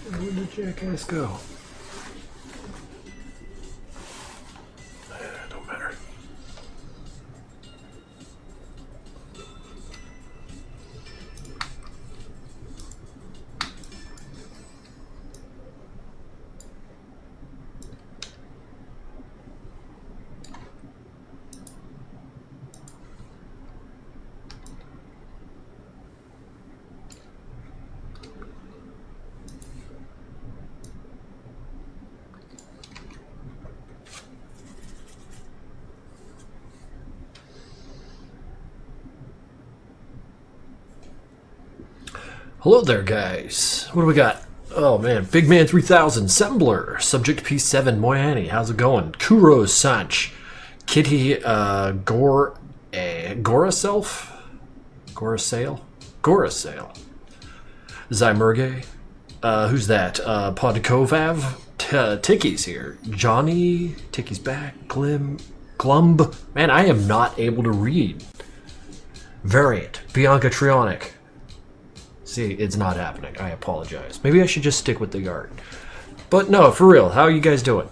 Where did Jackass go? Don't matter. Hello there, guys. What do we got? Oh man, Big Man 3000, Sembler, Subject P7, Moyani, how's it going? Kuro Sanch, Kitty Goraself? Gorasail. Zymurge. Who's that? Podkovav. Ticky's here. Johnny. Ticky's back. Glumb. Man, I am not able to read. Variant. Bianca Trionic. See, it's not happening. I apologize. Maybe I should just stick with the art. But no, for real, how are you guys doing?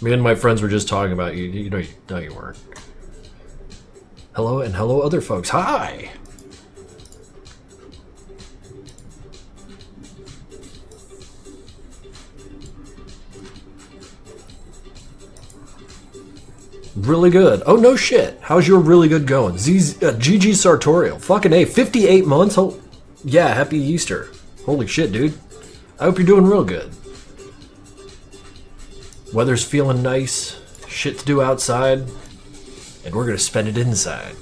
Me and my friends were just talking about you. You know you weren't. Hello, and hello other folks. Hi! Really good. Oh, no shit. How's your really good going? GG Sartorial. Fucking A. 58 months? Yeah, happy Easter. Holy shit, dude. I hope you're doing real good. Weather's feeling nice. Shit to do outside. And we're gonna spend it inside.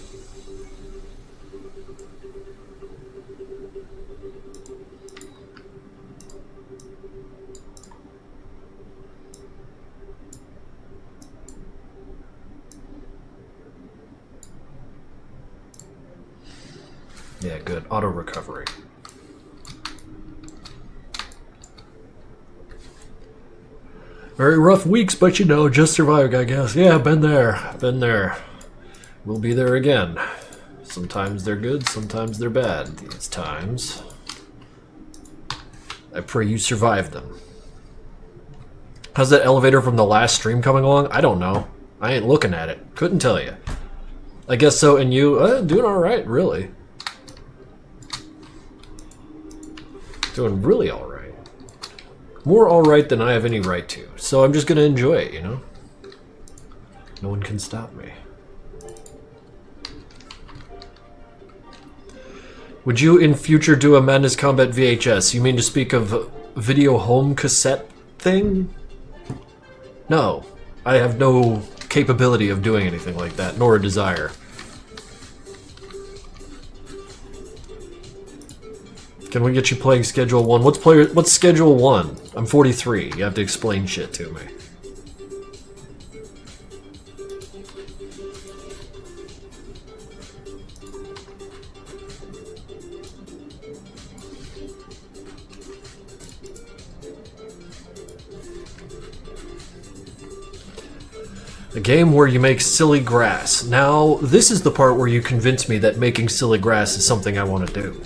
Yeah, good. Auto recovery. Very rough weeks, but you know, just surviving, I guess. Yeah, been there. We'll be there again. Sometimes they're good, sometimes they're bad. These times. I pray you survive them. How's that elevator from the last stream coming along? I don't know. I ain't looking at it. Couldn't tell you. I guess so, and you? Doing alright, really. Doing really alright. More alright than I have any right to. So I'm just gonna enjoy it, you know? No one can stop me. Would you in future do a Madness Combat VHS? You mean to speak of video home cassette thing? No. I have no capability of doing anything like that, nor a desire. Can we get you playing Schedule 1? What's Schedule 1? I'm 43. You have to explain shit to me. A game where you make silly grass. Now, this is the part where you convince me that making silly grass is something I want to do.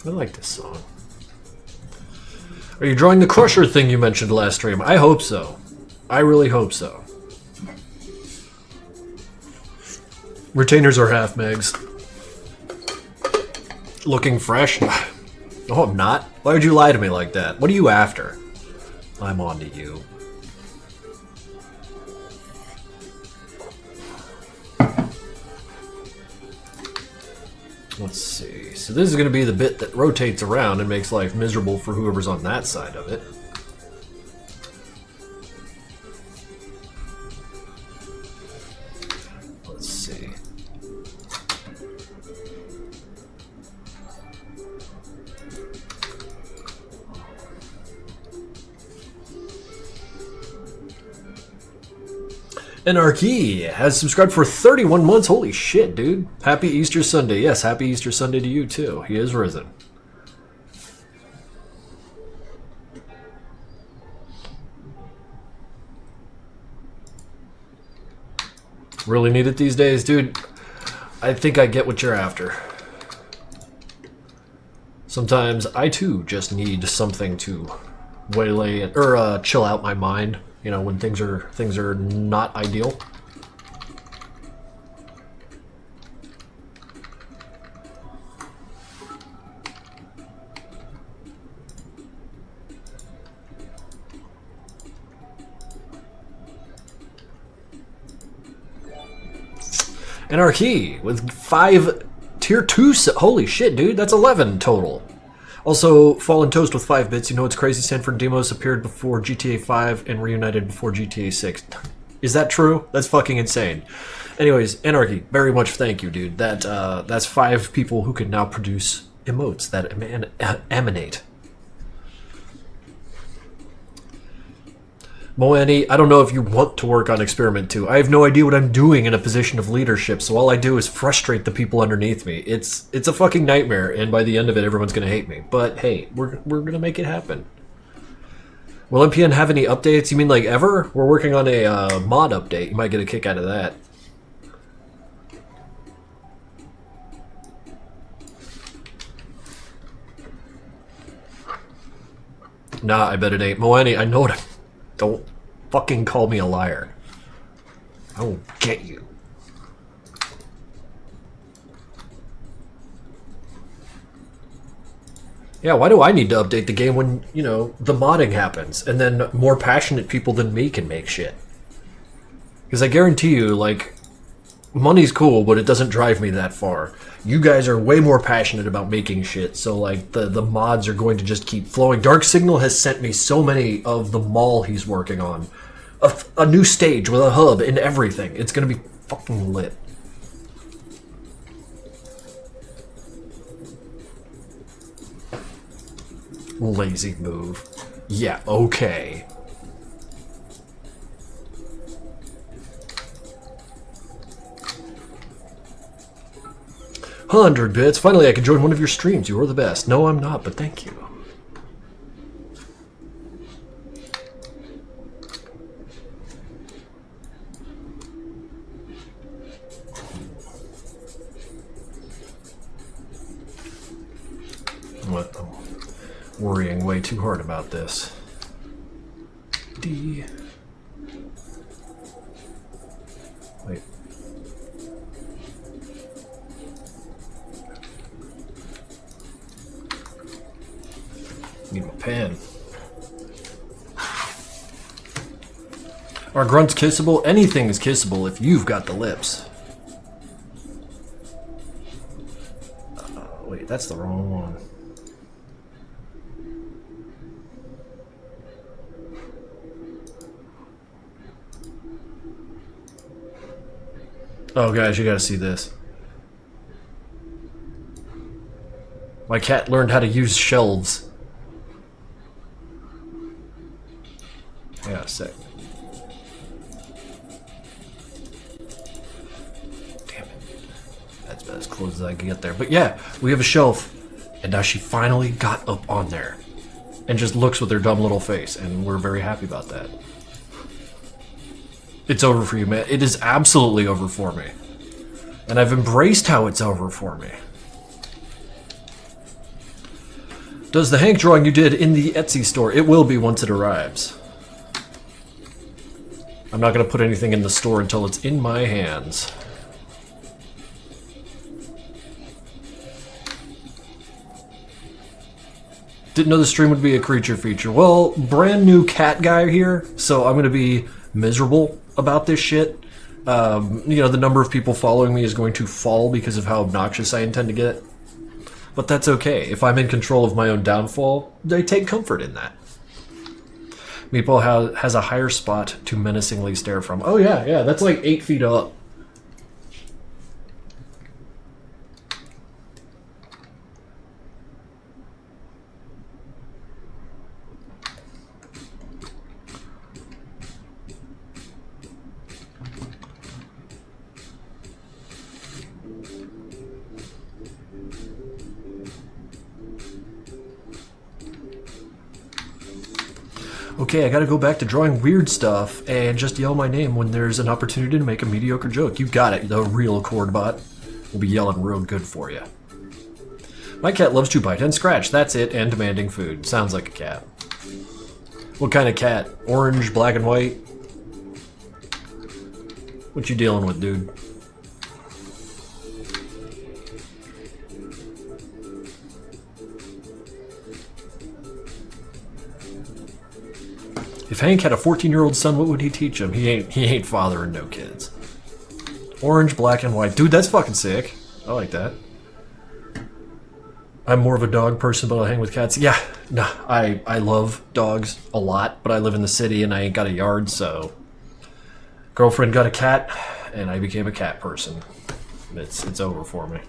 I like this song. Are you drawing the Crusher thing you mentioned last stream? I hope so. I really hope so. Retainers are half megs. Looking fresh? No, I'm not. Why would you lie to me like that? What are you after? I'm on to you. Let's see. So this is going to be the bit that rotates around and makes life miserable for whoever's on that side of it. Let's see. Anarchy has subscribed for 31 months. Holy shit, dude. Happy Easter Sunday. Yes, happy Easter Sunday to you, too. He is risen. Really need it these days, dude. I think I get what you're after. Sometimes I, too, just need something to waylay or chill out my mind, you know, when things are not ideal. Anarchy with 5 tier 2. Holy shit, dude, that's 11 total. Also, Fallen Toast with 5 bits. You know it's crazy. Sanford Demos appeared before GTA 5 and reunited before GTA 6. Is that true? That's fucking insane. Anyways, Anarchy, very much thank you, dude. That's 5 people who can now produce emotes that emanate. Moani, I don't know if you want to work on Experiment 2. I have no idea what I'm doing in a position of leadership, so all I do is frustrate the people underneath me. It's a fucking nightmare, and by the end of it, everyone's gonna hate me. But hey, we're gonna make it happen. Will MPN have any updates? You mean like ever? We're working on a mod update. You might get a kick out of that. Nah, I bet it ain't. Moani, I know what I'm... Don't fucking call me a liar. I will get you. Yeah, why do I need to update the game when, you know, the modding happens and then more passionate people than me can make shit? Because I guarantee you, like, money's cool, but it doesn't drive me that far. You guys are way more passionate about making shit, so like the mods are going to just keep flowing. Dark Signal has sent me so many of the mall he's working on. A new stage with a hub and everything. It's gonna be fucking lit. Lazy move. Yeah, okay. $100 bits. Finally, I can join one of your streams. You are the best. No, I'm not, but thank you. What? I'm worrying way too hard about this. D. Wait. Need my pen. Are grunts kissable? Anything is kissable if you've got the lips. Wait, that's the wrong one. Oh, guys, you gotta see this. My cat learned how to use shelves. Yeah, sick. Damn it. That's about as close as I can get there. But yeah, we have a shelf. And now she finally got up on there. And just looks with her dumb little face. And we're very happy about that. It's over for you, man. It is absolutely over for me. And I've embraced how it's over for me. Does the Hank drawing you did in the Etsy store? It will be once it arrives. I'm not going to put anything in the store until it's in my hands. Didn't know the stream would be a creature feature. Well, brand new cat guy here, so I'm going to be miserable about this shit. You know, the number of people following me is going to fall because of how obnoxious I intend to get. But that's okay. If I'm in control of my own downfall, I take comfort in that. Meatball has a higher spot to menacingly stare from. Oh yeah, that's like 8 feet up. Okay, I gotta go back to drawing weird stuff and just yell my name when there's an opportunity to make a mediocre joke. You got it, the real Chordbot will be yelling real good for you. My cat loves to bite and scratch, that's it, and demanding food. Sounds like a cat. What kind of cat? Orange, black and white? What you dealing with, dude? If Hank had a 14-year-old son, what would he teach him? He ain't fathering no kids. Orange, black, and white. Dude, that's fucking sick. I like that. I'm more of a dog person, but I'll hang with cats. Yeah, no, I love dogs a lot, but I live in the city and I ain't got a yard, so... Girlfriend got a cat, and I became a cat person. It's over for me.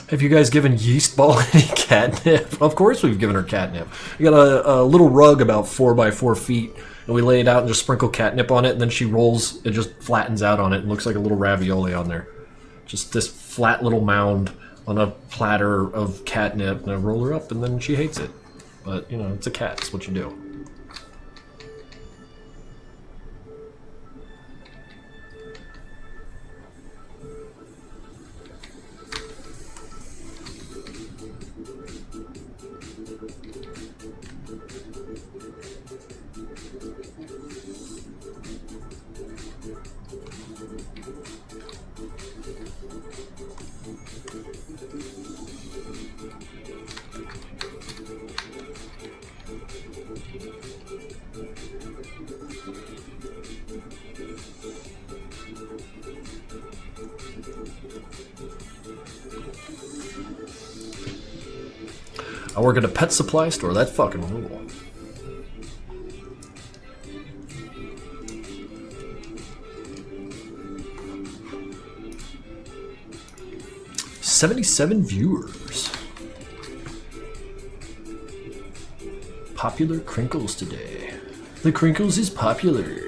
Have you guys given Yeast Ball any catnip? Of course we've given her catnip. We got a little rug about 4 by 4 feet, and we lay it out and just sprinkle catnip on it, and then she rolls, it just flattens out on it and looks like a little ravioli on there. Just this flat little mound on a platter of catnip, and I roll her up, and then she hates it. But, you know, it's a cat, it's what you do. I work at a pet supply store. That fucking rule. $77 viewers. Popular Krinkels today. The Krinkels is popular.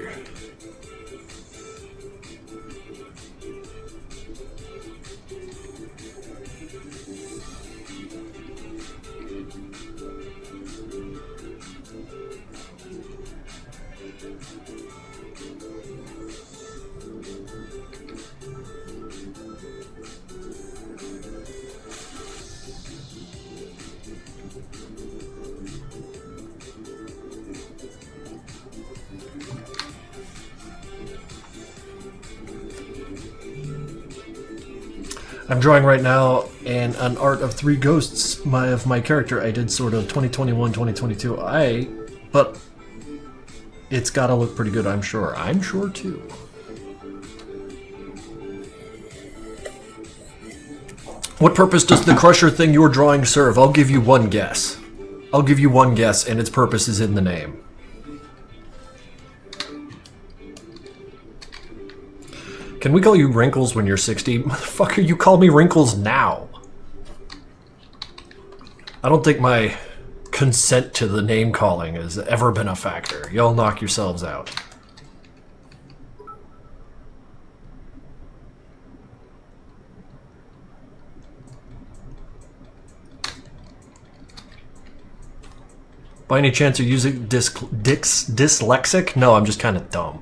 I'm drawing right now an art of 3 ghosts of my character. I did sort of 2021, 2022. But it's gotta look pretty good, I'm sure. I'm sure too. What purpose does the crusher thing you're drawing serve? I'll give you one guess. I'll give you one guess, and its purpose is in the name. Can we call you Wrinkles when you're 60? Motherfucker, you call me Wrinkles now. I don't think my consent to the name calling has ever been a factor. Y'all knock yourselves out. By any chance are you using dyslexic? No, I'm just kind of dumb.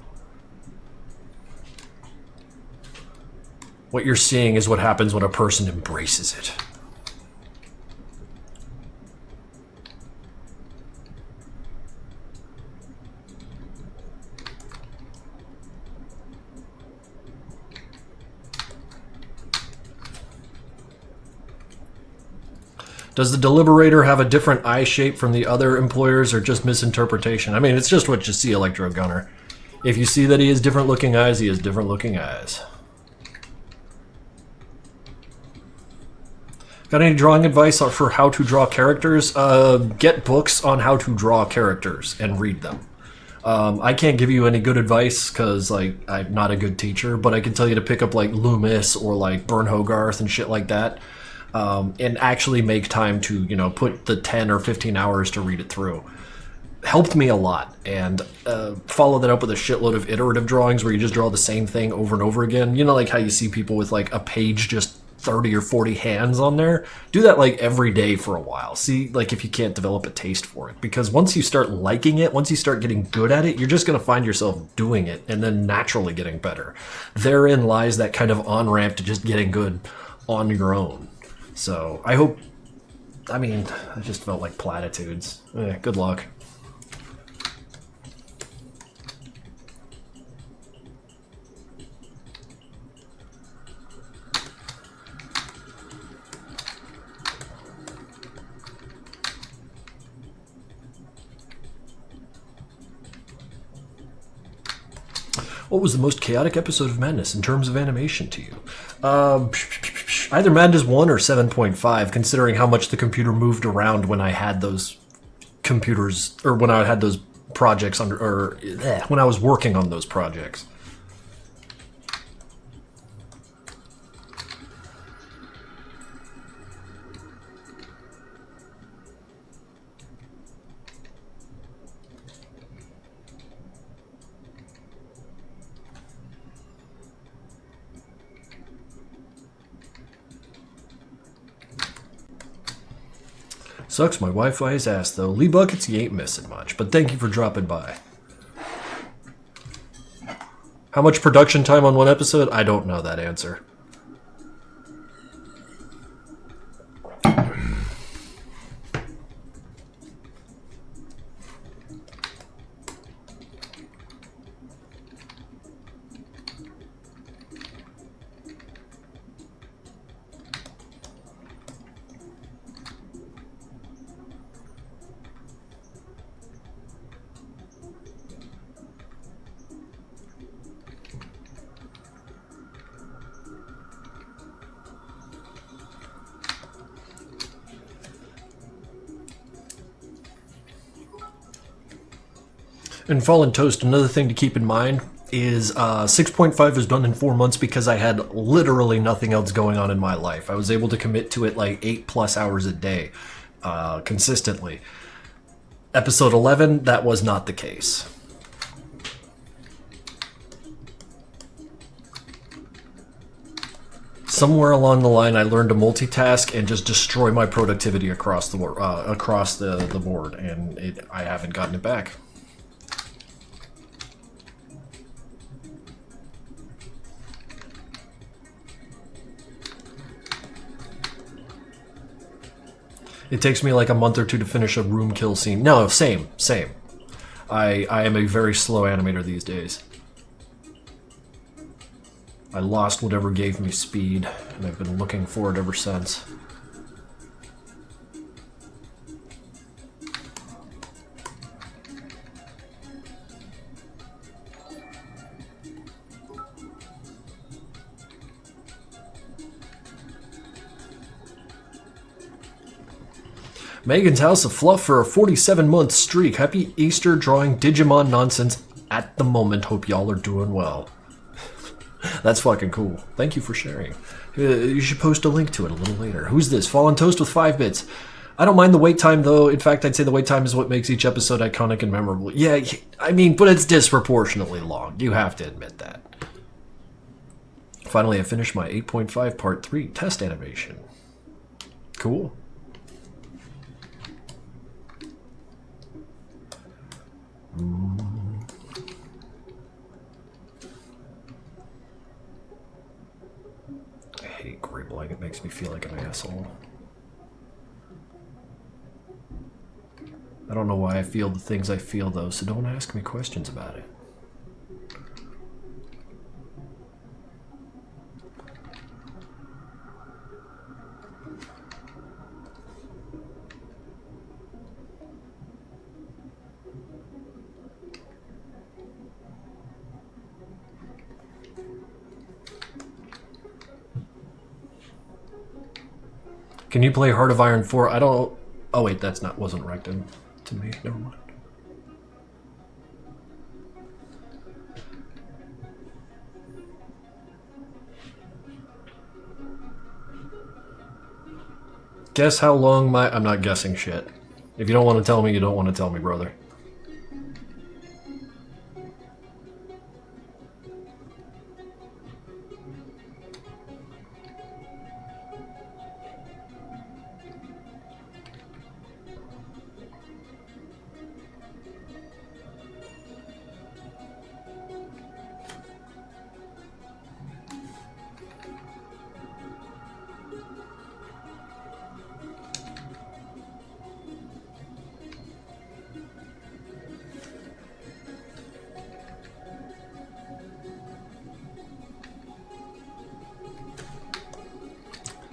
What you're seeing is what happens when a person embraces it. Does the Deliberator have a different eye shape from the other employers or just misinterpretation? I mean, it's just what you see, Electro Gunner. If you see that he has different looking eyes, he has different looking eyes. Got any drawing advice for how to draw characters? Get books on how to draw characters and read them. I can't give you any good advice because like I'm not a good teacher, but I can tell you to pick up like Loomis or like Burn Hogarth and shit like that, and actually make time to, you know, put the 10 or 15 hours to read it through. helped me a lot, and follow that up with a shitload of iterative drawings where you just draw the same thing over and over again. You know, like how you see people with like a page just 30 or 40 hands on there. Do that like every day for a while. See like if you can't develop a taste for it, because once you start liking it, once you start getting good at it, you're just going to find yourself doing it and then naturally getting better. Therein lies that kind of on-ramp to just getting good on your own. So I hope, I mean, I just felt like platitudes. Good luck. What was the most chaotic episode of Madness in terms of animation to you? Either Madness 1 or 7.5, considering how much the computer moved around when I had those computers, or when I had those projects under, or when I was working on those projects. Sucks my Wi-Fi is ass though. Lee Buckets, you ain't missing much, but thank you for dropping by. How much production time on one episode? I don't know that answer. And Fallen Toast, another thing to keep in mind is 6.5 was done in 4 months because I had literally nothing else going on in my life. I was able to commit to it like 8+ hours a day consistently. Episode 11, that was not the case. Somewhere along the line, I learned to multitask and just destroy my productivity across the board, and I haven't gotten it back. It takes me like a month or two to finish a room kill scene. No, same. I am a very slow animator these days. I lost whatever gave me speed, and I've been looking for it ever since. Megan's House of Fluff for a 47-month streak. Happy Easter drawing Digimon nonsense at the moment. Hope y'all are doing well. That's fucking cool. Thank you for sharing. You should post a link to it a little later. Who's this? Fallen Toast with 5 bits. I don't mind the wait time, though. In fact, I'd say the wait time is what makes each episode iconic and memorable. Yeah, I mean, but it's disproportionately long. You have to admit that. Finally, I finished my 8.5 Part 3 test animation. Cool. I hate gribbling. It makes me feel like an asshole. I don't know why I feel the things I feel, though, so don't ask me questions about it. Can you play Heart of Iron 4? I don't... Oh wait, wasn't rected to me. Never mind. Guess how long I'm not guessing shit. If you don't want to tell me, you don't want to tell me, brother.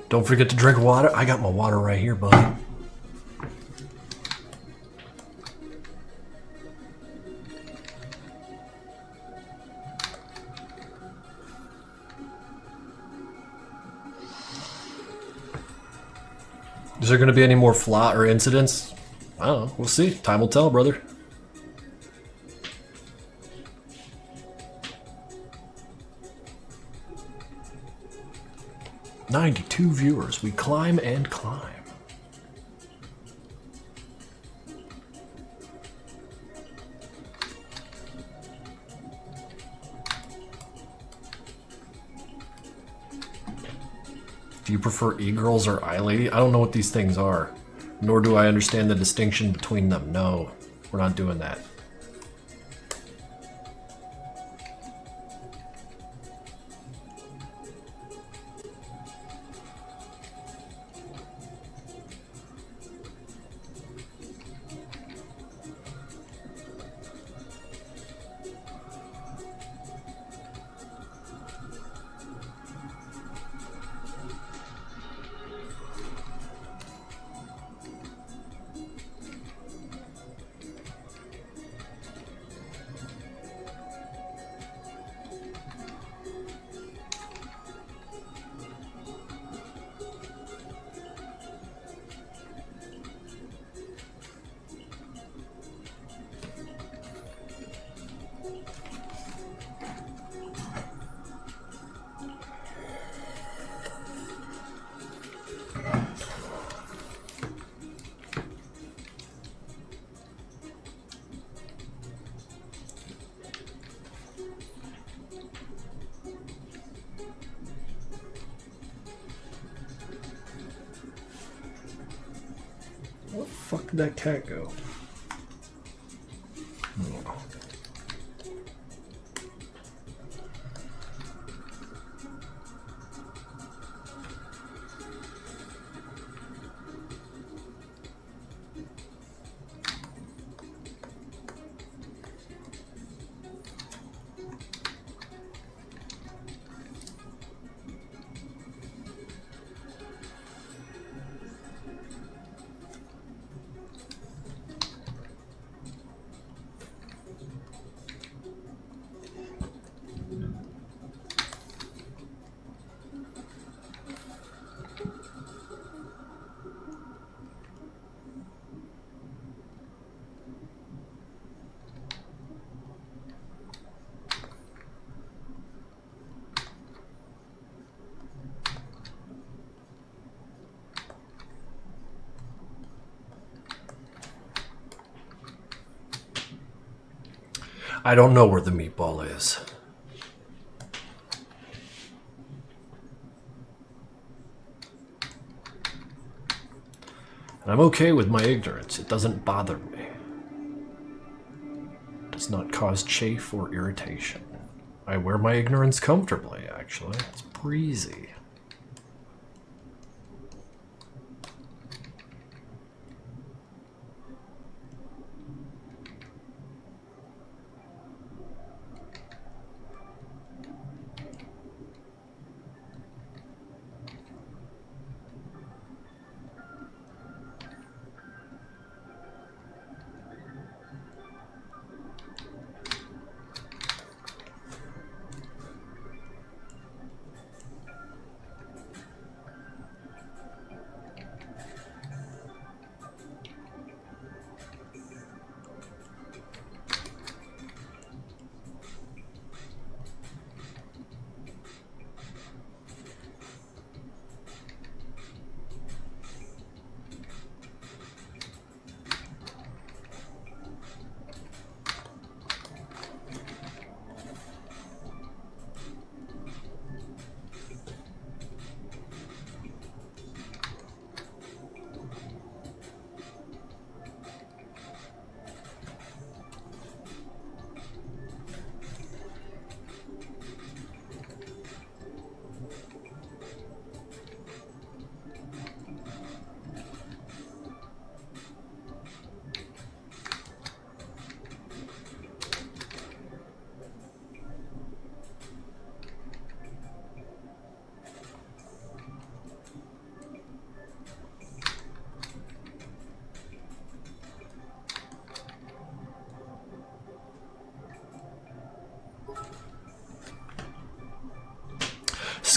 Don't forget to drink water. I got my water right here, bud. Is there going to be any more flaw or incidents? I don't know. We'll see. Time will tell, brother. "92 viewers. We climb and climb." Do you prefer e-girls or iLady? I don't know what these things are, nor do I understand the distinction between them. No, we're not doing that. Where the fuck did that cat go? I don't know where the meatball is. And I'm okay with my ignorance. It doesn't bother me. It does not cause chafe or irritation. I wear my ignorance comfortably, actually. It's breezy.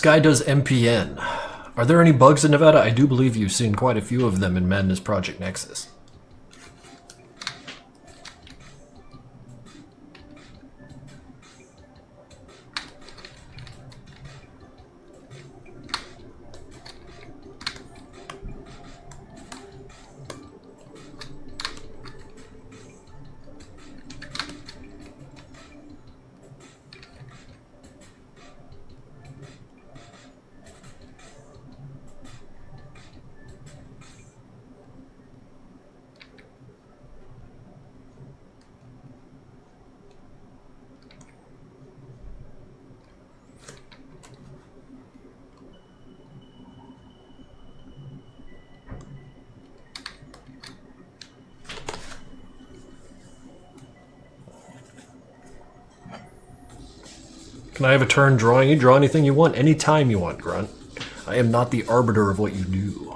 Sky does MPN. Are there any bugs in Nevada? I do believe you've seen quite a few of them in Madness Project Nexus. Can I have a turn drawing? You draw anything you want, anytime you want, Grunt. I am not the arbiter of what you do.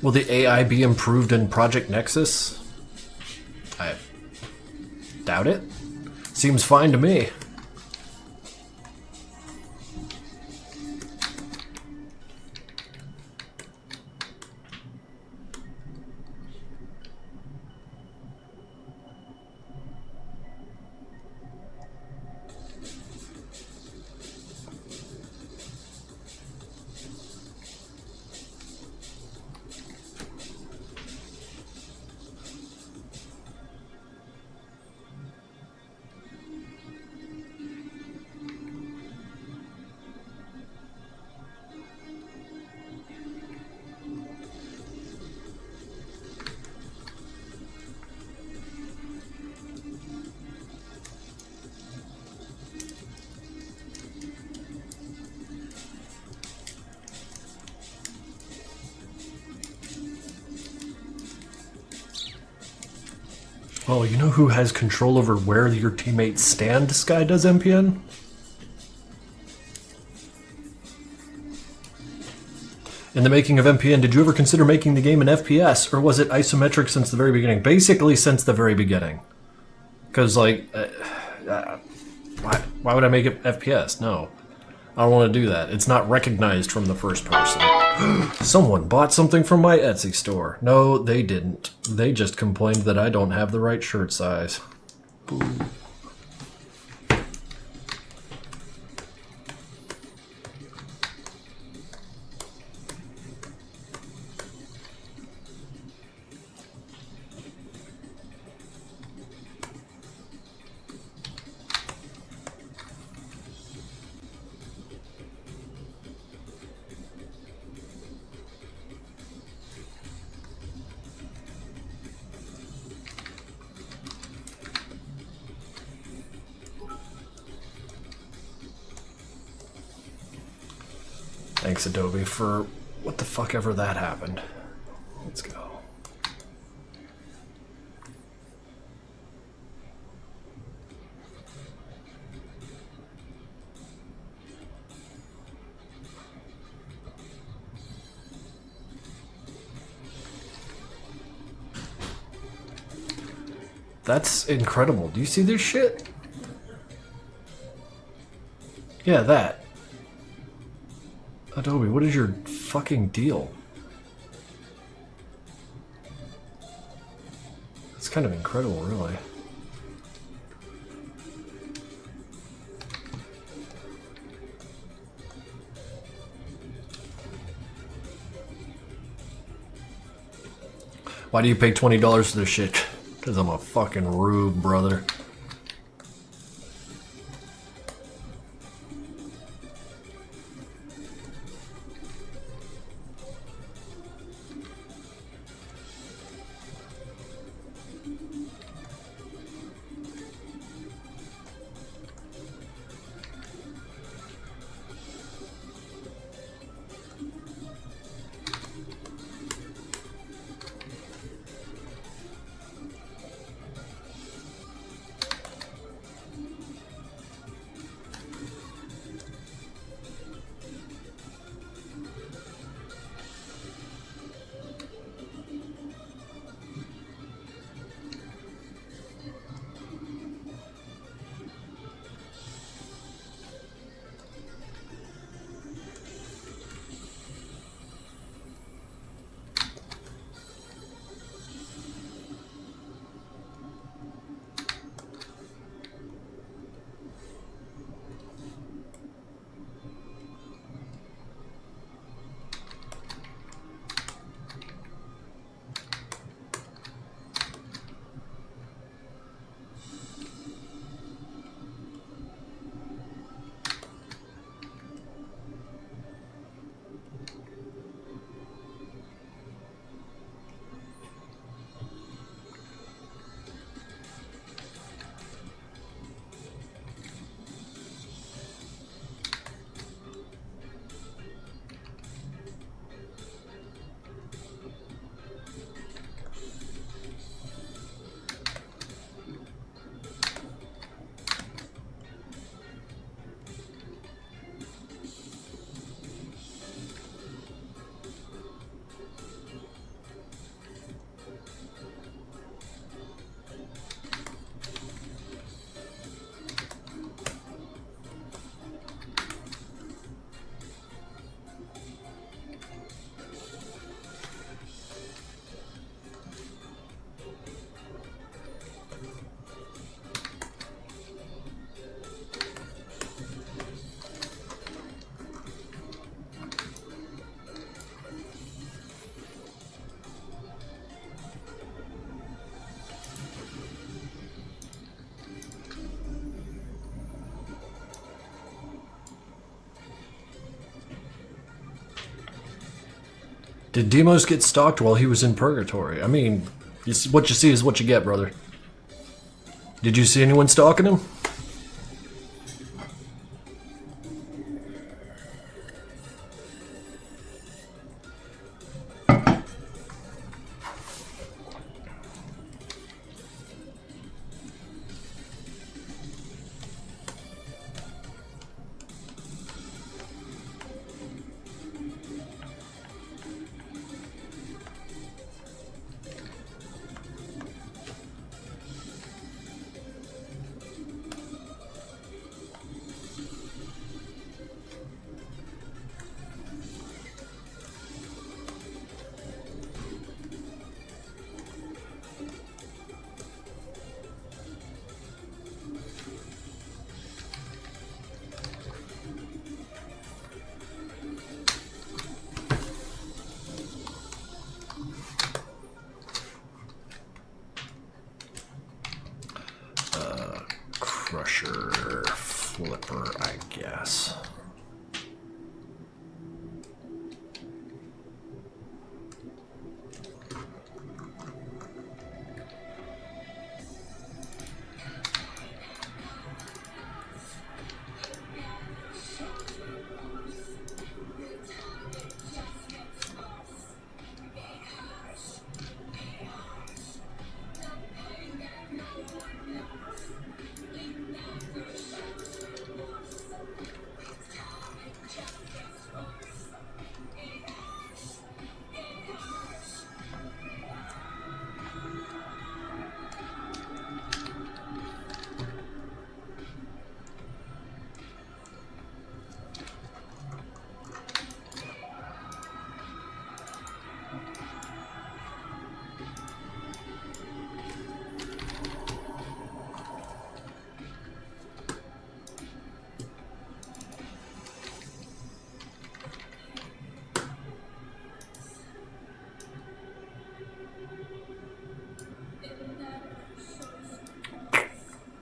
Will the AI be improved in Project Nexus? I doubt it. Seems fine to me. Well, you know who has control over where your teammates stand, Sky does MPN? In the making of MPN, did you ever consider making the game an FPS, or was it isometric since the very beginning? Basically, since the very beginning. Because, like, why would I make it FPS? No. I don't want to do that. It's not recognized from the first person. Someone bought something from my Etsy store. No, they didn't. They just complained that I don't have the right shirt size. Boo. Thanks, Adobe, for what the fuck ever that happened. Let's go. That's incredible. Do you see this shit? Yeah, that. Adobe, what is your fucking deal? It's kind of incredible, really. Why do you pay $20 for this shit? Because I'm a fucking rube, brother. Did Demos get stalked while he was in purgatory? I mean, what you see is what you get, brother. Did you see anyone stalking him? Crusher flipper, I guess.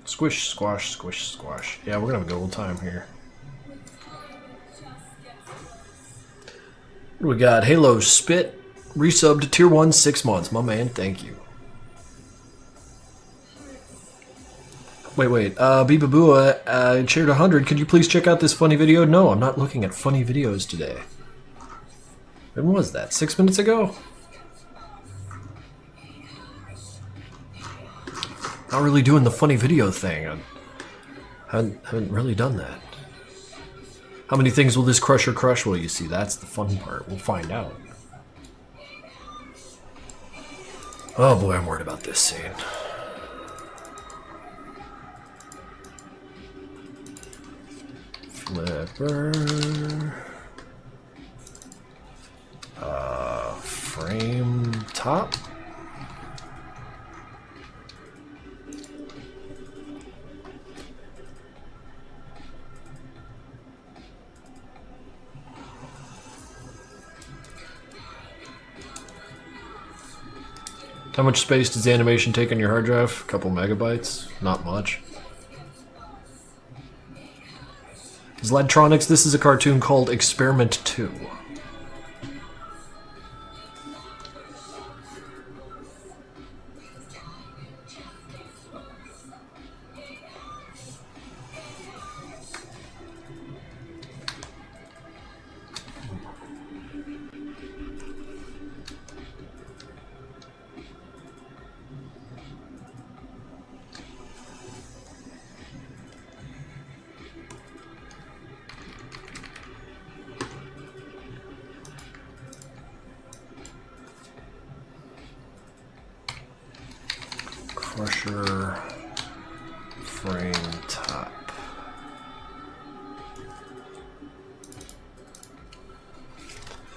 Squish, squash, squish, squash. Yeah, we're gonna have a good old time here. What do we got? Halo Spit, resubbed to Tier 1, 6 months. My man, thank you. Wait. Beebaboo, shared 100. Could you please check out this funny video? No, I'm not looking at funny videos today. When was that? 6 minutes ago? Not really doing the funny video thing. I haven't really done that. How many things will this crusher crush? Well, you see, that's the fun part. We'll find out. Oh boy, I'm worried about this scene. Flipper. Frame top. How much space does the animation take on your hard drive? A couple megabytes? Not much. Zladtronics, this is a cartoon called Experiment 2. Crusher frame top.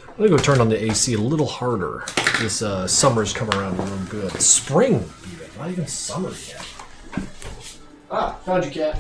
I'm gonna go turn on the AC a little harder. This summer's come around real good. Spring, even. Not even summer yet. Ah, found you, cat.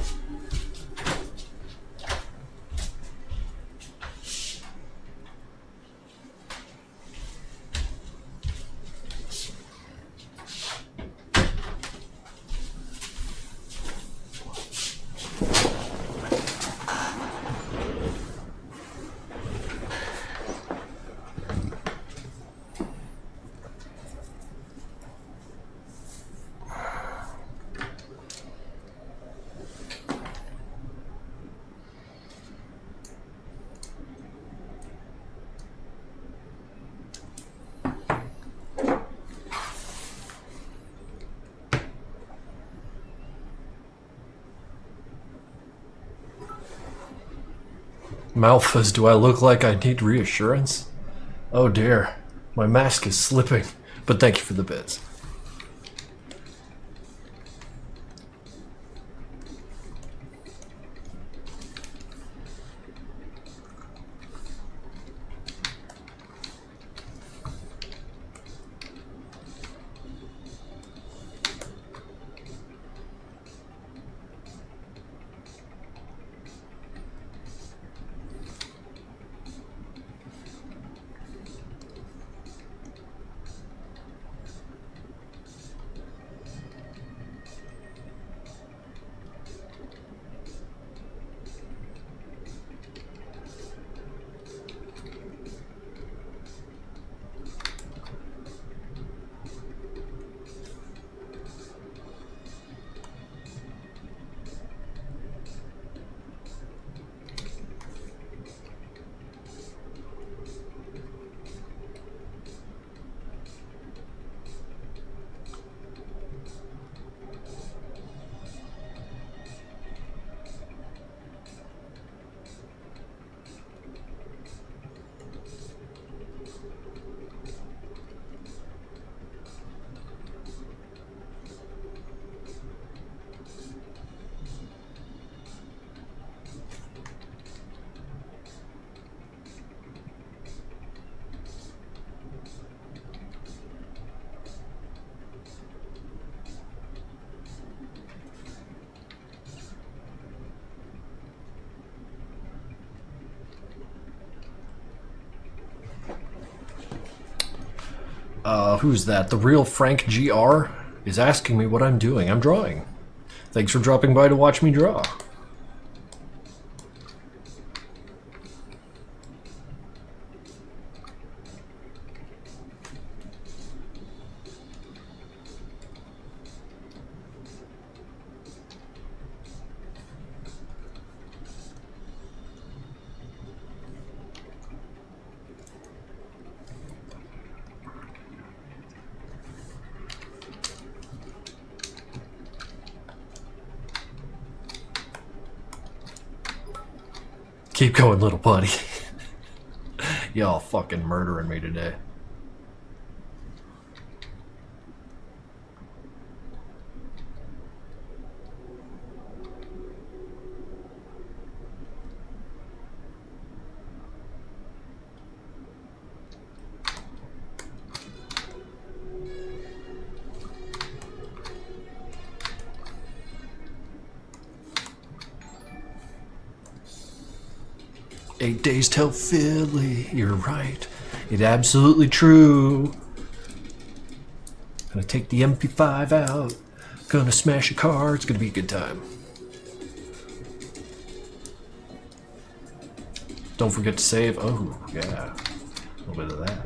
Malphas, do I look like I need reassurance? Oh dear, my mask is slipping, but thank you for the bits. Who's that? The real Frank GR is asking me what I'm doing. I'm drawing. Thanks for dropping by to watch me draw. Keep going, little buddy. Y'all fucking murdering me today. "8 days till Philly," you're right. It's absolutely true. Gonna take the MP5 out. Gonna smash a car. It's gonna be a good time. Don't forget to save. Oh, yeah. A little bit of that.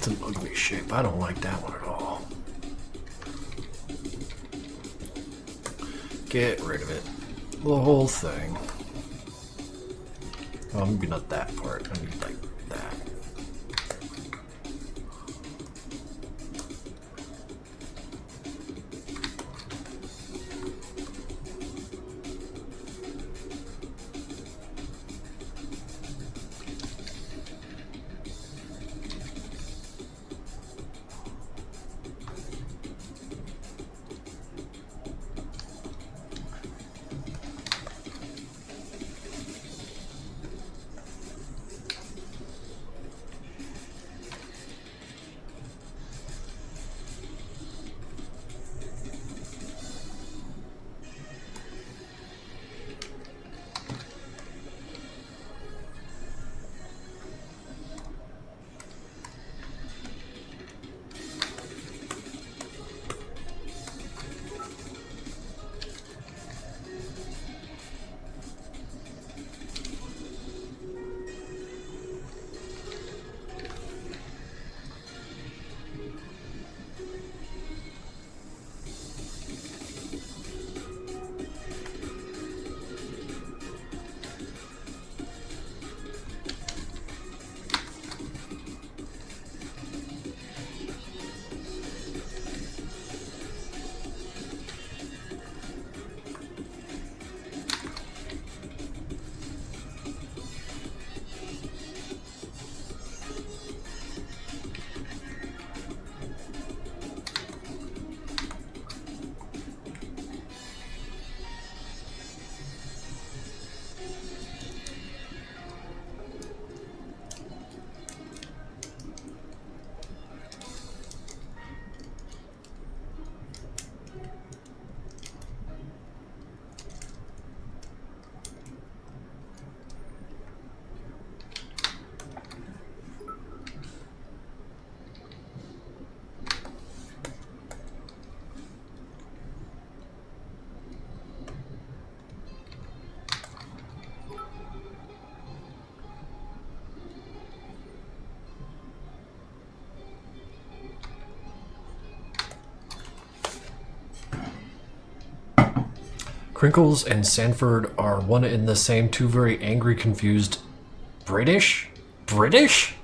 It's an ugly shape. I don't like that one at all. Get rid of it. The whole thing. Well, maybe not that part. I need like that. Krinkels and Sanford are one and the same, two very angry, confused British? British?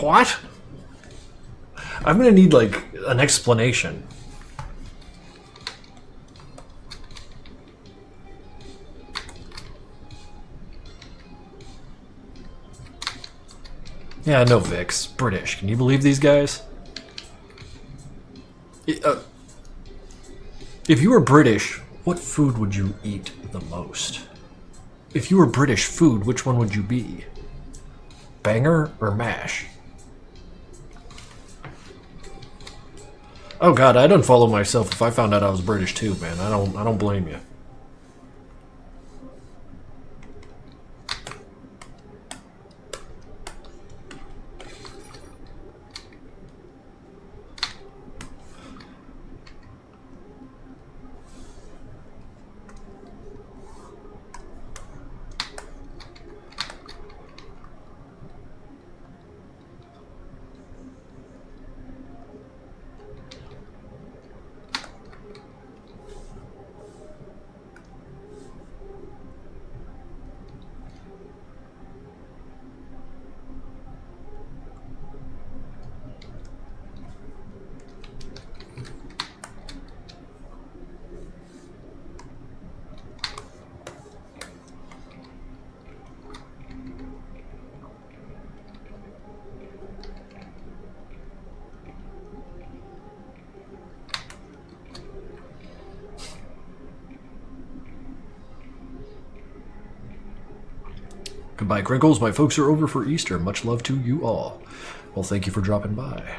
What? I'm gonna need, like, an explanation. Yeah, no Vix. British. Can you believe these guys? If you were British, what food would you eat the most? If you were British food, which one would you be? Banger or mash? Oh god, I'd unfollow myself if I found out I was British too, man. I don't blame you. Goodbye, Krinkles. My folks are over for Easter. Much love to you all. Well, thank you for dropping by.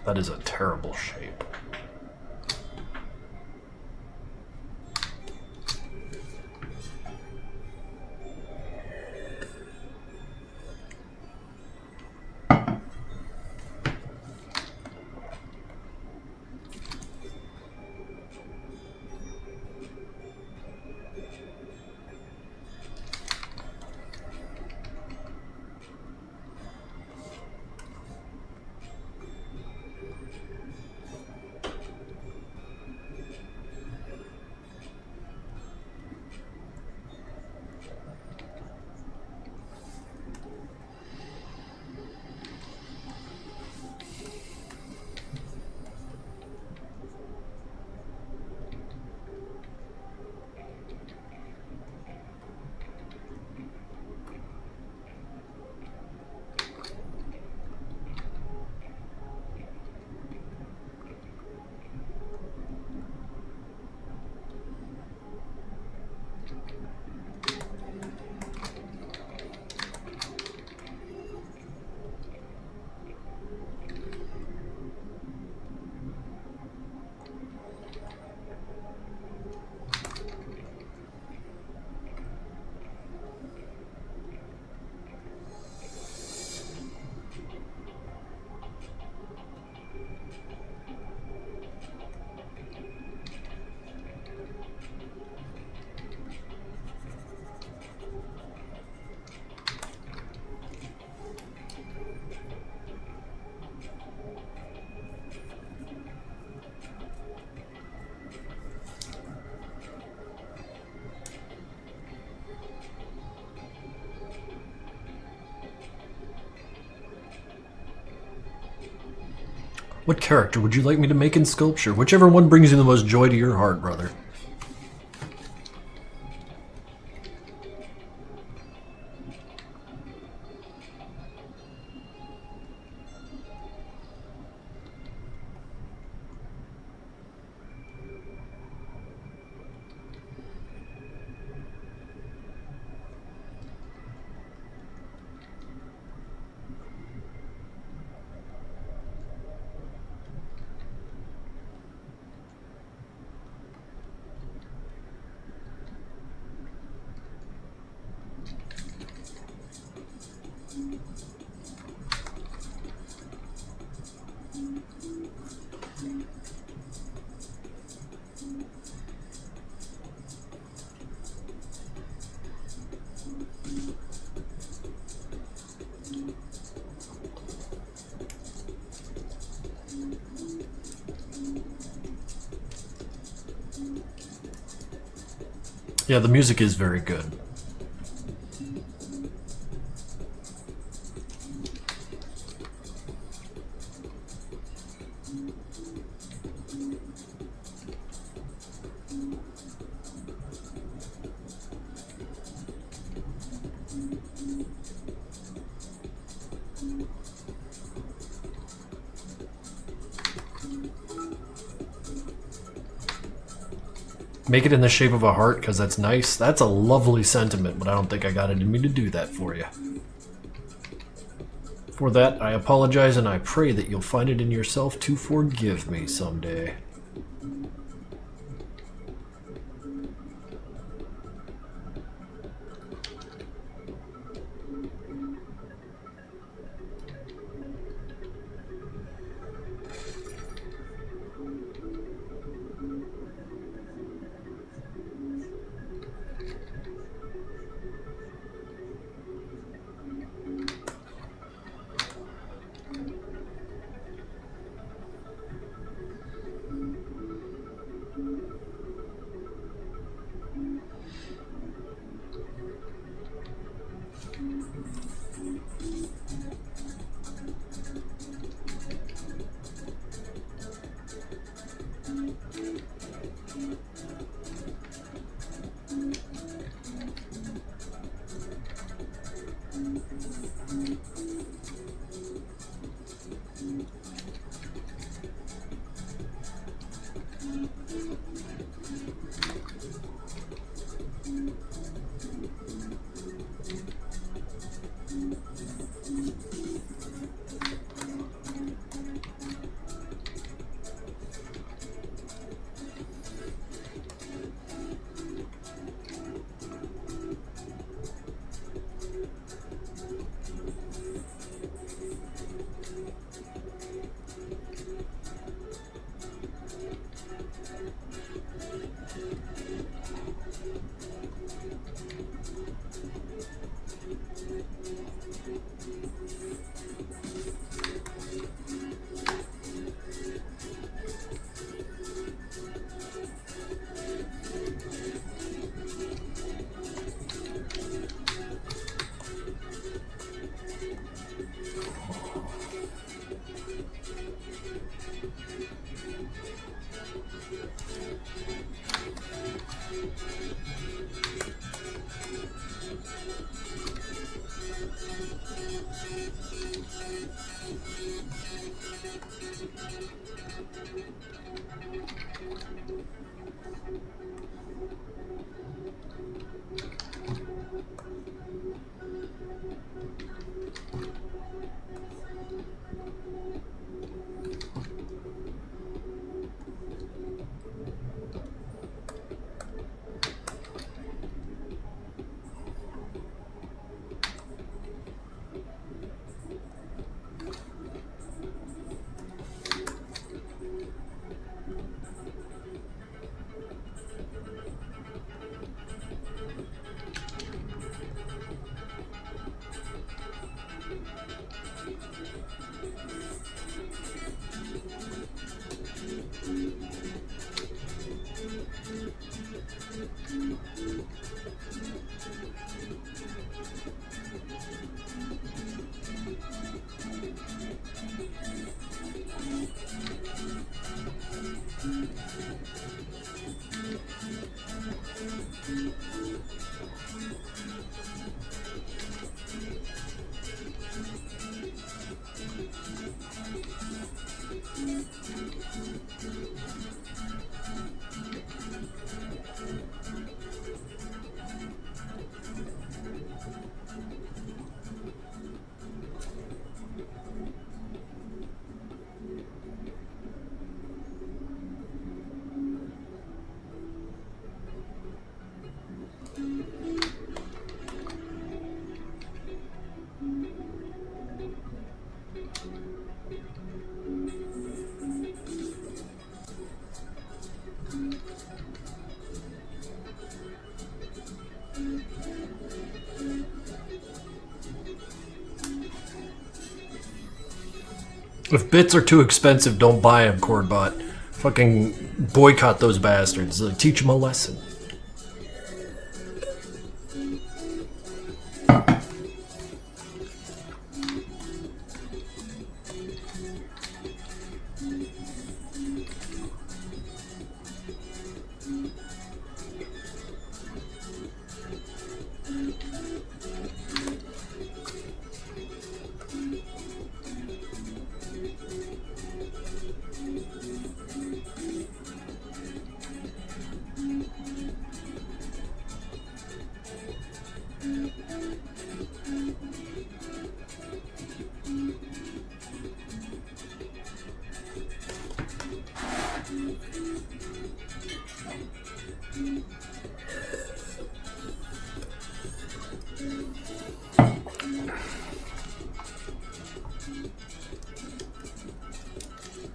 That is a terrible shape. What character would you like me to make in sculpture? Whichever one brings you the most joy to your heart, brother. Yeah, the music is very good. Make it in the shape of a heart because that's nice. That's a lovely sentiment, but I don't think I got it in me to do that for you. For that, I apologize and I pray that you'll find it in yourself to forgive me someday. If bits are too expensive, don't buy them, Cordbot. Fucking boycott those bastards. Teach them a lesson.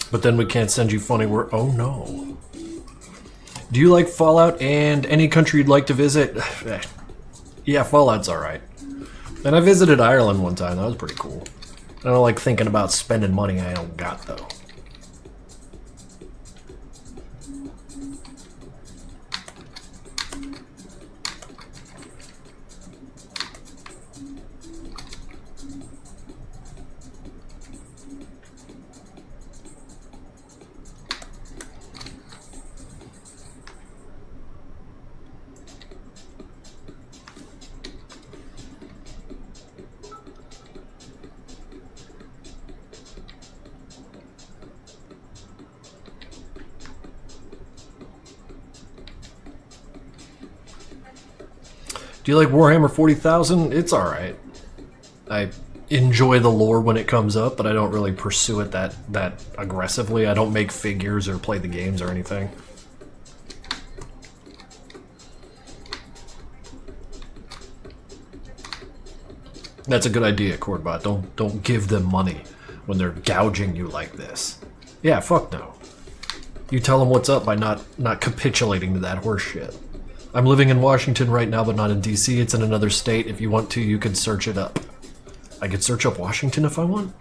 But then we can't send you funny work. Oh no. Do you like Fallout and any country you'd like to visit? Yeah, Fallout's alright. And I visited Ireland one time. That was pretty cool. I don't like thinking about spending money I don't got, though. Do you like Warhammer 40,000? It's alright. I enjoy the lore when it comes up, but I don't really pursue it that aggressively. I don't make figures or play the games or anything. That's a good idea, Cordbot. Don't give them money when they're gouging you like this. Yeah, fuck no. You tell them what's up by not capitulating to that horse shit. I'm living in Washington right now, but not in DC. It's in another state. If you want to, you can search it up. I could search up Washington if I want.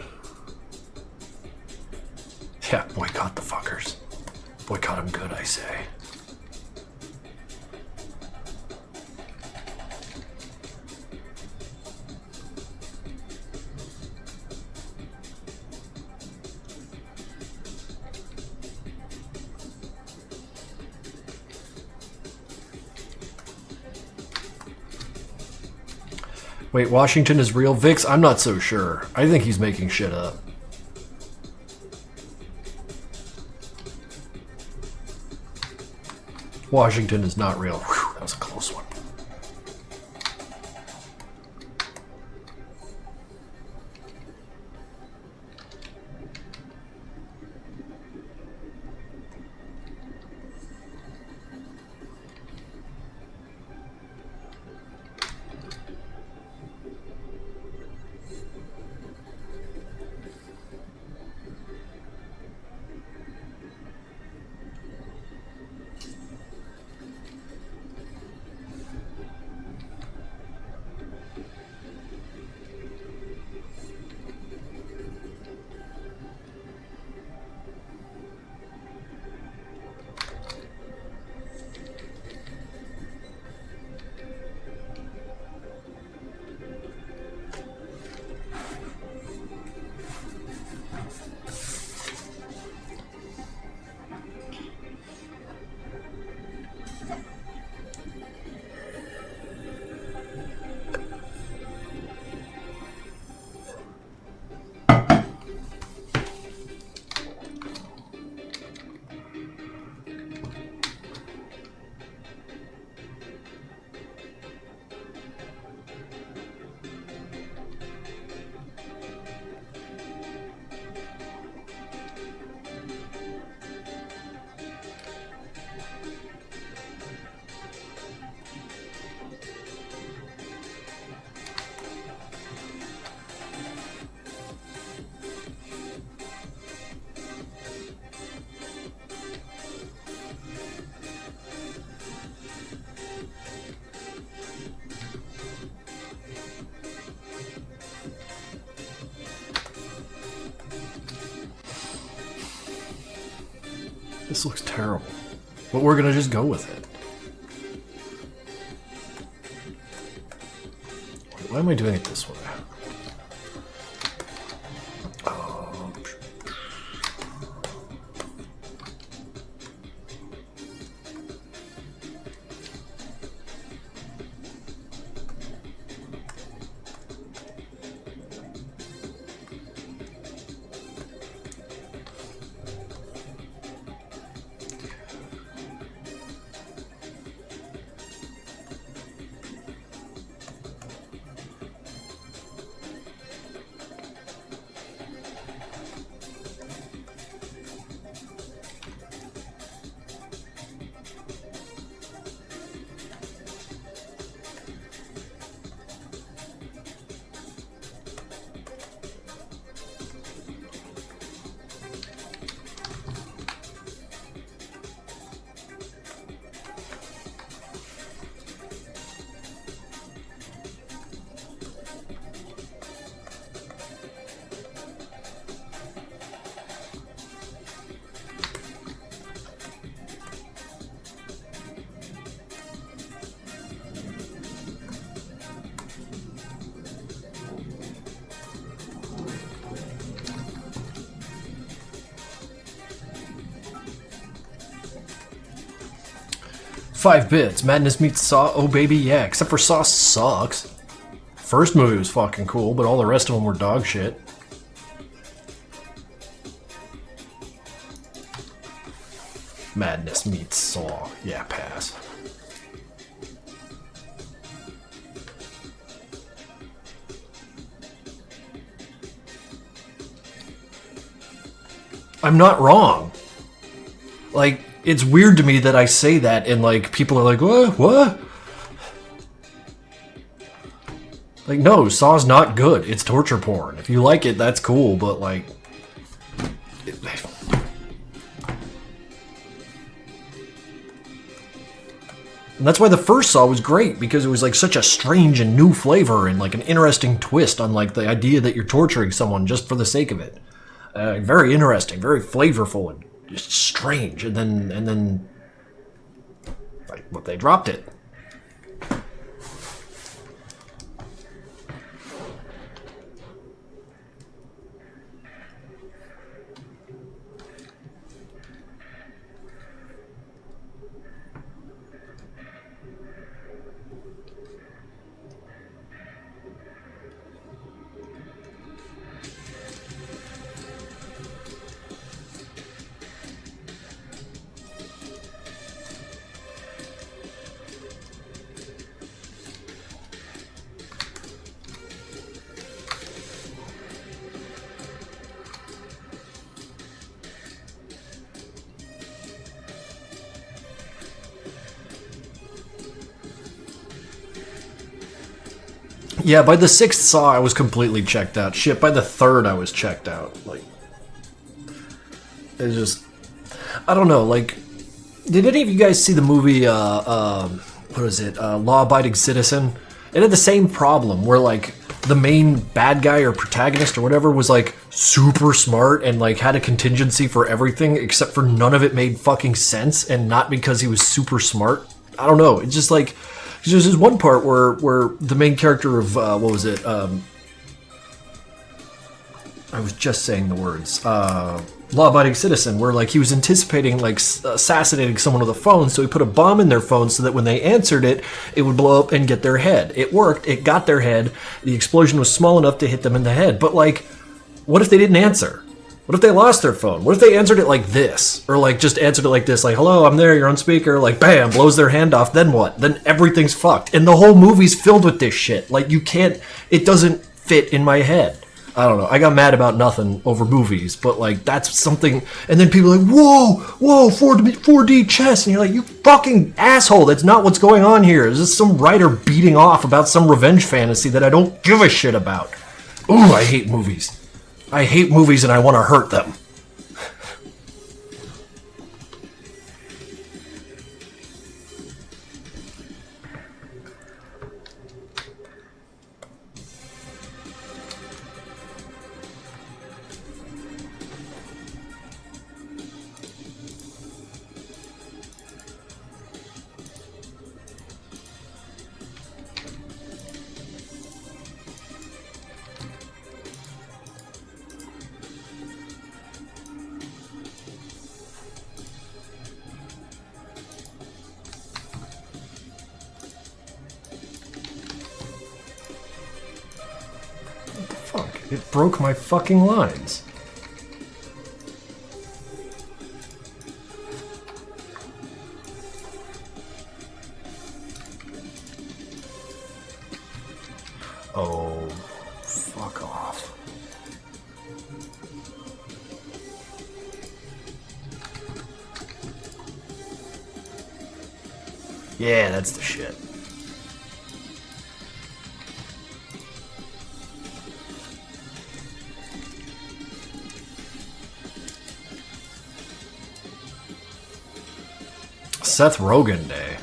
Yeah, boycott the fuckers. Boycott them good, I say. Wait, Washington is real? Vix? I'm not so sure. I think he's making shit up. Washington is not real. Whew, that was a close one. This looks terrible. But we're gonna just go with it. Wait, why am I doing it this way? Five bits. Madness meets Saw. Oh baby, yeah. Except for Saw sucks. First movie was fucking cool, but all the rest of them were dog shit. Madness meets Saw. Yeah, pass. I'm not wrong. Like, it's weird to me that I say that and, like, people are like, what? What? Like, no, Saw's not good. It's torture porn. If you like it, that's cool, but, like... And that's why the first Saw was great, because it was, like, such a strange and new flavor and, like, an interesting twist on, like, the idea that you're torturing someone just for the sake of it. Very interesting, very flavorful, and just strange, and then, like, well, they dropped it. Yeah, by the sixth Saw, I was completely checked out. Shit, by the third, I was checked out. Like, it's just, I don't know. Like, did any of you guys see the movie? What is it? Law Abiding Citizen. It had the same problem where, like, the main bad guy or protagonist or whatever was, like, super smart and, like, had a contingency for everything, except for none of it made fucking sense, and not because he was super smart. I don't know. It's just like. There's this one part where the main character of, what was it? I was just saying the words. Law-abiding citizen, where, like, he was anticipating, like, assassinating someone with a phone, so he put a bomb in their phone so that when they answered it, it would blow up and get their head. It worked. It got their head. The explosion was small enough to hit them in the head. But, like, what if they didn't answer? What if they lost their phone? What if they answered it like this? Or, like, just answered it like this, like, hello, I'm there, you're on speaker, like, bam, blows their hand off, then what? Then everything's fucked. And the whole movie's filled with this shit. Like, you can't, it doesn't fit in my head. I don't know, I got mad about nothing over movies, but, like, that's something, and then people are like, whoa, 4D chess, and you're like, you fucking asshole, that's not what's going on here. This is some writer beating off about some revenge fantasy that I don't give a shit about. Ooh, I hate movies. I hate movies and I want to hurt them. It broke my fucking lines. Oh, fuck off. Yeah, that's the shit. Seth Rogen Day.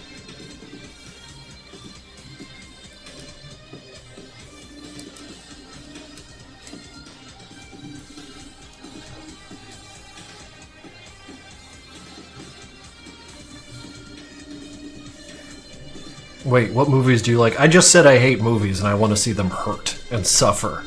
Wait, what movies do you like? I just said I hate movies and I want to see them hurt and suffer.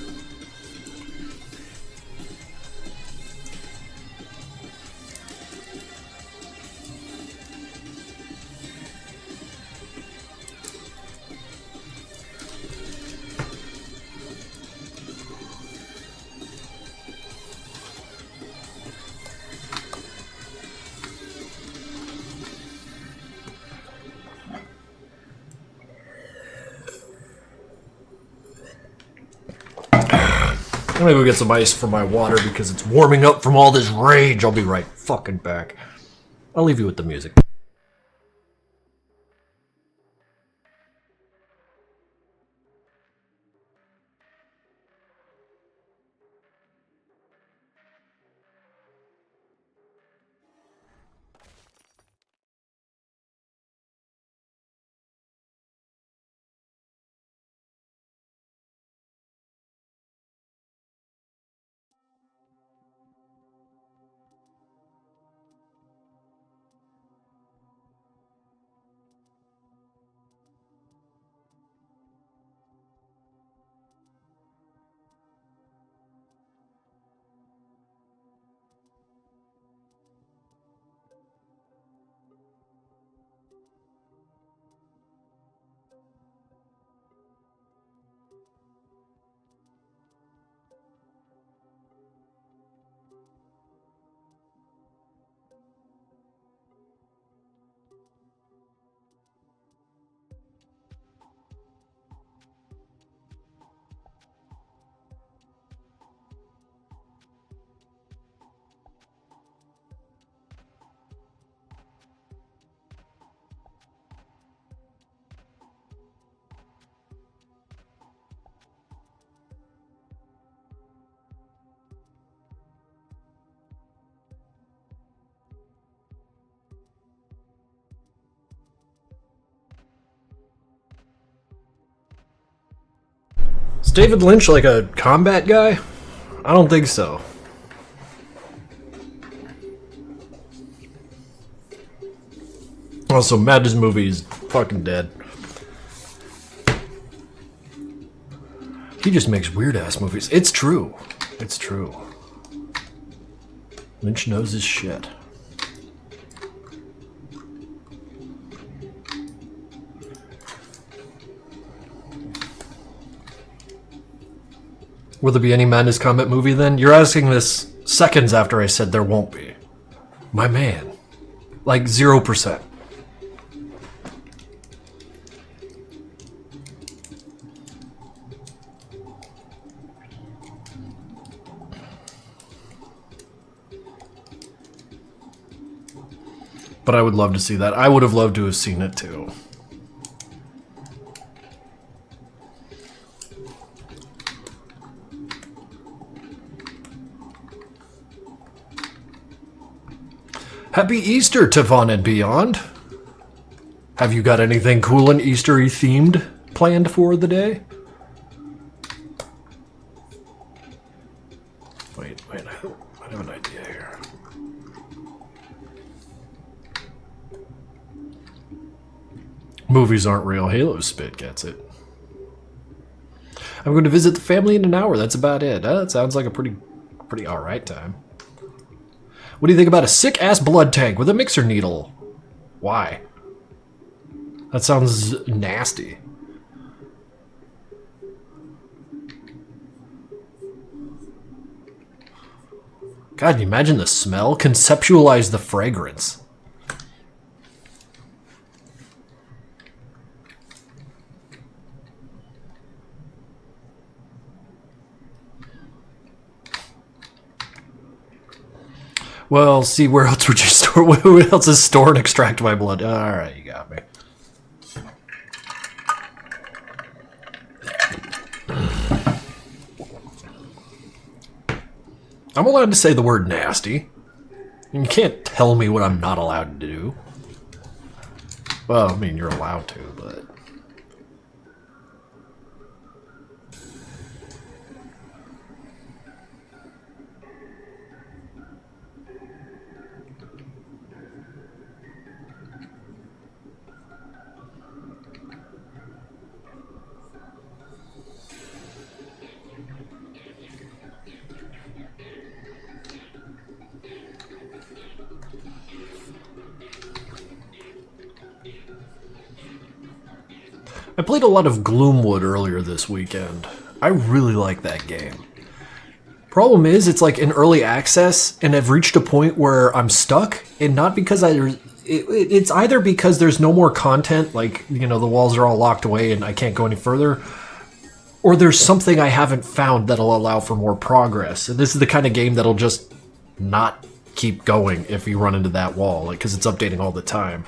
I'm gonna go get some ice for my water because it's warming up from all this rage. I'll be right fucking back. I'll leave you with the music. Is David Lynch like a combat guy? I don't think so. Also, Madness movie is fucking dead. He just makes weird ass movies. It's true. It's true. Lynch knows his shit. Will there be any Madness Combat movie then? You're asking this seconds after I said there won't be. My man. Like 0%. But I would love to see that. I would have loved to have seen it too. Happy Easter, Tavon and beyond. Have you got anything cool and Eastery themed planned for the day? Wait, I have an idea here. Movies aren't real. Halo spit gets it. I'm going to visit the family in an hour. That's about it. That sounds like a pretty alright time. What do you think about a sick-ass blood tank with a mixer needle? Why? That sounds nasty. God, you imagine the smell? Conceptualize the fragrance. Well, see, where else would you store? What else is store and extract my blood? All right, you got me. I'm allowed to say the word nasty. You can't tell me what I'm not allowed to do. Well, I mean, you're allowed to, but... I played a lot of Gloomwood earlier this weekend. I really like that game. Problem is, it's like in early access, and I've reached a point where I'm stuck, and not because it's either because there's no more content, like, you know, the walls are all locked away and I can't go any further, or there's something I haven't found that'll allow for more progress. And this is the kind of game that'll just not keep going if you run into that wall, like, because it's updating all the time.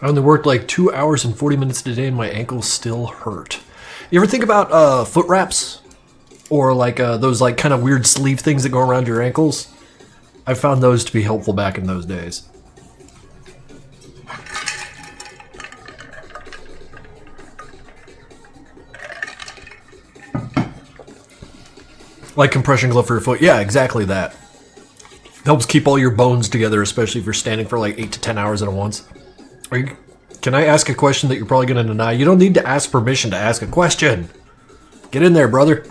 I only worked like 2 hours and 40 minutes a day and my ankles still hurt. You ever think about foot wraps? Or like those like kind of weird sleeve things that go around your ankles? I found those to be helpful back in those days. Like compression glove for your foot. Yeah, exactly that. Helps keep all your bones together, especially if you're standing for like 8 to 10 hours at once. Can I ask a question that you're probably going to deny? You don't need to ask permission to ask a question. Get in there, brother.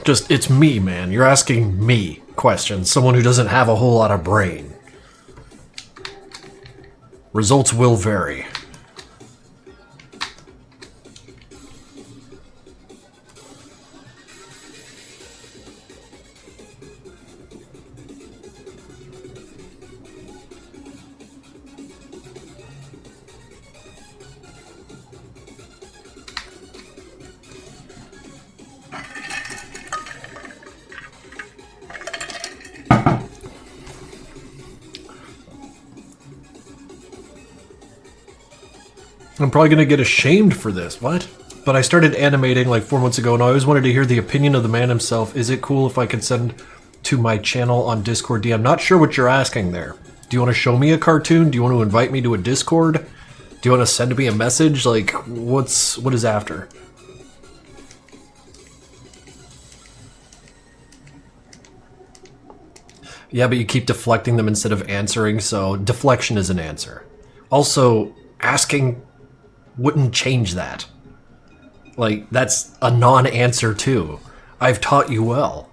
Just, it's me, man. You're asking me questions. Someone who doesn't have a whole lot of brain. Results will vary. I'm probably going to get ashamed for this. What? But I started animating like 4 months ago, and I always wanted to hear the opinion of the man himself. Is it cool if I could send to my channel on Discord DM? Not sure what you're asking there. Do you want to show me a cartoon? Do you want to invite me to a Discord? Do you want to send me a message? Like, what is after? Yeah, but you keep deflecting them instead of answering, so deflection is an answer. Also, asking wouldn't change that. Like, that's a non-answer too. I've taught you well.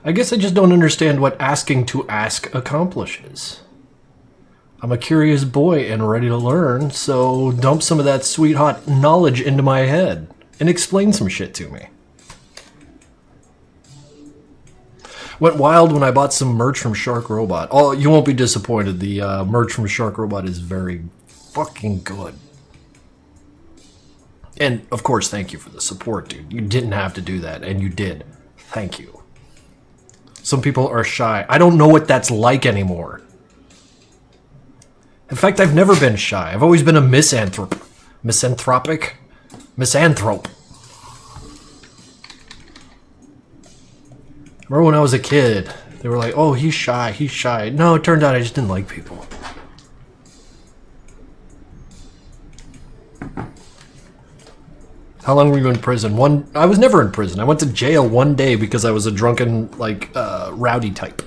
I guess I just don't understand what asking to ask accomplishes. I'm a curious boy and ready to learn, so dump some of that sweet hot knowledge into my head and explain some shit to me. Went wild when I bought some merch from Shark Robot. Oh, you won't be disappointed. The merch from Shark Robot is very fucking good. And, of course, thank you for the support, dude. You didn't have to do that, and you did. Thank you. Some people are shy. I don't know what that's like anymore. In fact, I've never been shy. I've always been a misanthrope. Misanthropic? Misanthrope. Remember when I was a kid, they were like, oh, he's shy, he's shy. No, it turned out I just didn't like people. How long were you in prison? I was never in prison. I went to jail one day because I was a drunken, rowdy type.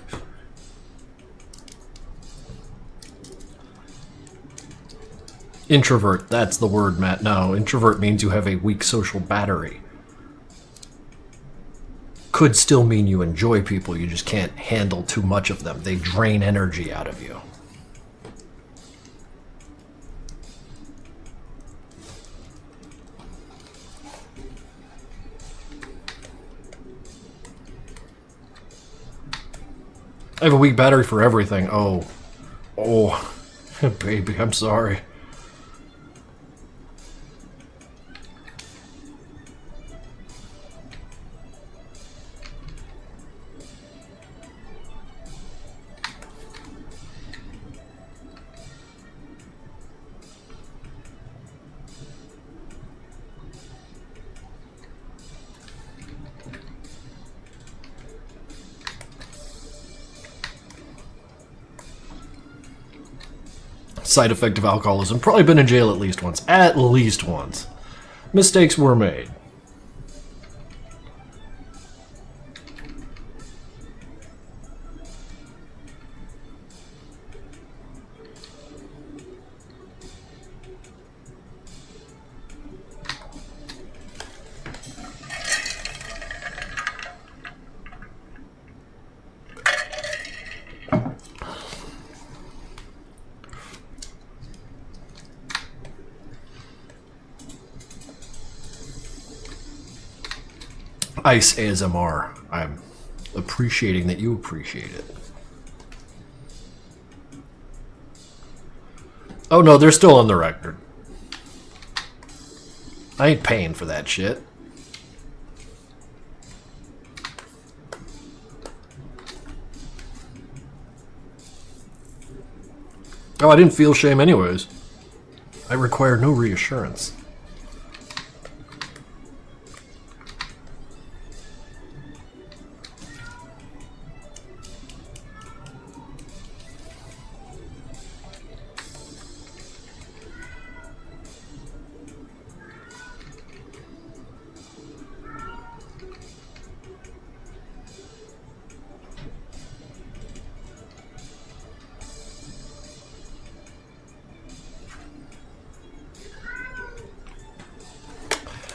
Introvert, that's the word, Matt. No, introvert means you have a weak social battery. Could still mean you enjoy people, you just can't handle too much of them. They drain energy out of you. I have a weak battery for everything. Oh, baby, I'm sorry. Side effect of alcoholism. Probably been in jail at least once. At least once. Mistakes were made. Ice ASMR. I'm appreciating that you appreciate it. Oh no, they're still on the record. I ain't paying for that shit. Oh, I didn't feel shame anyways. I require no reassurance.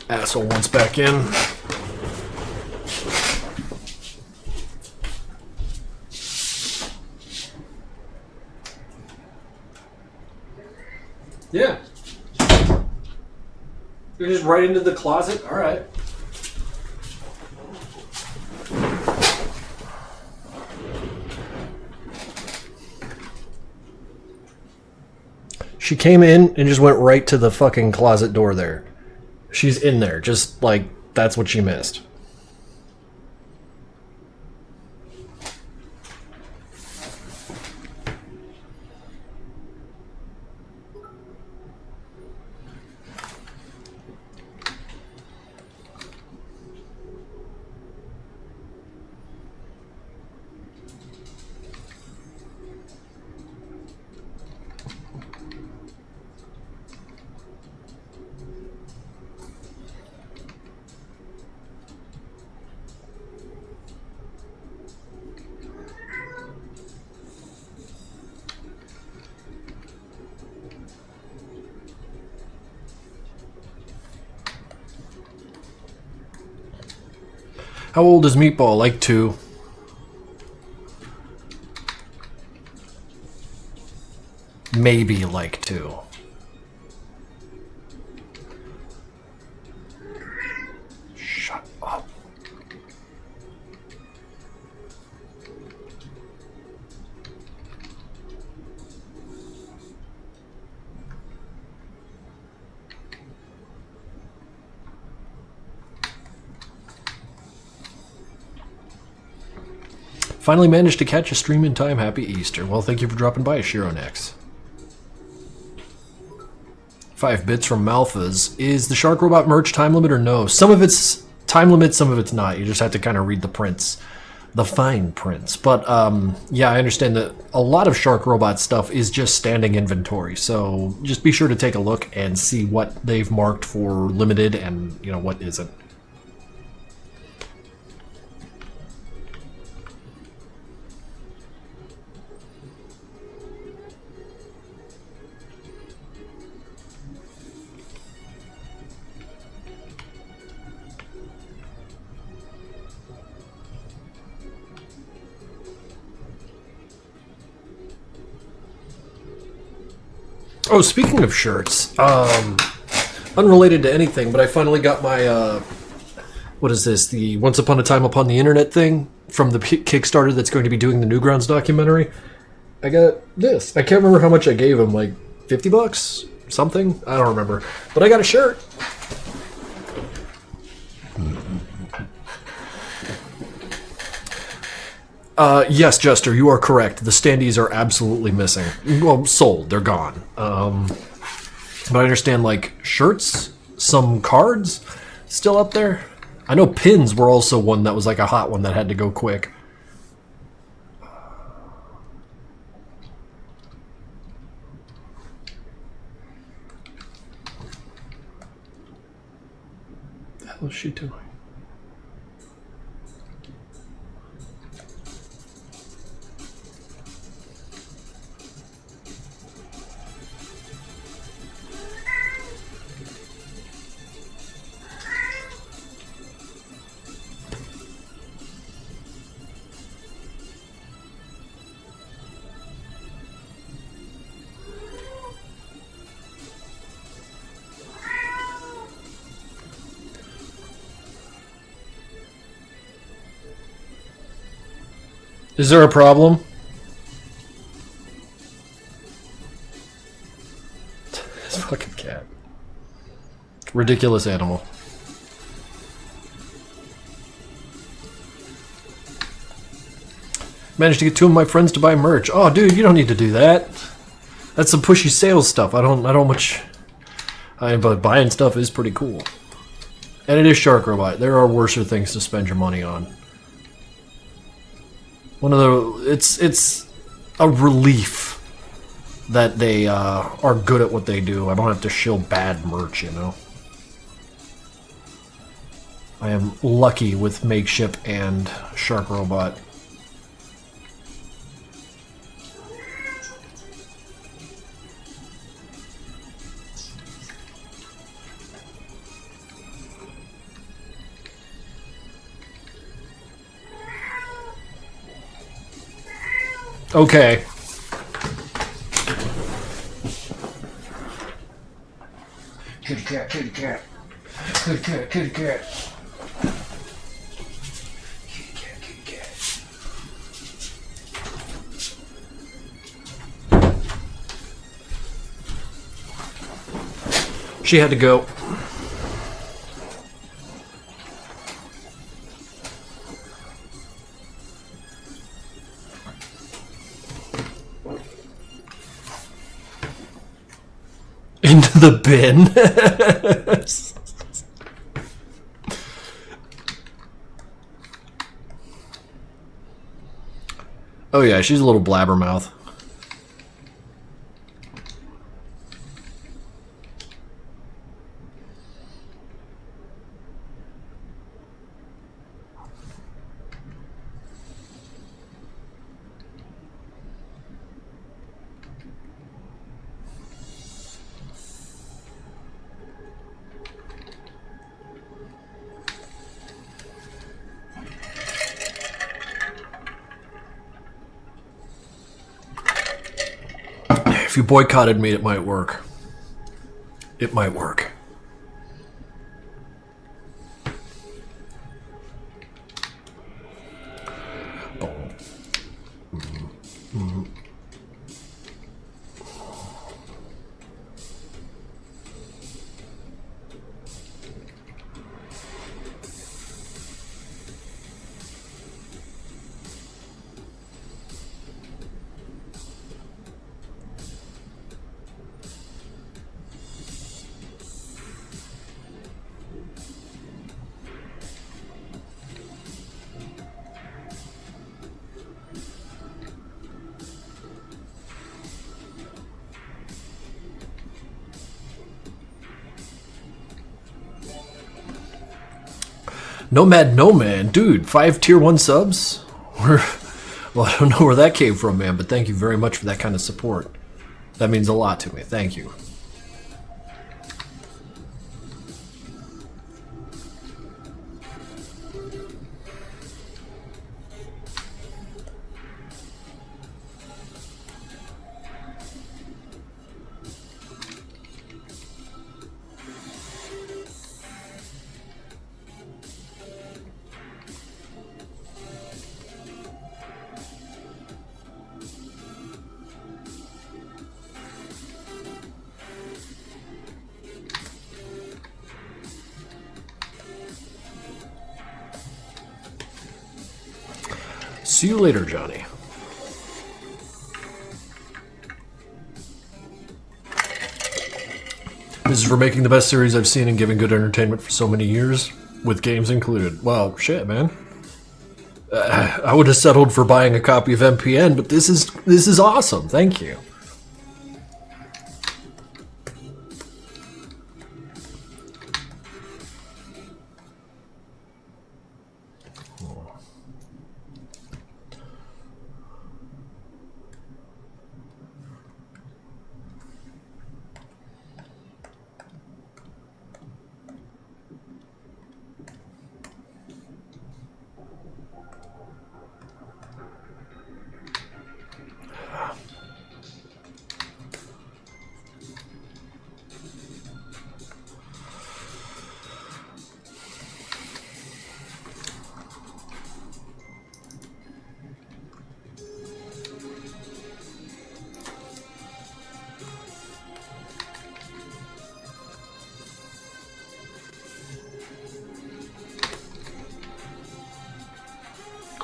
Asshole wants back in. Yeah. You're just right into the closet? Alright. She came in and just went right to the fucking closet door there. She's in there, just like, that's what she missed. How old is Meatball? Like 2. maybe like 2. Shut up. Finally managed to catch a stream in time. Happy Easter. Well, thank you for dropping by, Shironex. 5 bits from Malphas. Is the Shark Robot merch time limit or no? Some of it's time limit, some of it's not. You just have to kind of read the prints. The fine prints. But, yeah, I understand that a lot of Shark Robot stuff is just standing inventory. So just be sure to take a look and see what they've marked for limited and, you know, what isn't. Oh, speaking of shirts, unrelated to anything, but I finally got my, what is this, the Once Upon a Time Upon the Internet thing from the Kickstarter that's going to be doing the Newgrounds documentary. I got this. I can't remember how much I gave him, like 50 bucks? Something? I don't remember. But I got a shirt. Yes, Jester, you are correct. The standees are absolutely missing. Well, sold. They're gone. But I understand, like, shirts, some cards still up there. I know pins were also one that was like a hot one that had to go quick. What the hell is she doing? Is there a problem? This fucking cat. Ridiculous animal. Managed to get 2 of my friends to buy merch. Oh, dude, you don't need to do that. That's some pushy sales stuff. I don't much. But buying stuff is pretty cool. And it is Shark Robot. There are worser things to spend your money on. One of the, it's a relief that they are good at what they do. I don't have to shill bad merch, you know. I am lucky with Makeship and Shark Robot. Okay. Kitty cat, kitty cat. Kitty cat, kitty cat. Kitty cat, kitty cat. She had to go. Into the bin. Oh yeah, she's a little blabbermouth. If you boycotted me, it might work. It might work. Nomad No Man, dude, 5 tier 1 subs? Well, I don't know where that came from, man, but thank you very much for that kind of support. That means a lot to me. Thank you. See you later, Johnny. This is for making the best series I've seen and giving good entertainment for so many years, with games included. Well, shit, man. I would have settled for buying a copy of MPN, but this is awesome. Thank you.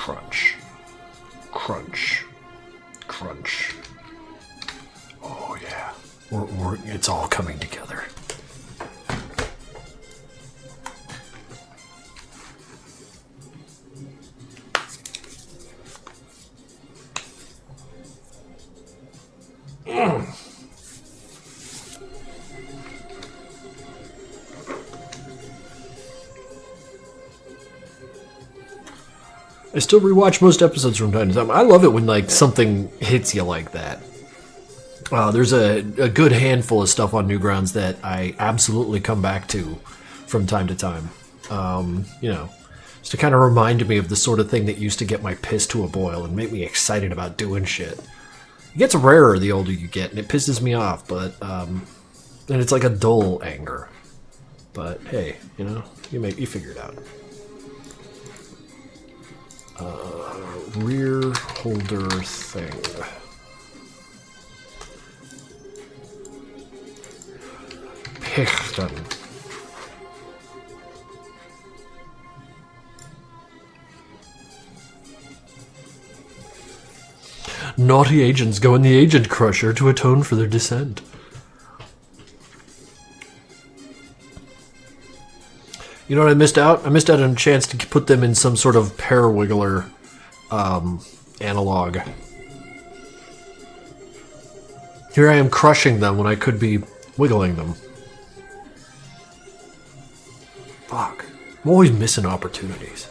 Crunch. Crunch. Crunch. Oh, yeah. It's all coming together. I still rewatch most episodes from time to time. I love it when like something hits you like that. There's a good handful of stuff on Newgrounds that I absolutely come back to from time to time. You know, just to kind of remind me of the sort of thing that used to get my piss to a boil and make me excited about doing shit. It gets rarer the older you get, and it pisses me off, but and it's like a dull anger. But hey, you know, you figure it out. Rear holder thing. Pichten. Naughty agents go in the agent crusher to atone for their descent. You know what I missed out? I missed out on a chance to put them in some sort of parawiggler analog. Here I am crushing them when I could be wiggling them. Fuck. I'm always missing opportunities.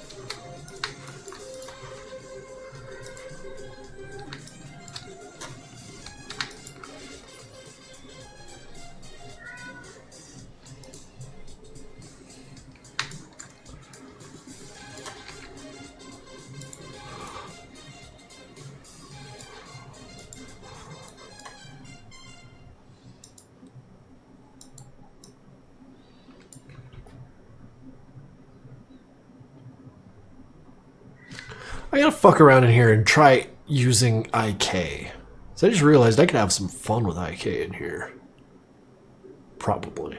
I gotta fuck around in here and try using IK. So I just realized I could have some fun with IK in here. Probably.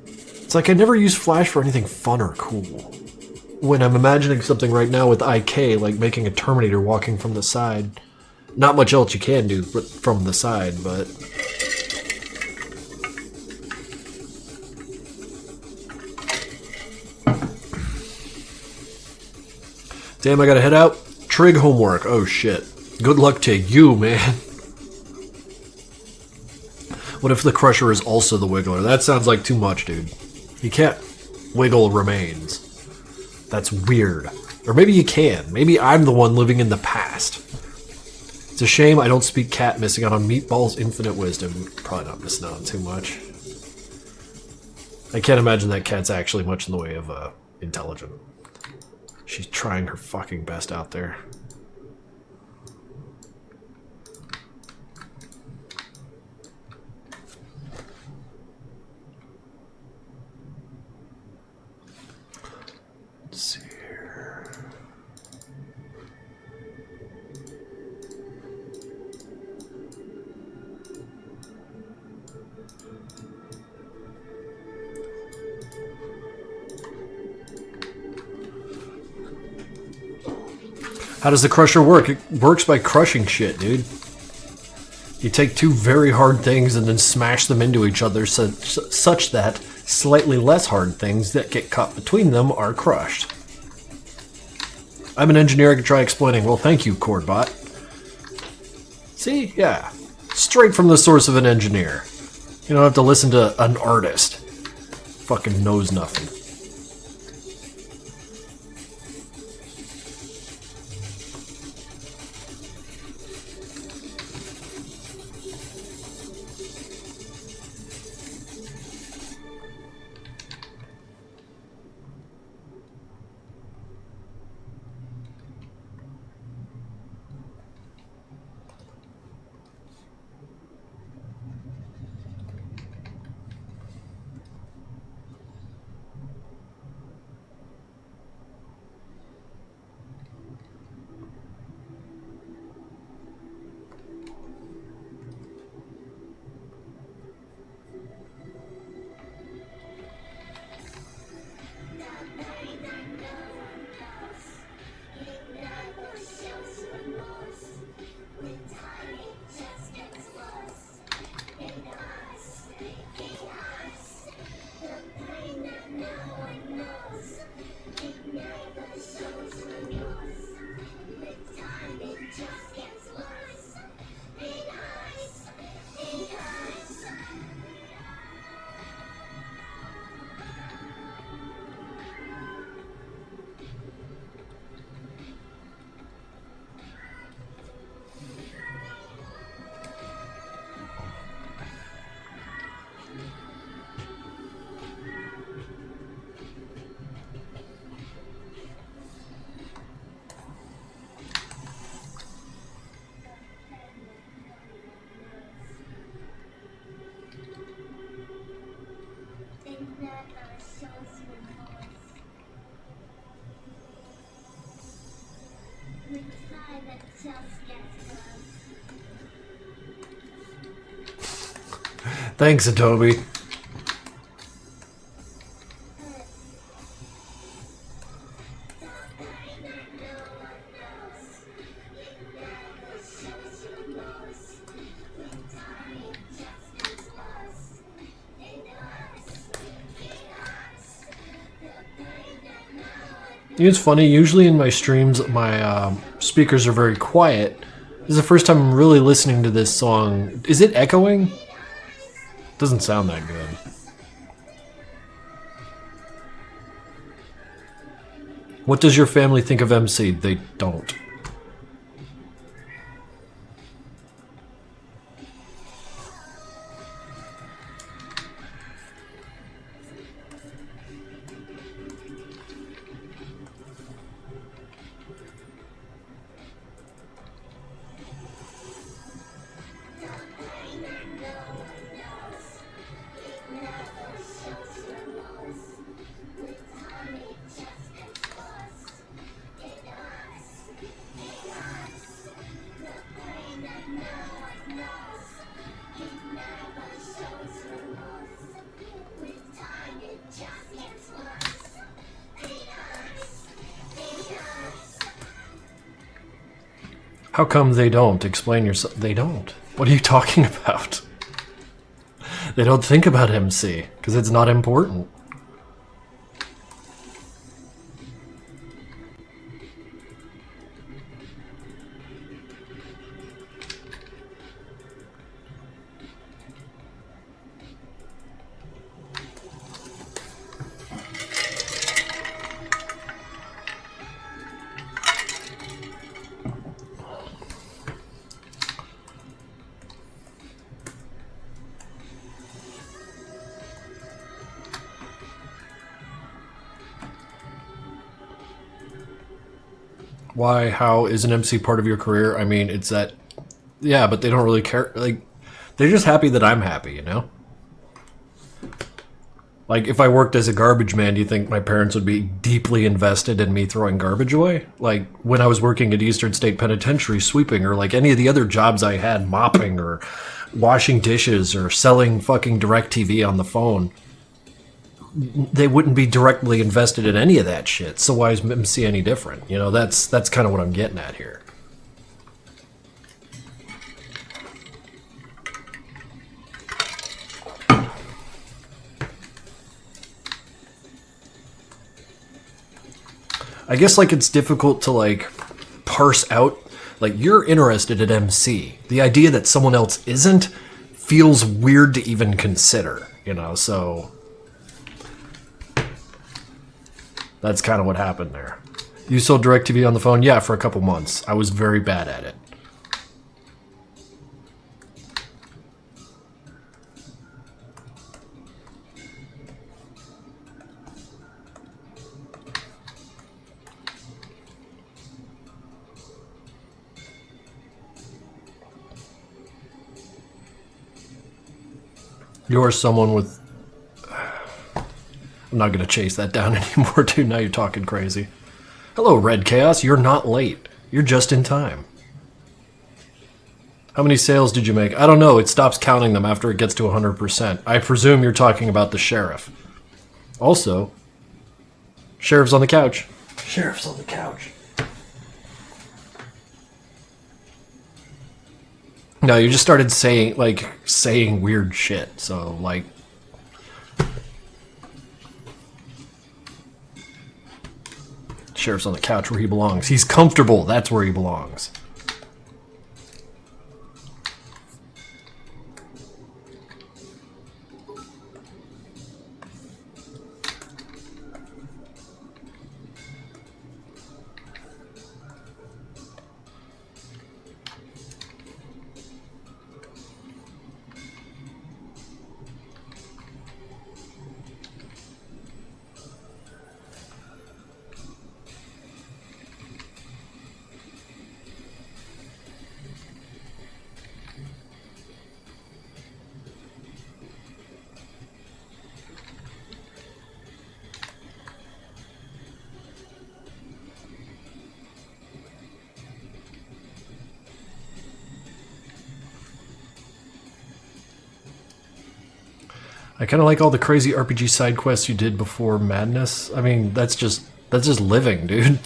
It's like I never use Flash for anything fun or cool. When I'm imagining something right now with IK, like making a Terminator walking from the side. Not much else you can do from the side, but... Damn, I gotta head out. Trig homework. Oh shit. Good luck to you, man. What if the Crusher is also the Wiggler? That sounds like too much, dude. You can't wiggle remains. That's weird. Or maybe you can. Maybe I'm the one living in the past. It's a shame I don't speak cat, missing out on Meatball's infinite wisdom. Probably not missing out on too much. I can't imagine that cat's actually much in the way of intelligent. She's trying her fucking best out there. Let's see here. How does the Crusher work? It works by crushing shit, dude. You take two very hard things and then smash them into each other such that slightly less hard things that get caught between them are crushed. I'm an engineer, I can try explaining. Well, thank you, Cordbot. See? Yeah. Straight from the source of an engineer. You don't have to listen to an artist. Fucking knows nothing. Thanks, Adobe. It's funny, usually in my streams, my speakers are very quiet. This is the first time I'm really listening to this song. Is it echoing? Doesn't sound that good. What does your family think of MC? They don't. How come they don't? Explain yourself. They don't. What are you talking about? They don't think about MC, because it's not important. Why? How is an MC part of your career? I mean, it's that. Yeah, but they don't really care. Like, they're just happy that I'm happy, you know? Like, if I worked as a garbage man, do you think my parents would be deeply invested in me throwing garbage away? Like, when I was working at Eastern State Penitentiary sweeping, or like any of the other jobs I had, mopping, or washing dishes, or selling fucking DirecTV on the phone, they wouldn't be directly invested in any of that shit. So why is MC any different? You know, that's kind of what I'm getting at here. I guess like it's difficult to like parse out, like you're interested in MC. The idea that someone else isn't feels weird to even consider, you know, so that's kind of what happened there. You sold DirecTV on the phone? Yeah, for a couple months. I was very bad at it. You're someone with... I'm not going to chase that down anymore, dude. Now you're talking crazy. Hello, Red Chaos. You're not late. You're just in time. How many sales did you make? I don't know. It stops counting them after it gets to 100%. I presume you're talking about the sheriff. Also, sheriff's on the couch. Sheriff's on the couch. No, you just started saying weird shit. So, like... Sheriff's on the couch where he belongs. He's comfortable. That's where he belongs. I kind of like all the crazy RPG side quests you did before Madness. I mean, that's just living, dude.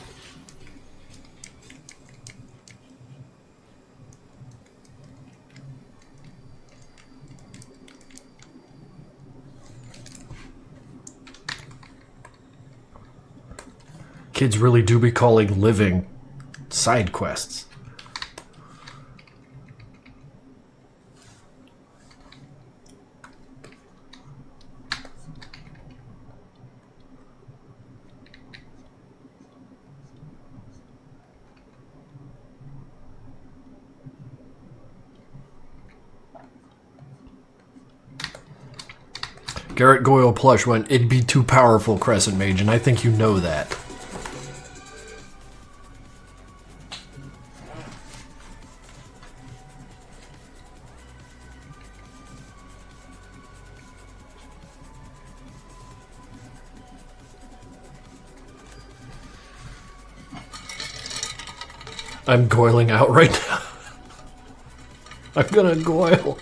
Kids really do be calling living side quests. Garrett Goyle Plush went, it'd be too powerful, Crescent Mage, and I think you know that. I'm goiling out right now. I'm gonna goil.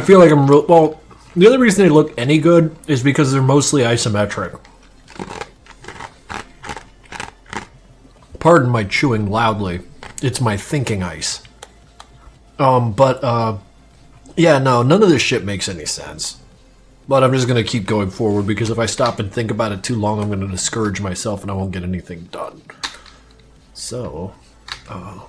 feel like I'm real. Well, the other reason they look any good is because they're mostly isometric. Pardon my chewing loudly. It's my thinking ice. Yeah, no, none of this shit makes any sense. But I'm just gonna keep going forward because if I stop and think about it too long, I'm gonna discourage myself and I won't get anything done. So, nah,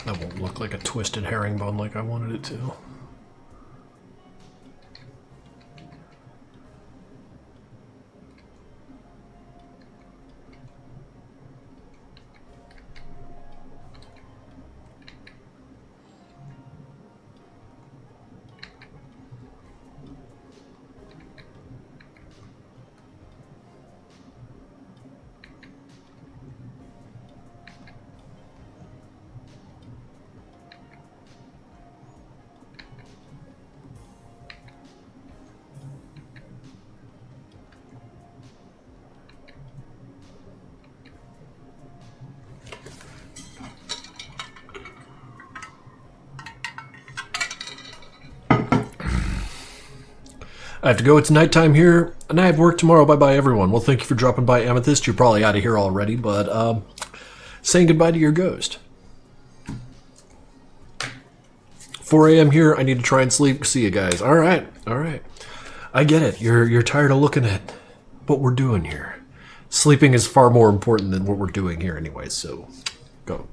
that won't look like a twisted herringbone like I wanted it to. I have to go. It's nighttime here, and I have work tomorrow. Bye-bye, everyone. Well, thank you for dropping by, Amethyst. You're probably out of here already, but saying goodbye to your ghost. 4 a.m. here. I need to try and sleep. See you guys. All right. All right. I get it. You're tired of looking at what we're doing here. Sleeping is far more important than what we're doing here anyway, so go.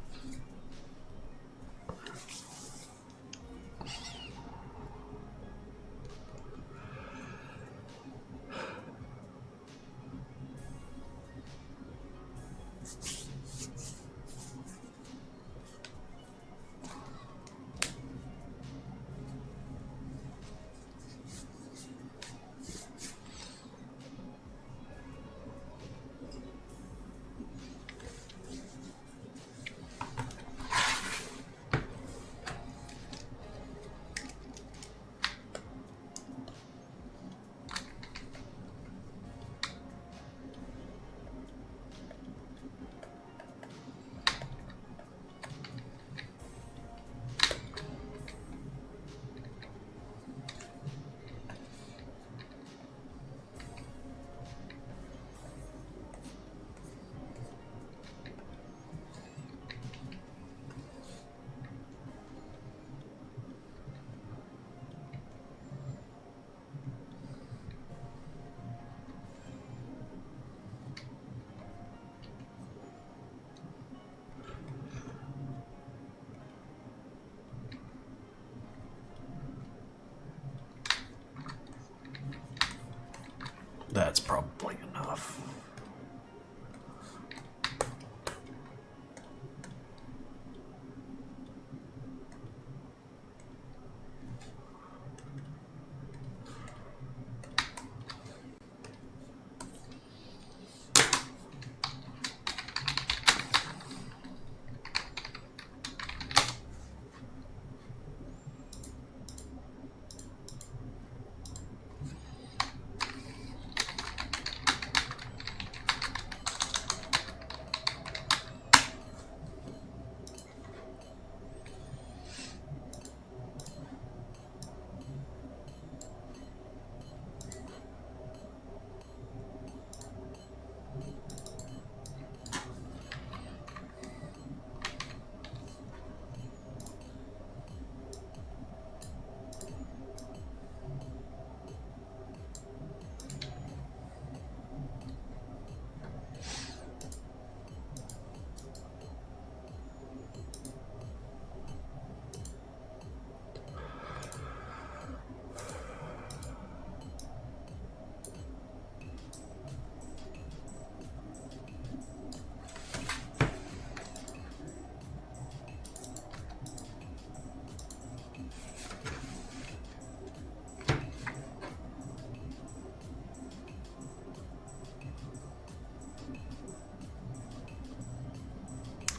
That's probably enough.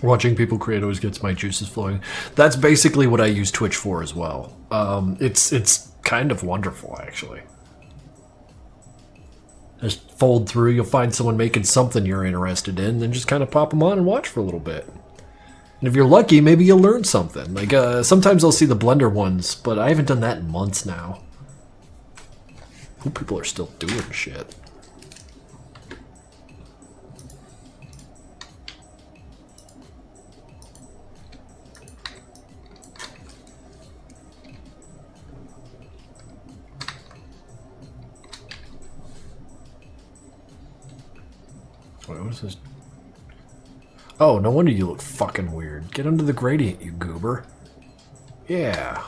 Watching people create always gets my juices flowing. That's basically what I use Twitch for as well. It's kind of wonderful, actually. Just fold through, you'll find someone making something you're interested in, then just kind of pop them on and watch for a little bit. And if you're lucky, maybe you'll learn something. Like, sometimes I'll see the Blender ones, but I haven't done that in months now. Hope people are still doing shit. Wait, what is this? Oh, no wonder you look fucking weird. Get under the gradient, you goober. Yeah.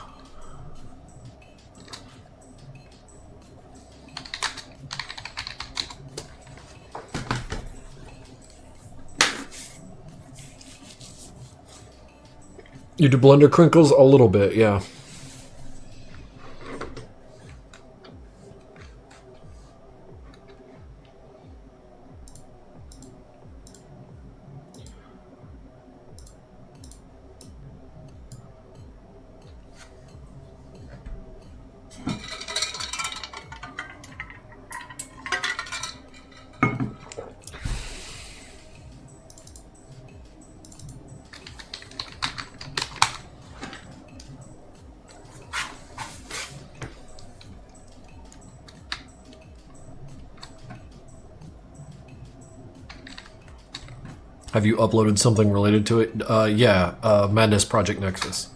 You do Blender Krinkels? A little bit, yeah. Have you uploaded something related to it? Yeah, Madness Project Nexus.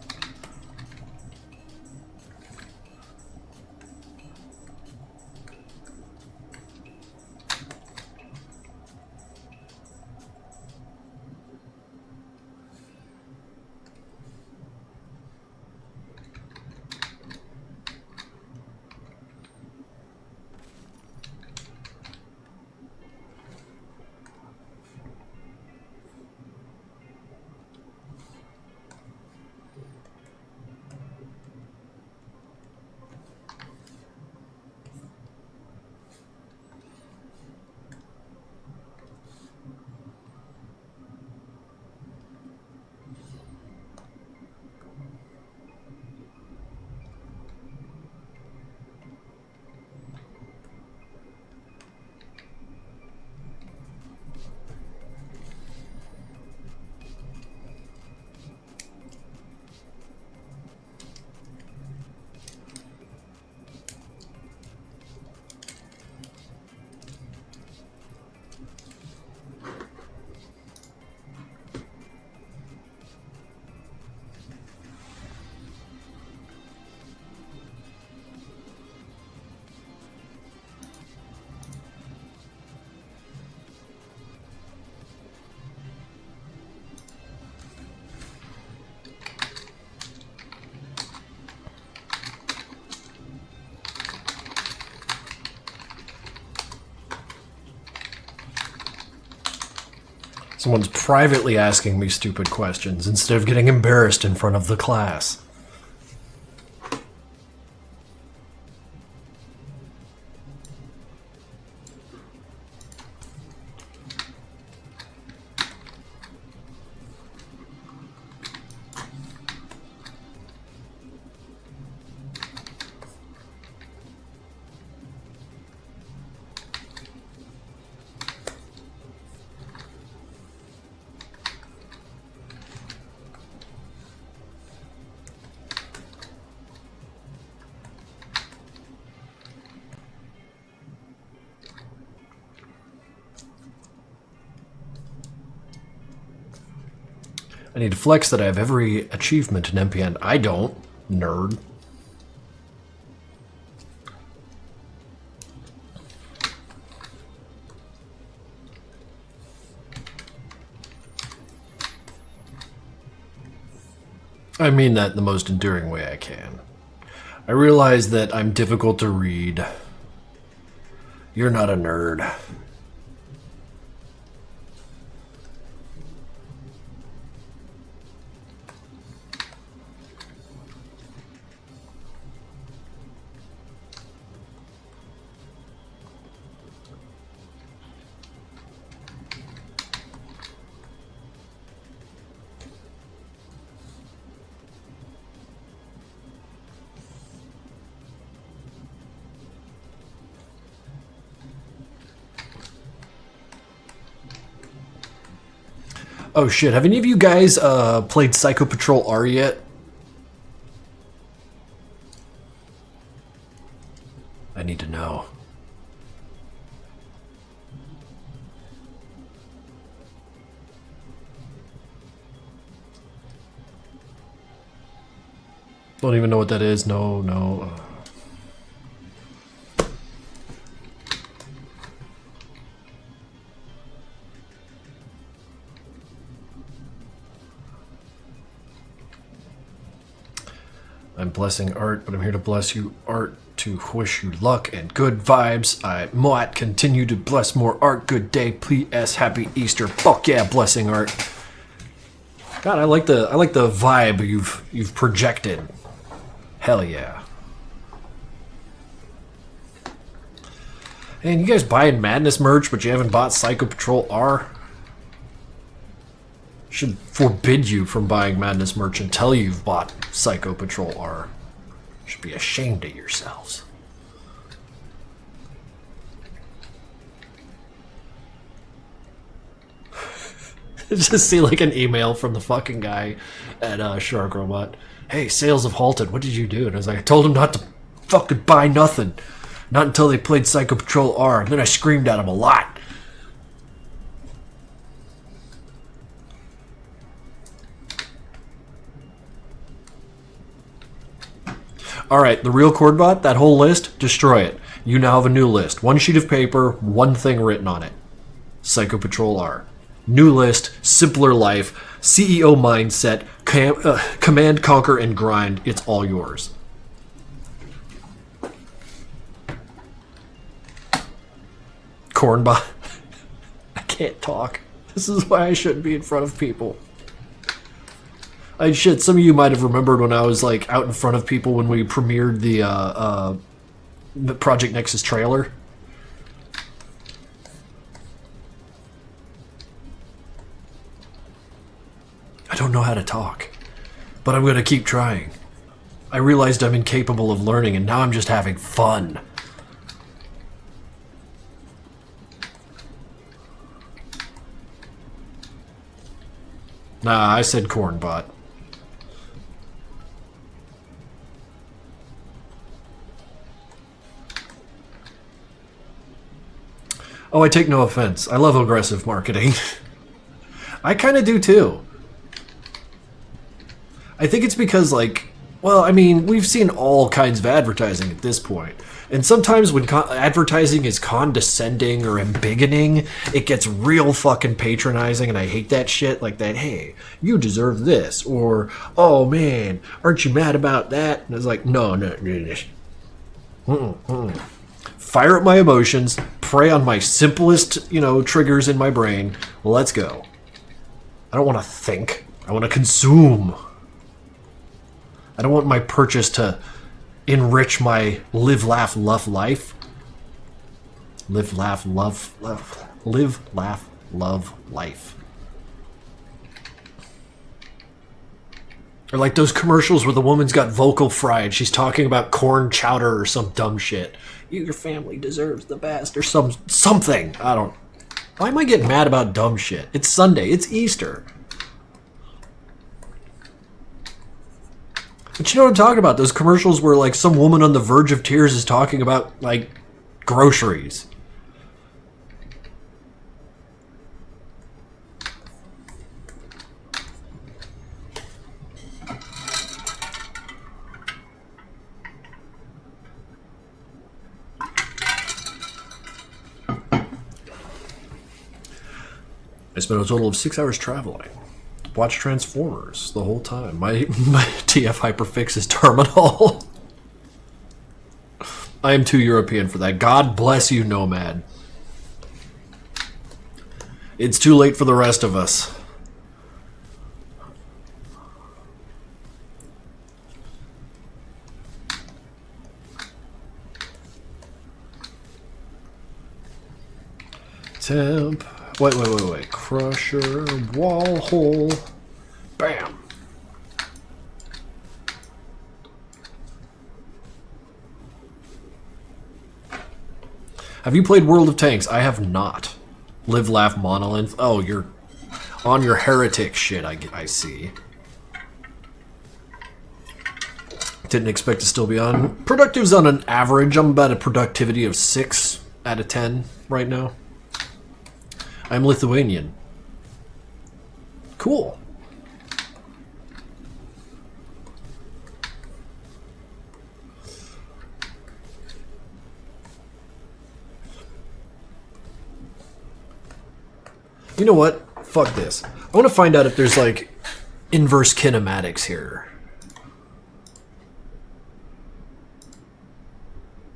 Someone's privately asking me stupid questions instead of getting embarrassed in front of the class. I need to flex that I have every achievement in NPN. I don't, nerd. I mean that in the most endearing way I can. I realize that I'm difficult to read. You're not a nerd. Oh shit, have any of you guys played Psycho Patrol R yet? I need to know. Don't even know what that is. No. I'm blessing art, but I'm here to bless you art, to wish you luck and good vibes. I might continue to bless more art. Good day, please. Happy Easter. Fuck yeah, blessing art. God, I like the vibe you've projected. Hell yeah. And you guys buying Madness merch, but you haven't bought Psycho Patrol R? Should forbid you from buying Madness merch until you've bought Psycho Patrol R. Should be ashamed of yourselves. Just see like an email from the fucking guy at Shark Robot. Hey, sales have halted. What did you do? And I was like, I told him not to fucking buy nothing. Not until they played Psycho Patrol R. And then I screamed at him a lot. Alright, the real Chordbot, that whole list, destroy it. You now have a new list. One sheet of paper, one thing written on it. Psycho Patrol R. New list, simpler life, CEO mindset, command, conquer, and grind. It's all yours. Cornbot. I can't talk. This is why I shouldn't be in front of people. Shit, some of you might have remembered when I was like out in front of people when we premiered the Project Nexus trailer. I don't know how to talk, but I'm gonna keep trying. I realized I'm incapable of learning, and now I'm just having fun. Nah, I said Cornbot. Oh, I take no offense. I love aggressive marketing. I kind of do too. I think it's because, like, well, I mean, we've seen all kinds of advertising at this point. And sometimes when advertising is condescending or embiggening, it gets real fucking patronizing, and I hate that shit. Like that, hey, you deserve this. Or, oh man, aren't you mad about that? And it's like, no. Fire up my emotions, prey on my simplest, triggers in my brain. Let's go. I don't want to think. I want to consume. I don't want my purchase to enrich my live, laugh, love life. Live, laugh, love, love. Live, laugh, love life. Or like those commercials where the woman's got vocal fry and she's talking about corn chowder or some dumb shit. Your family deserves the best or something. I don't... Why am I getting mad about dumb shit? It's Sunday. It's Easter. But you know what I'm talking about? Those commercials where like some woman on the verge of tears is talking about like groceries. I spent a total of 6 hours traveling. Watched Transformers the whole time. My TF hyperfix is terminal. I am too European for that. God bless you, Nomad. It's too late for the rest of us. Temp. Wait. Crusher, wall hole. Bam. Have you played World of Tanks? I have not. Live, laugh, monolith. Oh, you're on your heretic shit, I see. Didn't expect to still be on. Productive's on an average. I'm about a productivity of 6 out of 10 right now. I'm Lithuanian. Cool. You know what? Fuck this. I want to find out if there's like inverse kinematics here.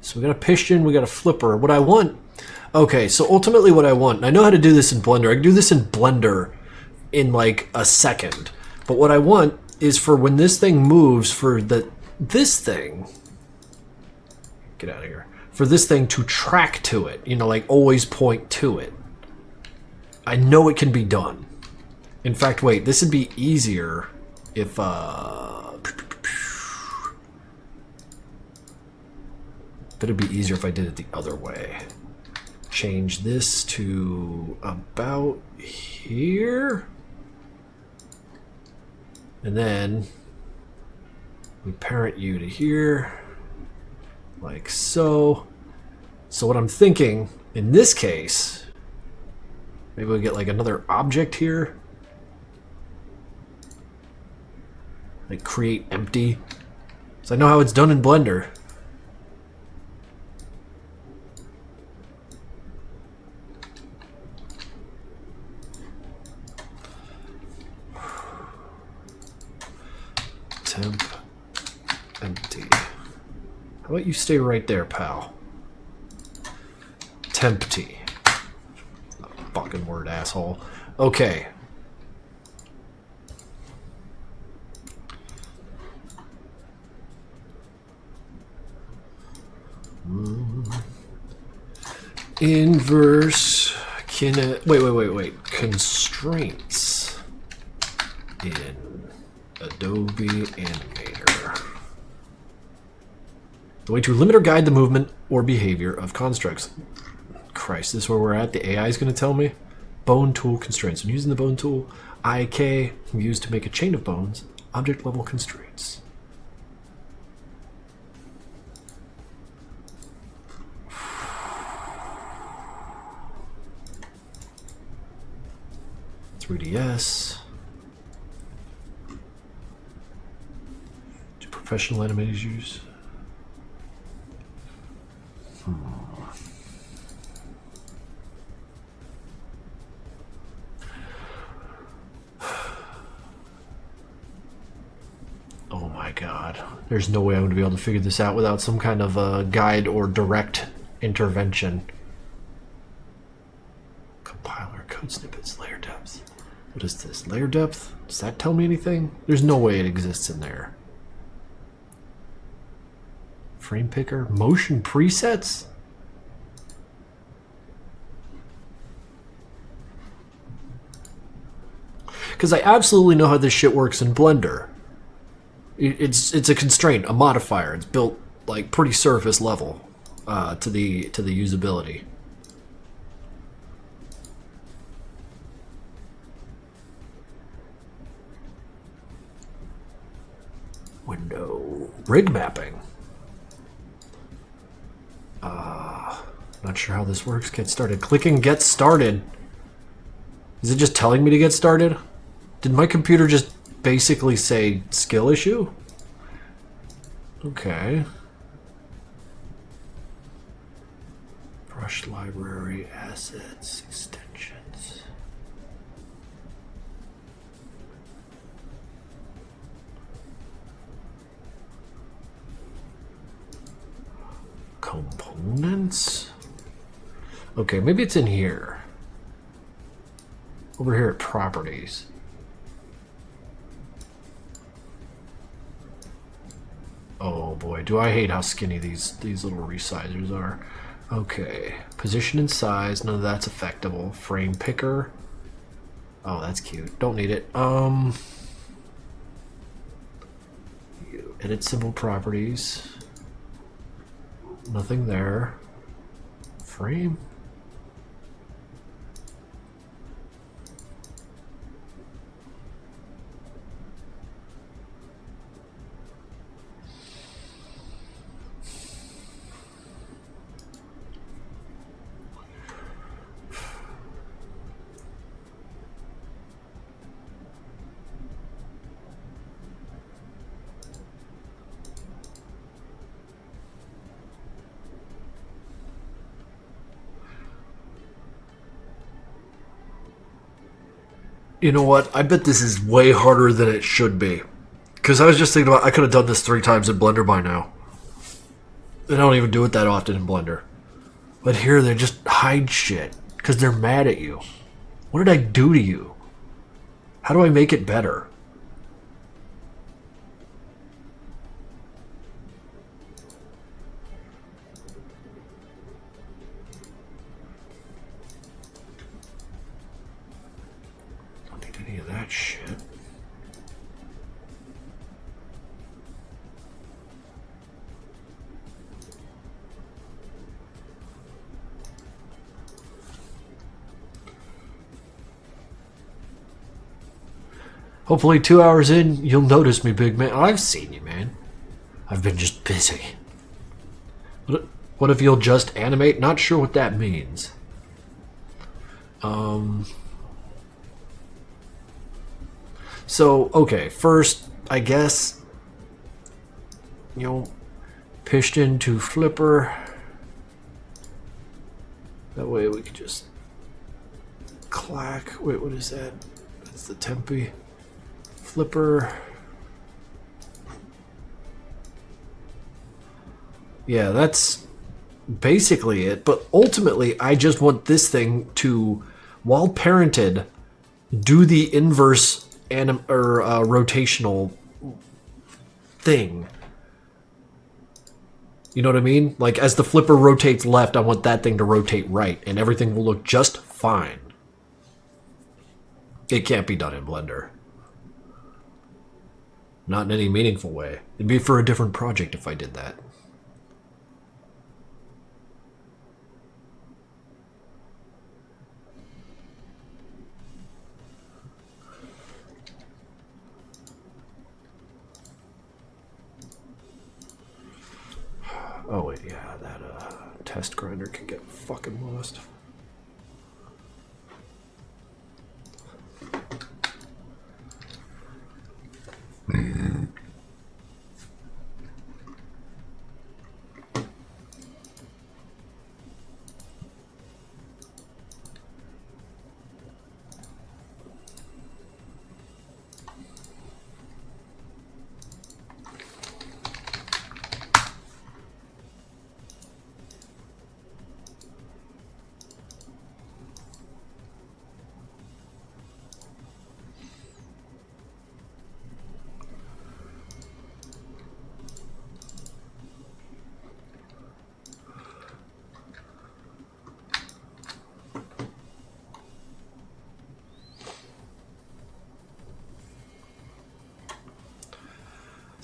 So we got a piston, we got a flipper. What I want... Okay, so ultimately what I want... I know how to do this in Blender. I can do this in Blender in like a second. But what I want is for when this thing moves, for this thing... Get out of here. For this thing to track to it. You know, like always point to it. I know it can be done. In fact, wait, this would be easier if... It'd be easier if I did it the other way. Change this to about here. And then we parent you to here. Like so. So what I'm thinking, in this case, maybe we'll get like another object here. Like create empty. So I know how it's done in Blender. Temp empty. How about you stay right there, pal? Tempty. Fucking word, asshole. Okay. Inverse wait. Constraints in Adobe Animator. The way to limit or guide the movement or behavior of constructs. Christ, this is where we're at? The AI is going to tell me? Bone tool constraints. When using the bone tool, IK used to make a chain of bones, object level constraints. It's 3DS. Do professional animators use? Oh my god. There's no way I'm going to be able to figure this out without some kind of guide or direct intervention. Compiler, code snippets, layer depth. What is this? Layer depth? Does that tell me anything? There's no way it exists in there. Frame picker? Motion presets? Because I absolutely know how this shit works in Blender. It's a constraint, a modifier. It's built like pretty surface level to the usability. Window rig mapping. Not sure how this works. Get started. Clicking get started. Is it just telling me to get started? Did my computer just basically say skill issue? Okay. Brush library, assets, extensions. Components? Okay, maybe it's in here. Over here at properties. Oh boy, do I hate how skinny these little resizers are. Okay, position and size, none of that's affectable. Frame picker. Oh, that's cute. Don't need it. Edit symbol properties. Nothing there. Frame. You know what? I bet this is way harder than it should be. Because I was just thinking about, I could have done this 3 times in Blender by now. And I don't even do it that often in Blender. But here they just hide shit. Because they're mad at you. What did I do to you? How do I make it better? Any of that shit. Hopefully 2 hours in, you'll notice me, big man. I've seen you, man. I've been just busy. What if you'll just animate? Not sure what that means. So, okay, first, I guess, you know, piston to flipper. That way we could just clack. Wait, what is that? That's the tempi. Flipper. Yeah, that's basically it. But ultimately, I just want this thing to, while parented, do the inverse rotational thing. You know what I mean? Like, as the flipper rotates left, I want that thing to rotate right, and everything will look just fine. It can't be done in Blender. Not in any meaningful way. It'd be for a different project if I did that. Oh wait, yeah, that test grinder can get fucking lost.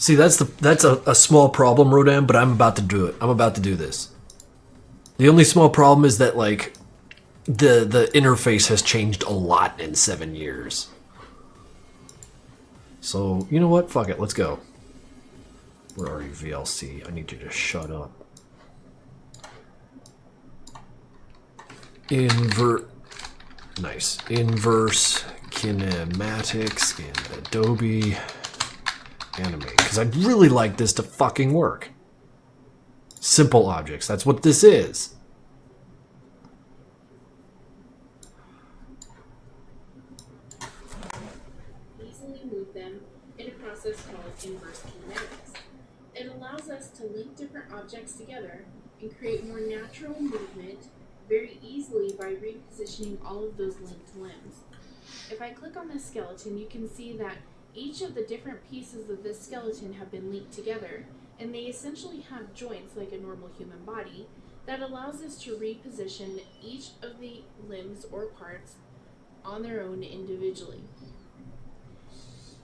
See, that's a small problem, Rodan, but I'm about to do it. I'm about to do this. The only small problem is that, like, the interface has changed a lot in 7 years. So, you know what? Fuck it. Let's go. Where are you, VLC? I need you to shut up. Nice. Inverse kinematics in Adobe Animate. Because I'd really like this to fucking work. Simple objects. That's what this is. Easily move them in a process called inverse kinematics. It allows us to link different objects together and create more natural movement very easily by repositioning all of those linked limbs. If I click on this skeleton, you can see that each of the different pieces of this skeleton have been linked together, and they essentially have joints like a normal human body that allows us to reposition each of the limbs or parts on their own individually.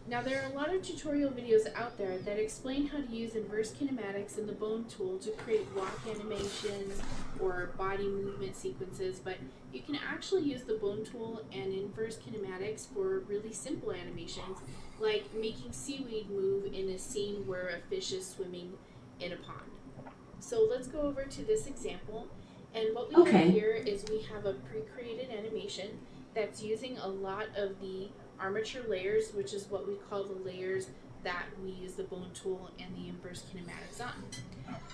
Now, there are a lot of tutorial videos out there that explain how to use inverse kinematics and the bone tool to create walk animations or body movement sequences, but you can actually use the bone tool and inverse kinematics for really simple animations, like making seaweed move in a scene where a fish is swimming in a pond. So let's go over to this example, and what we have here is we have a pre-created animation that's using a lot of the armature layers, which is what we call the layers that we use the bone tool and the inverse kinematics on.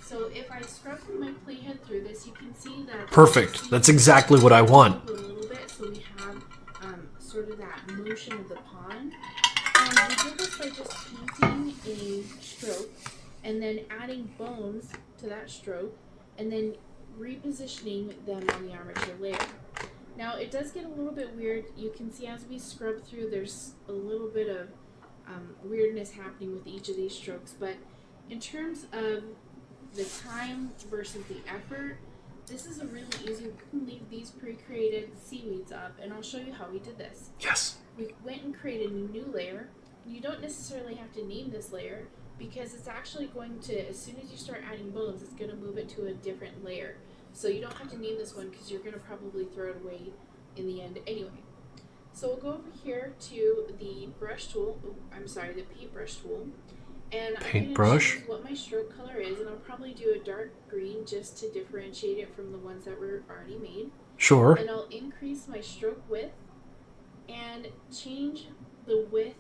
So if I scrub through my playhead through this, you can see that Perfect. That's exactly what I want. A little bit, so we have sort of that motion of the pond. And we did this by just painting a stroke and then adding bones to that stroke and then repositioning them on the armature layer. Now, it does get a little bit weird. You can see as we scrub through, there's a little bit of weirdness happening with each of these strokes. But in terms of the time versus the effort, this is a really easy. We can leave these pre-created seaweeds up, and I'll show you how we did this. Yes. We went and created a new layer. You don't necessarily have to name this layer because it's actually going to, as soon as you start adding bones, it's going to move it to a different layer. So you don't have to name this one because you're going to probably throw it away in the end anyway. So we'll go over here to the brush tool, the paintbrush tool. And I'm going to choose what my stroke color is, and I'll probably do a dark green just to differentiate it from the ones that were already made. Sure. And I'll increase my stroke width and change the width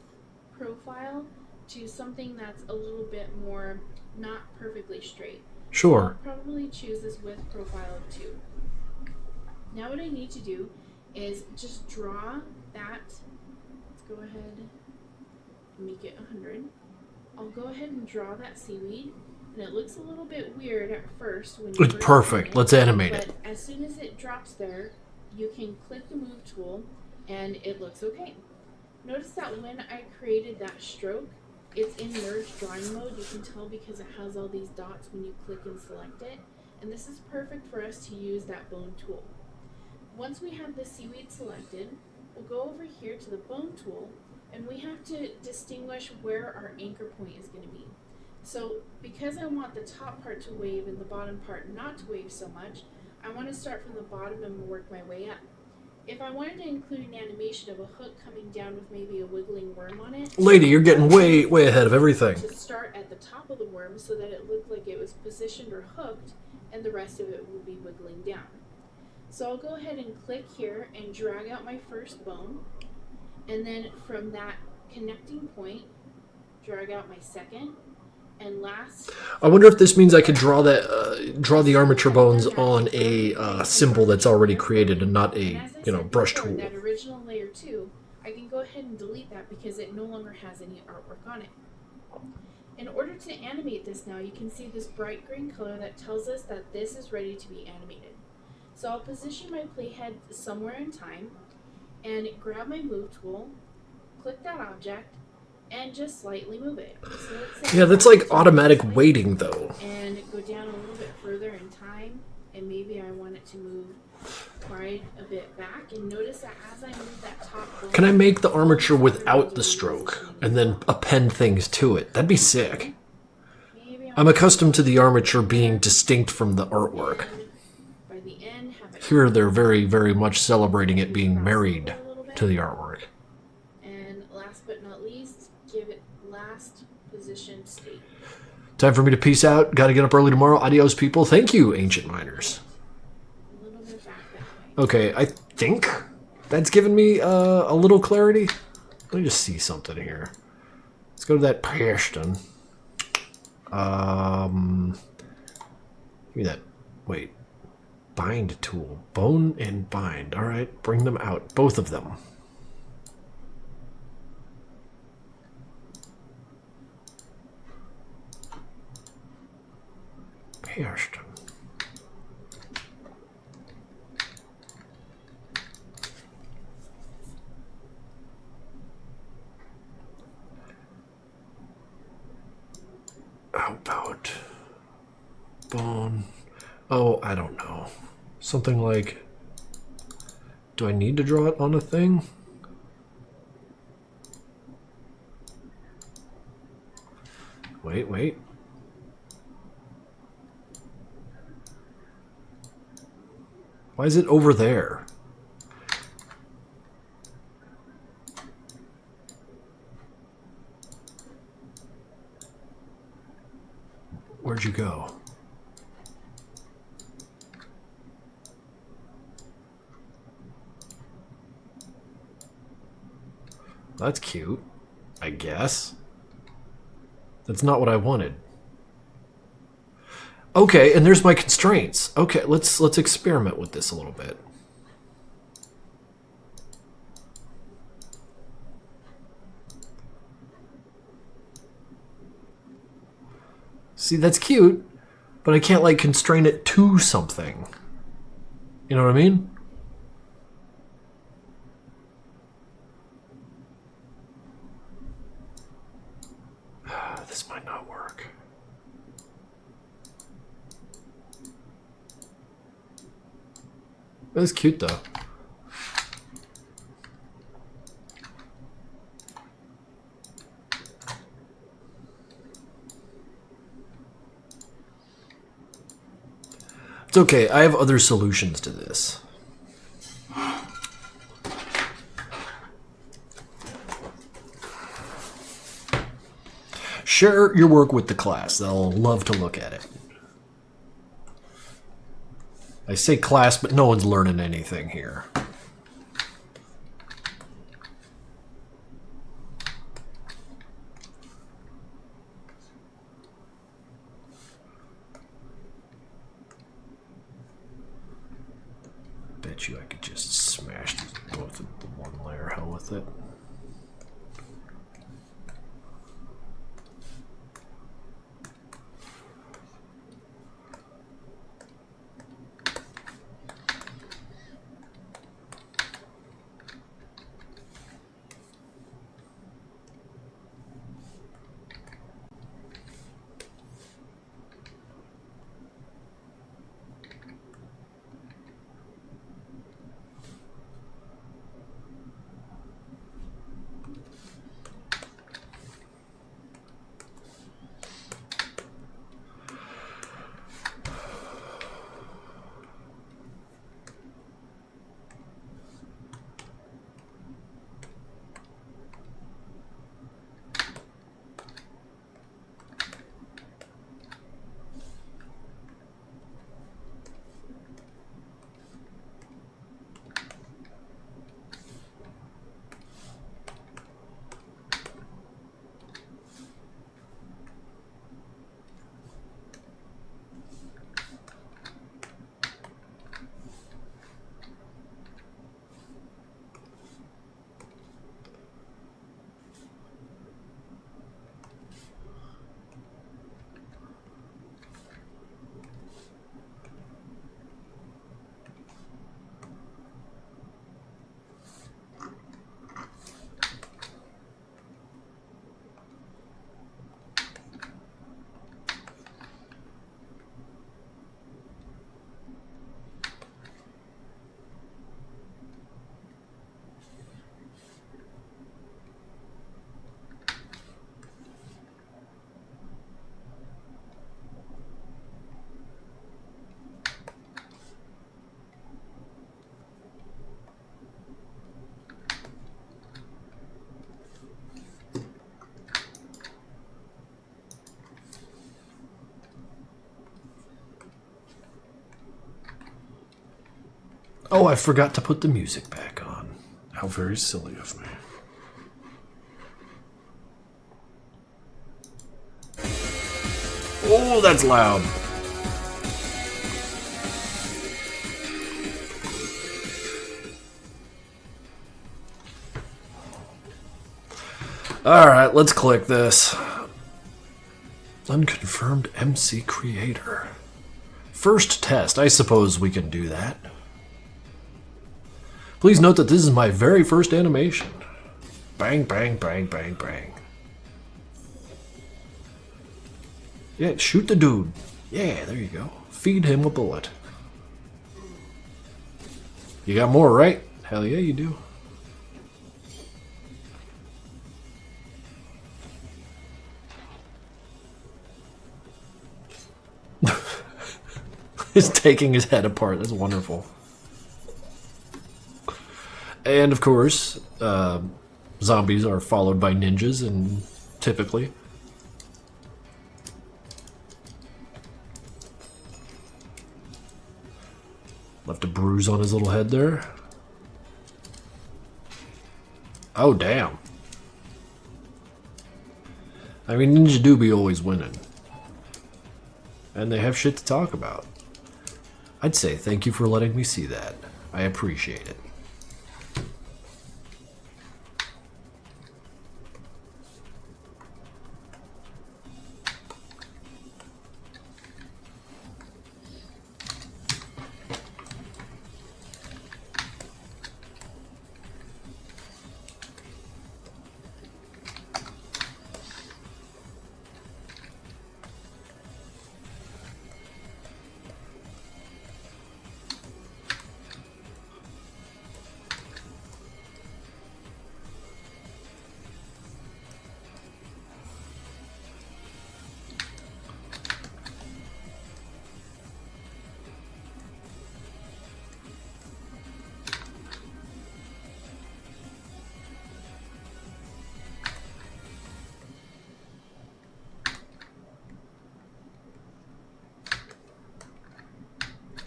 profile to something that's a little bit more not perfectly straight. Sure. I'll probably choose this width profile of 2. Now what I need to do is just draw that. Let's go ahead and make it 100. I'll go ahead and draw that seaweed, and it looks a little bit weird at first when you It's perfect. Let's animate it. But as soon as it drops there, you can click the move tool, and it looks okay. Notice that when I created that stroke, it's in merge drawing mode. You can tell because it has all these dots when you click and select it. And this is perfect for us to use that bone tool. Once we have the seaweed selected, we'll go over here to the bone tool, and we have to distinguish where our anchor point is going to be. So because I want the top part to wave and the bottom part not to wave so much, I want to start from the bottom and work my way up. If I wanted to include an animation of a hook coming down with maybe a wiggling worm on it... Lady, you're getting way ahead of everything. ...to start at the top of the worm so that it looked like it was positioned or hooked, and the rest of it will be wiggling down. So I'll go ahead and click here and drag out my first bone, and then from that connecting point, drag out my second, and last... I wonder if this means I could draw that, draw the armature bones on a symbol that's already created and not a, brush tool. That original layer 2, I can go ahead and delete that because it no longer has any artwork on it. In order to animate this now, you can see this bright green color that tells us that this is ready to be animated. So I'll position my playhead somewhere in time and grab my move tool, click that object, and just slightly move it. So yeah, that's like automatic weighting though. And go down a little bit further in time, and maybe I want it to move quite a bit back. And notice that as I move that top bone, can I make the armature without the stroke and then append things to it? That'd be sick. I'm accustomed to the armature being distinct from the artwork. By the end, have it Here they're very, very much celebrating it being married to the artwork. And last but not least, give it last position state. Time for me to peace out. Gotta get up early tomorrow. Adios, people. Thank you, Ancient Miners. A little bit back that way. Okay, I think that's given me a little clarity. Let me just see something here. Let's go to that Preston. Give me that. Wait. Bind tool. Bone and bind. All right, bring them out. Both of them. Preston. How about bone? Oh, I don't know. Something like, do I need to draw it on a thing? Wait. Why is it over there? Where'd you go? That's cute, I guess. That's not what I wanted. Okay, and there's my constraints. Okay, let's experiment with this a little bit. See, that's cute, but I can't like constrain it to something. You know what I mean? This might not work. That's cute though. It's okay, I have other solutions to this. Share your work with the class. They'll love to look at it. I say class, but no one's learning anything here. Bet you I could just smash these both into one layer. Hell with it. Oh, I forgot to put the music back on. How very silly of me. Oh, that's loud. Alright, let's click this. Unconfirmed MC creator. First test. I suppose we can do that. Please note that this is my very first animation. Bang, bang, bang, bang, bang. Yeah, shoot the dude. Yeah, there you go. Feed him a bullet. You got more, right? Hell yeah, you do. He's taking his head apart. That's wonderful. And of course, zombies are followed by ninjas, and typically. Left a bruise on his little head there. Oh, damn. I mean, Ninja do be always winning. And they have shit to talk about. I'd say thank you for letting me see that. I appreciate it.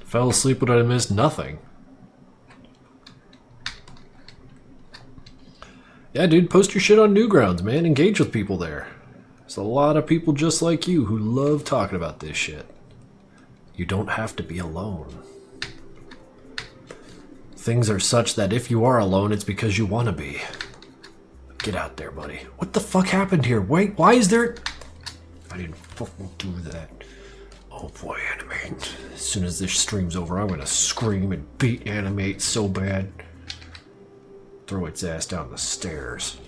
Fell asleep but I missed nothing. Yeah, dude, post your shit on Newgrounds, man. Engage with people there. There's a lot of people just like you who love talking about this shit. You don't have to be alone. Things are such that if you are alone, it's because you want to be. Get out there, buddy. What the fuck happened here? Wait, why is there... I didn't fucking do that. Oh boy, Animate. As soon as this stream's over, I'm gonna scream and beat Animate so bad. Throw its ass down the stairs.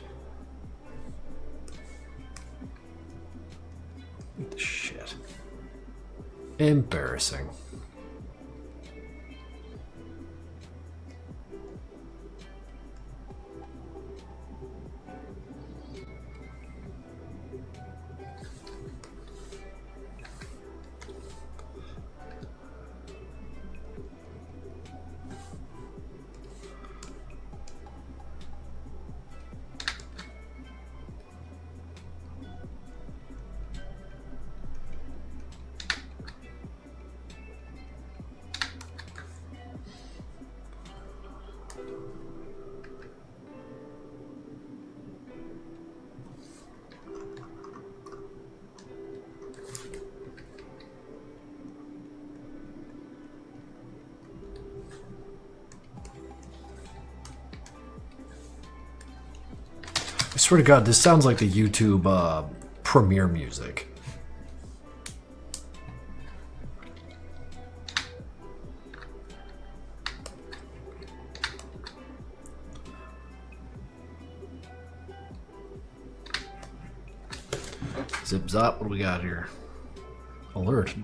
Shit. Embarrassing. I swear to God, this sounds like the YouTube premiere music. Zip zop, what do we got here? Alert.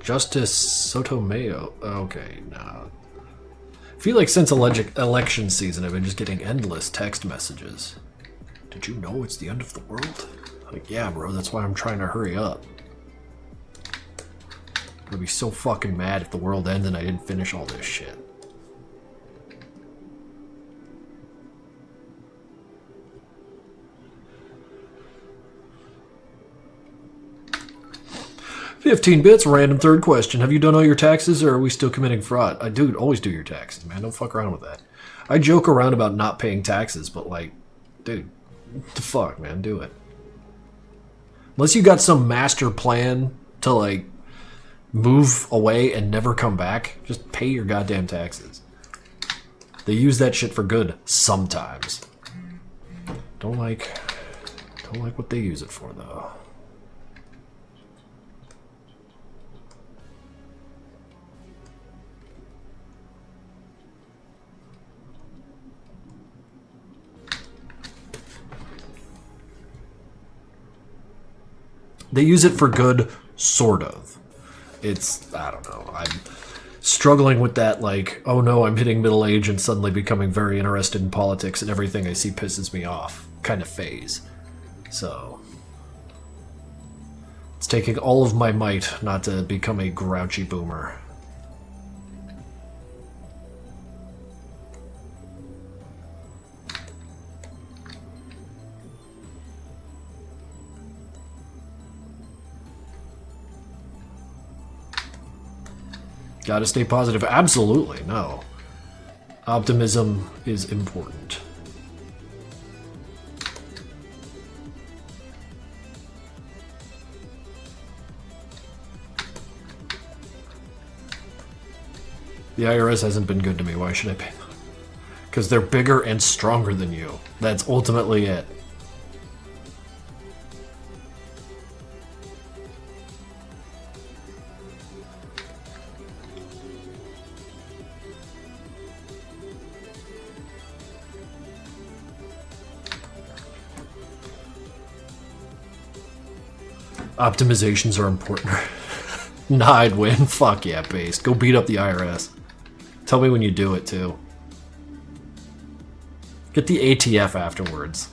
Justice Sotomayor. Okay, nah. I feel like since election season, I've been just getting endless text messages. Did you know it's the end of the world? Like, yeah, bro, that's why I'm trying to hurry up. I'd be so fucking mad if the world ends and I didn't finish all this shit. 15 bits, random third question. Have you done all your taxes or are we still committing fraud? Dude, always do your taxes, man. Don't fuck around with that. I joke around about not paying taxes, but like, dude, what the fuck, man? Do it. Unless you got some master plan to like move away and never come back, just pay your goddamn taxes. They use that shit for good sometimes. Don't like what they use it for though. They use it for good, sort of. It's, I don't know, I'm struggling with that, like, oh no, I'm hitting middle age and suddenly becoming very interested in politics and everything I see pisses me off kind of phase. So, it's taking all of my might not to become a grouchy boomer. Gotta stay positive. Absolutely, no. Optimism is important. The IRS hasn't been good to me. Why should I pay them? Because they're bigger and stronger than you. That's ultimately it. Optimizations are important. Nah, I'd win. Fuck yeah, based. Go beat up the IRS. Tell me when you do it, too. Get the ATF afterwards.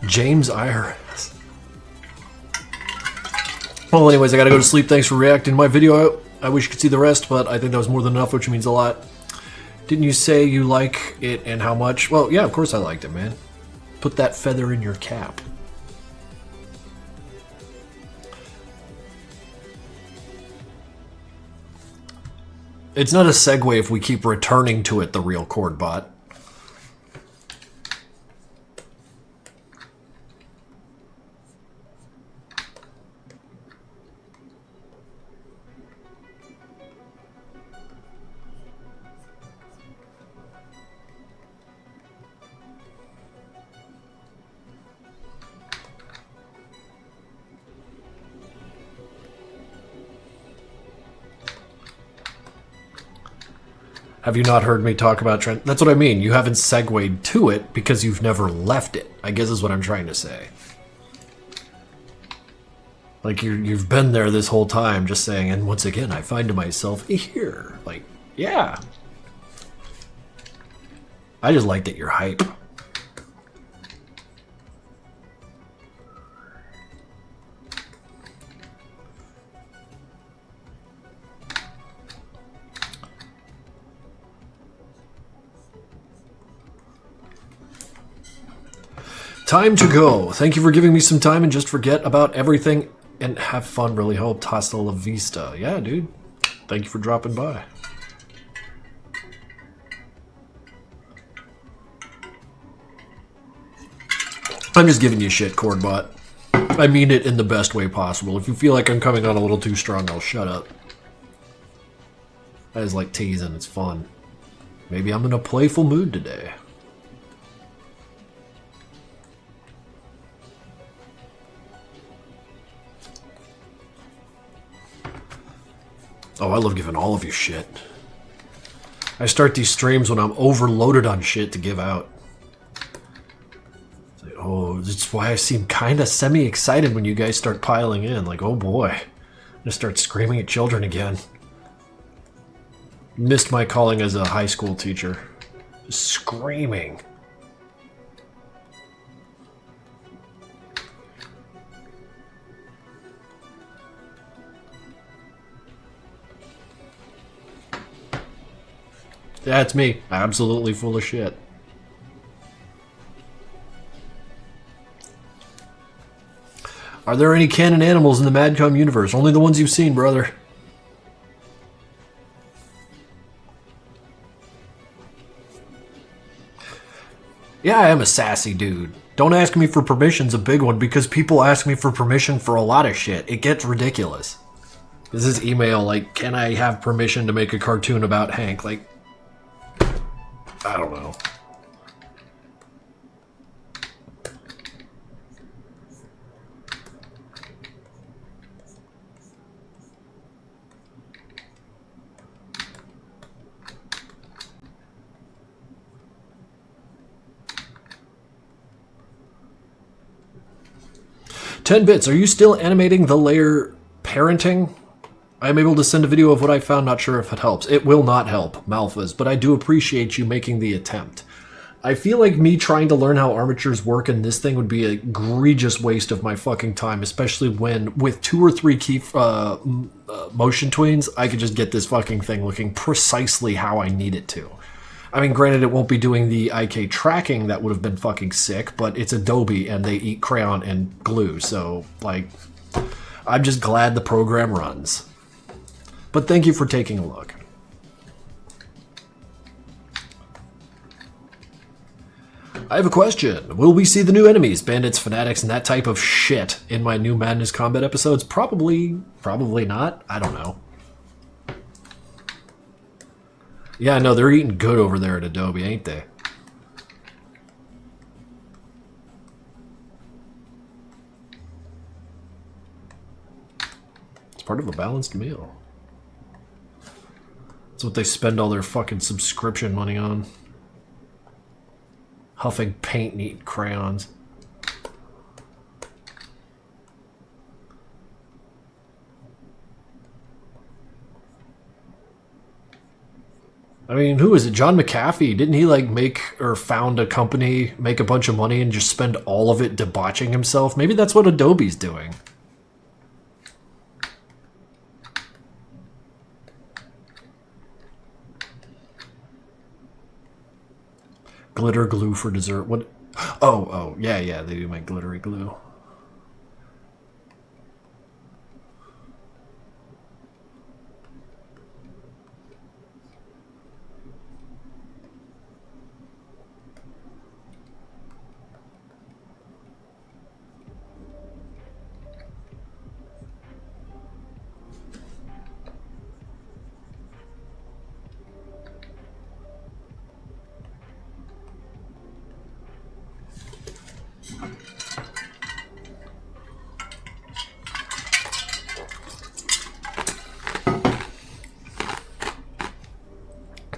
James IRS. Well, anyways, I gotta go to sleep. Thanks for reacting to my video. I wish you could see the rest, but I think that was more than enough, which means a lot. Didn't you say you like it and how much? Well, yeah, of course I liked it, man. Put that feather in your cap. It's not a segue if we keep returning to it, the real chord bot. Have you not heard me talk about trend? That's what I mean. You haven't segued to it because you've never left it, I guess is what I'm trying to say. Like, you've been there this whole time just saying, and once again, I find myself here. Like, yeah. I just like that you're hype. Time to go. Thank you for giving me some time and just forget about everything and have fun. Really hope. Hasta la vista. Yeah, dude. Thank you for dropping by. I'm just giving you shit, Chordbot. I mean it in the best way possible. If you feel like I'm coming on a little too strong, I'll shut up. I just like teasing. It's fun. Maybe I'm in a playful mood today. Oh, I love giving all of you shit. I start these streams when I'm overloaded on shit to give out. It's like, oh, that's why I seem kind of semi-excited when you guys start piling in. Like, oh boy. I'm gonna start screaming at children again. Missed my calling as a high school teacher. Just screaming. Yeah, it's me. Absolutely full of shit. Are there any canon animals in the Madcom universe? Only the ones you've seen, brother. Yeah, I am a sassy dude. Don't ask me for permission's a big one because people ask me for permission for a lot of shit. It gets ridiculous. This is email, like, can I have permission to make a cartoon about Hank? Like, I don't know. $10 bits. Are you still animating the layer parenting? I am able to send a video of what I found, not sure if it helps. It will not help, Malphas, but I do appreciate you making the attempt. I feel like me trying to learn how armatures work in this thing would be an egregious waste of my fucking time, especially when, with 2 or 3 key motion tweens, I could just get this fucking thing looking precisely how I need it to. I mean, granted, it won't be doing the IK tracking that would have been fucking sick, but it's Adobe and they eat crayon and glue, so, like, I'm just glad the program runs. But thank you for taking a look. I have a question. Will we see the new enemies, bandits, fanatics, and that type of shit in my new Madness Combat episodes? Probably not. I don't know. Yeah, no, they're eating good over there at Adobe, ain't they? It's part of a balanced meal. That's what they spend all their fucking subscription money on. Huffing paint and eating crayons. I mean, who is it? John McAfee? Didn't he, like, make or found a company, make a bunch of money, and just spend all of it debauching himself? Maybe that's what Adobe's doing. Glitter glue for dessert. What? Oh, yeah, they do make glittery glue.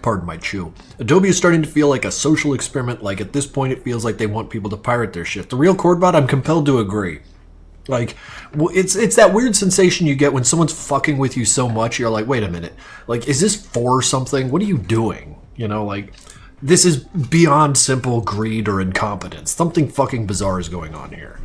Pardon my chew. Adobe is starting to feel like a social experiment. Like, at this point, it feels like they want people to pirate their shit. The real Chordbot, I'm compelled to agree. Like, it's that weird sensation you get when someone's fucking with you so much, you're like, wait a minute. Like, is this for something? What are you doing? You know, like, this is beyond simple greed or incompetence. Something fucking bizarre is going on here.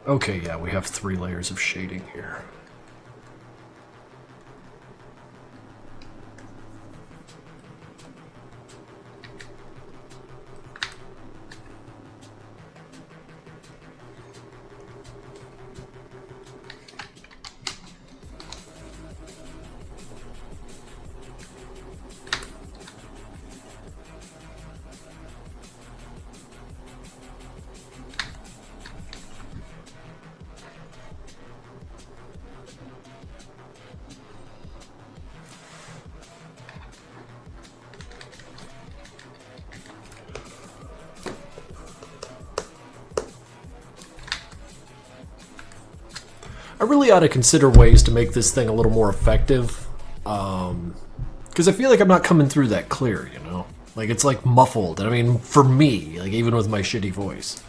Okay, yeah, we have 3 layers of shading here. I really ought to consider ways to make this thing a little more effective. Because I feel like I'm not coming through that clear, you know? Like, it's like muffled. I mean, for me, like, even with my shitty voice.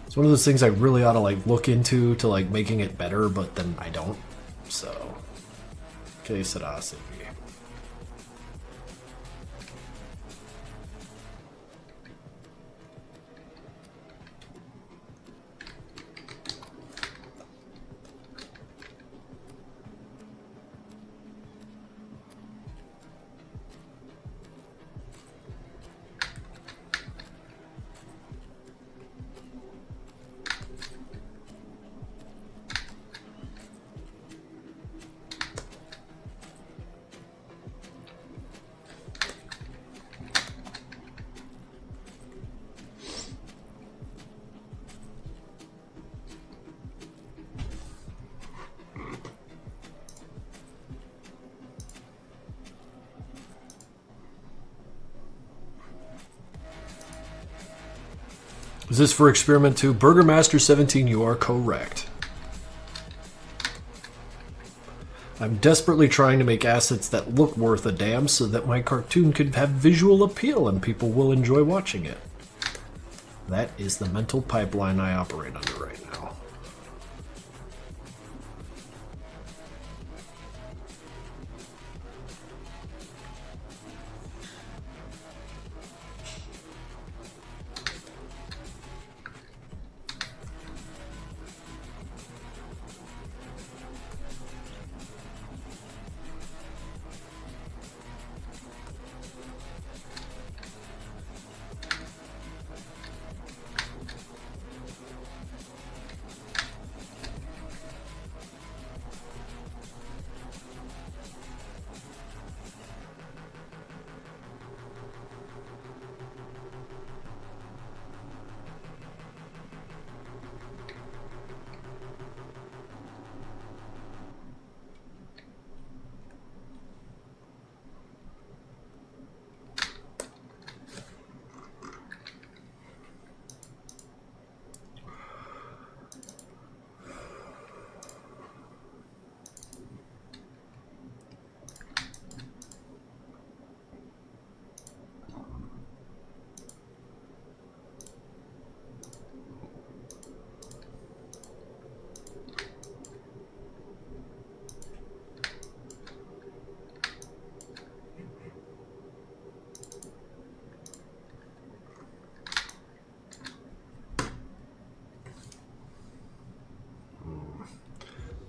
It's one of those things I really ought to, like, look into to, like, making it better, but then I don't. So, que será, Silvia? Is this for experiment 2? Burgermaster17, you are correct. I'm desperately trying to make assets that look worth a damn so that my cartoon could have visual appeal and people will enjoy watching it. That is the mental pipeline I operate under right now.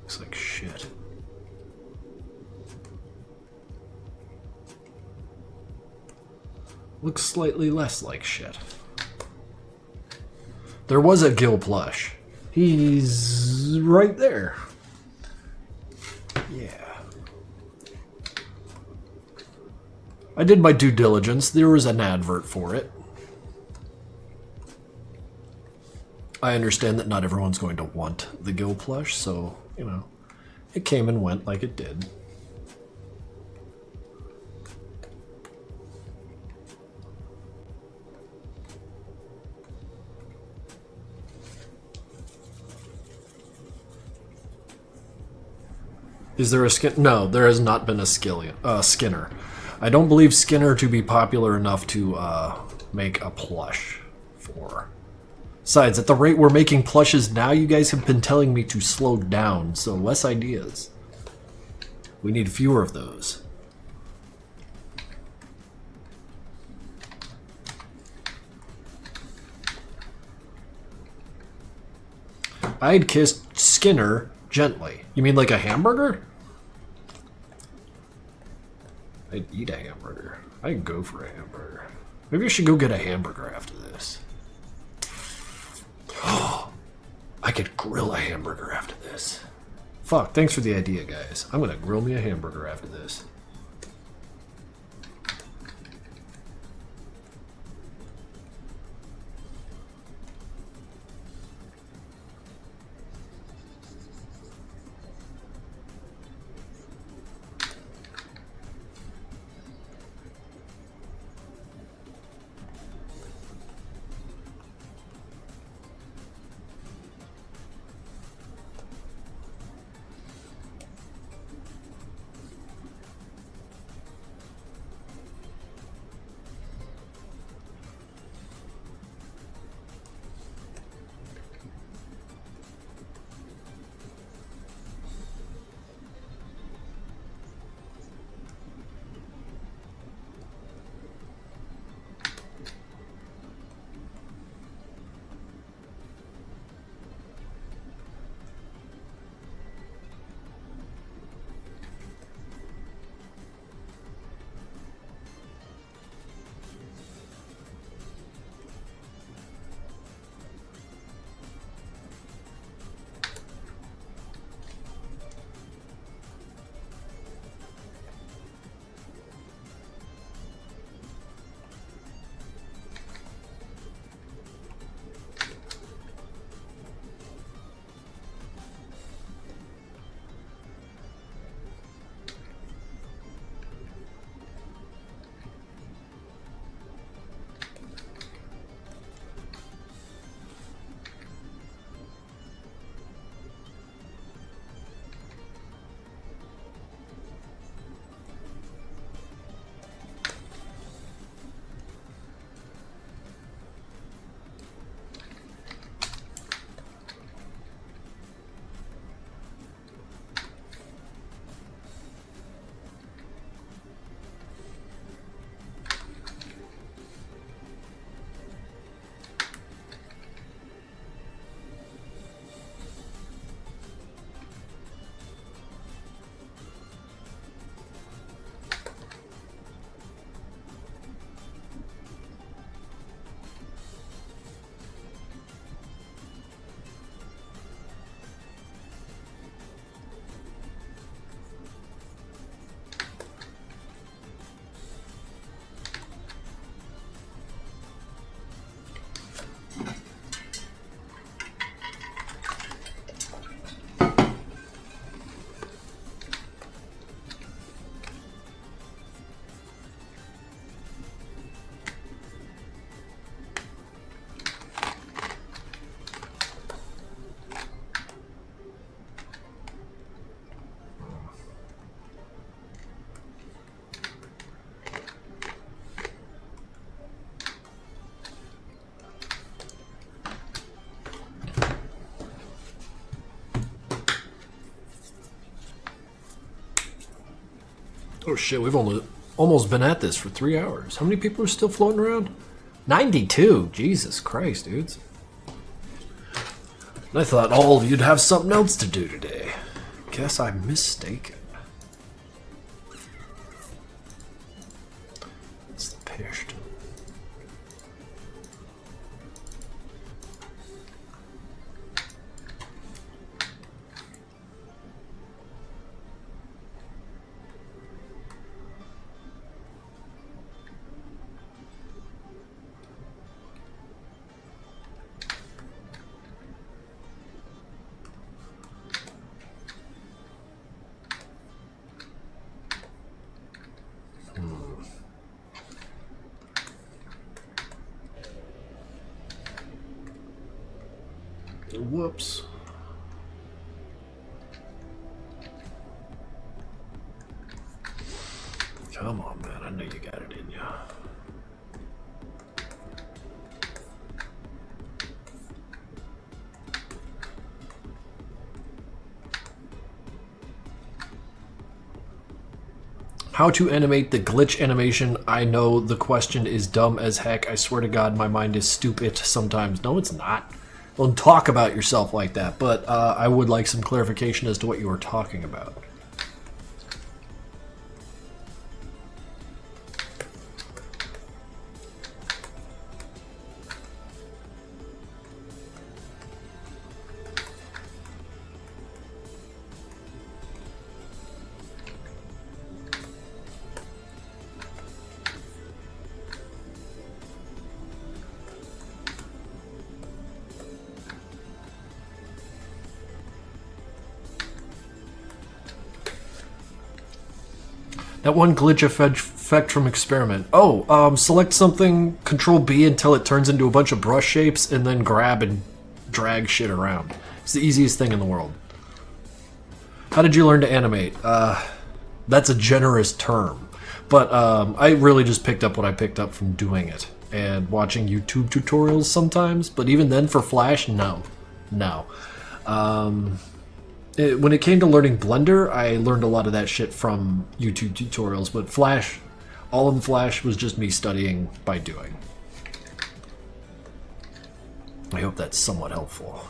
Looks like shit. Looks slightly less like shit. There was a Gil plush. He's right there. Yeah. I did my due diligence. There was an advert for it. I understand that not everyone's going to want the Gil plush, so, you know, it came and went like it did. Is there a skin? No, there has not been a Skinner. I don't believe Skinner to be popular enough to make a plush for. Besides, at the rate we're making plushes now, you guys have been telling me to slow down, so less ideas. We need fewer of those. I'd kiss Skinner gently. You mean like a hamburger? I'd eat a hamburger. I'd go for a hamburger. Maybe I should go get a hamburger after this. I could grill a hamburger after this. Fuck, thanks for the idea, guys. I'm gonna grill me a hamburger after this. Oh shit, we've almost been at this for 3 hours. How many people are still floating around? 92. Jesus Christ, dudes. I thought all of you'd have something else to do today. Guess I'm mistaken. It's the pished. Whoops. Come on, man. I know you got it in you. How to animate the glitch animation. I know the question is dumb as heck. I swear to God, my mind is stupid sometimes. No, it's not. Don't talk about yourself like that, but I would like some clarification as to what you were talking about. That one glitch effect from Experiment. Oh, select something, Control B until it turns into a bunch of brush shapes, and then grab and drag shit around. It's the easiest thing in the world. How did you learn to animate? That's a generous term. But I really just picked up what I picked up from doing it. And watching YouTube tutorials sometimes. But even then, for Flash, no. No. When it came to learning Blender, I learned a lot of that shit from YouTube tutorials, but Flash, all in Flash was just me studying by doing. I hope that's somewhat helpful.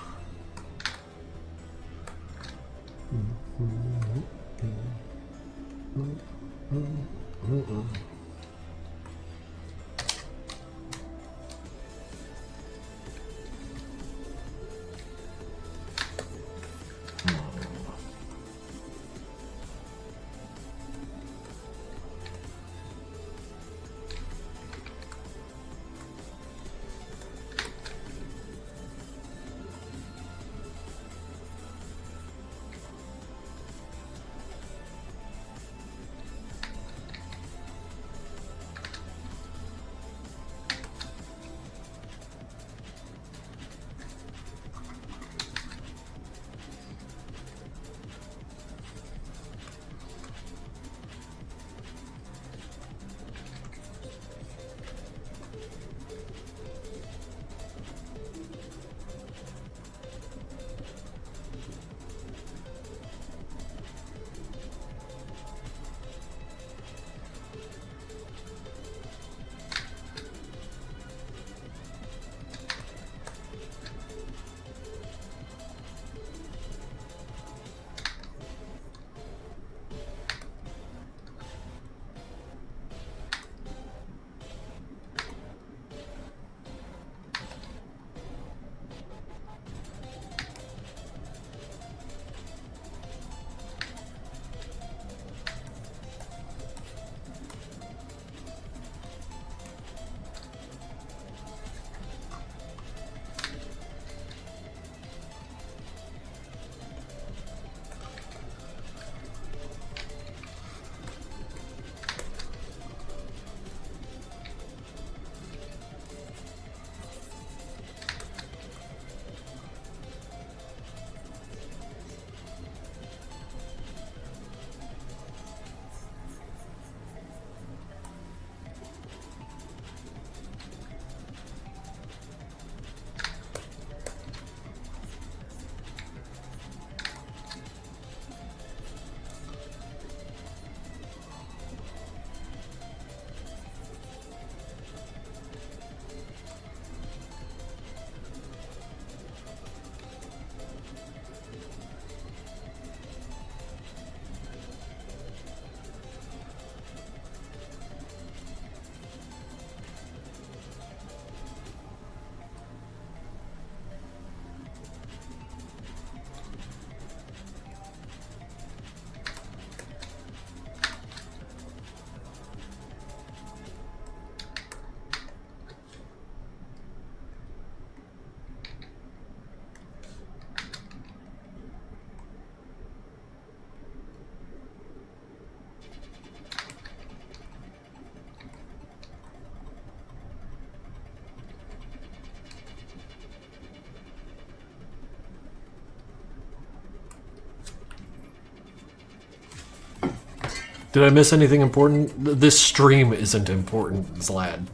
Did I miss anything important? This stream isn't important, Zlad.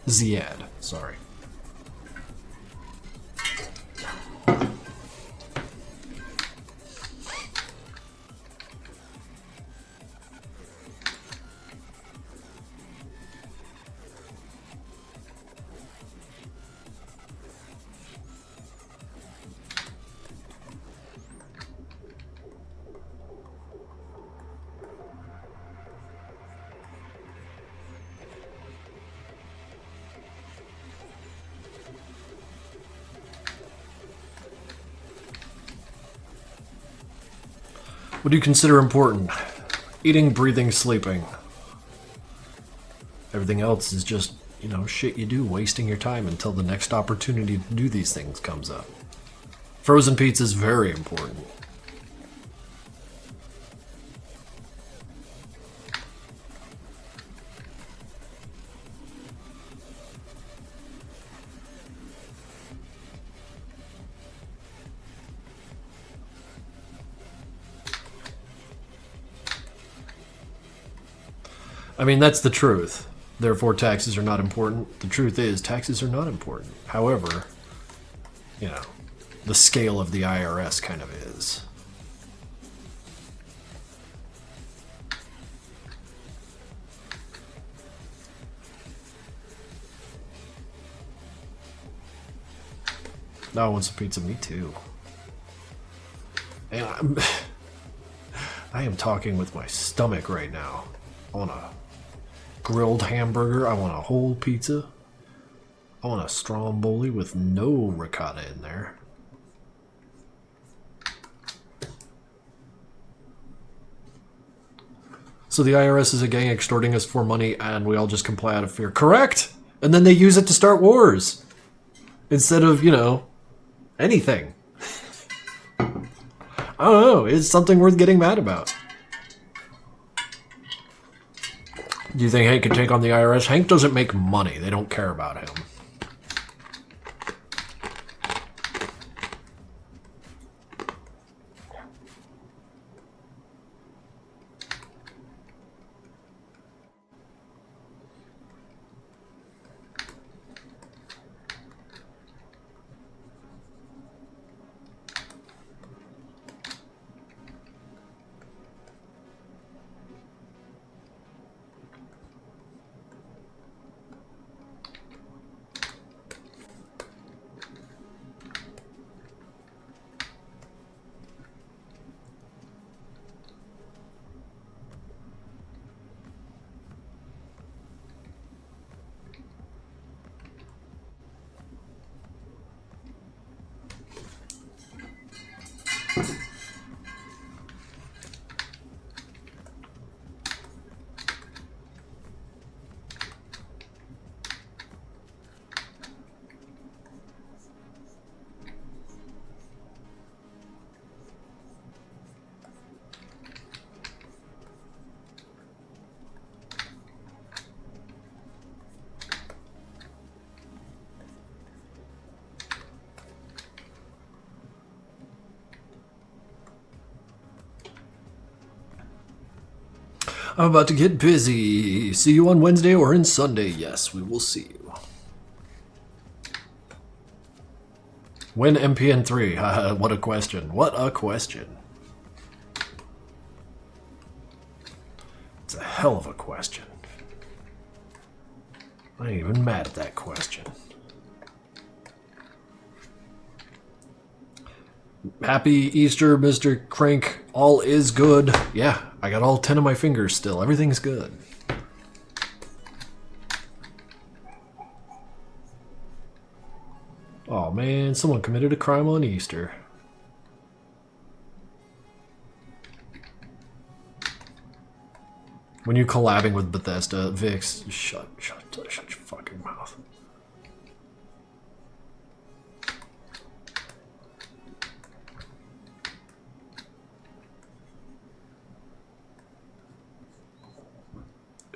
Ziad, sorry. What do you consider important? Eating, breathing, sleeping. Everything else is just, you know, shit you do, wasting your time until the next opportunity to do these things comes up. Frozen pizza is very important. I mean, that's the truth. Therefore, taxes are not important. The truth is, taxes are not important. However, you know, the scale of the IRS kind of is. No, I want some pizza. Me too. And I am talking with my stomach right now. I want a grilled hamburger. I want a whole pizza. I want a stromboli with no ricotta in there. So the IRS is a gang extorting us for money and we all just comply out of fear. Correct! And then they use it to start wars. Instead of, you know, anything. I don't know. It's something worth getting mad about. Do you think Hank can take on the IRS? Hank doesn't make money. They don't care about him. I'm about to get busy. See you on Wednesday or on Sunday. Yes, we will see you. When MPN3? What a question. What a question. It's a hell of a question. I ain't even mad at that question. Happy Easter, Mr. Crank. All is good. Yeah, I got all 10 of my fingers still. Everything's good. Oh man, someone committed a crime on Easter. When you're collabing with Bethesda, Vix, shut your fucking mouth.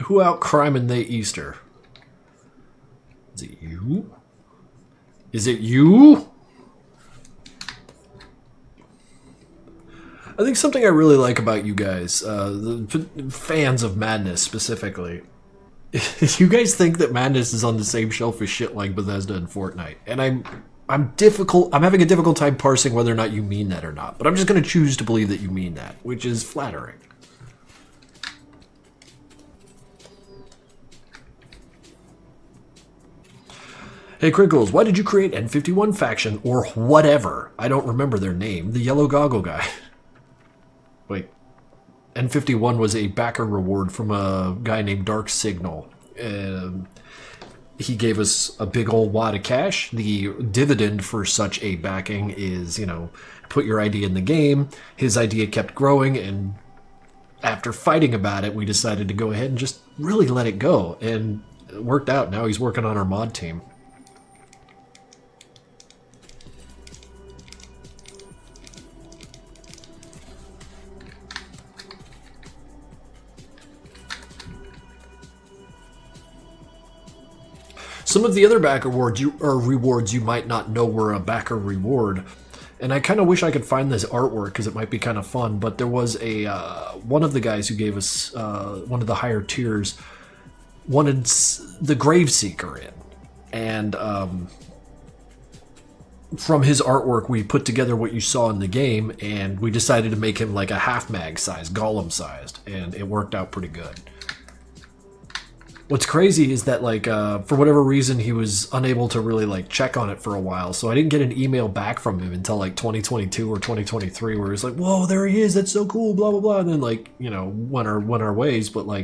Who out criming they Easter? Is it you? Is it you? I think something I really like about you guys, the fans of Madness specifically, you guys think that Madness is on the same shelf as shit like Bethesda and Fortnite, and I'm having a difficult time parsing whether or not you mean that or not. But I'm just going to choose to believe that you mean that, which is flattering. Hey Krinkels, why did you create N51 faction or whatever? I don't remember their name. The yellow goggle guy. Wait. N51 was a backer reward from a guy named Dark Signal. He gave us a big old wad of cash. The dividend for such a backing is, put your idea in the game. His idea kept growing, and after fighting about it, we decided to go ahead and just really let it go. And it worked out. Now he's working on our mod team. Some of the other backer rewards you might not know were a backer reward, and I kind of wish I could find this artwork because it might be kind of fun. But there was a one of the guys who gave us one of the higher tiers wanted the Graveseeker in, and from his artwork we put together what you saw in the game, and we decided to make him like a half mag size, golem sized, and it worked out pretty good. What's crazy is that, for whatever reason, he was unable to really, check on it for a while. So I didn't get an email back from him until, 2022 or 2023, where he's like, whoa, there he is. That's so cool, blah, blah, blah. And then, went our ways. But, I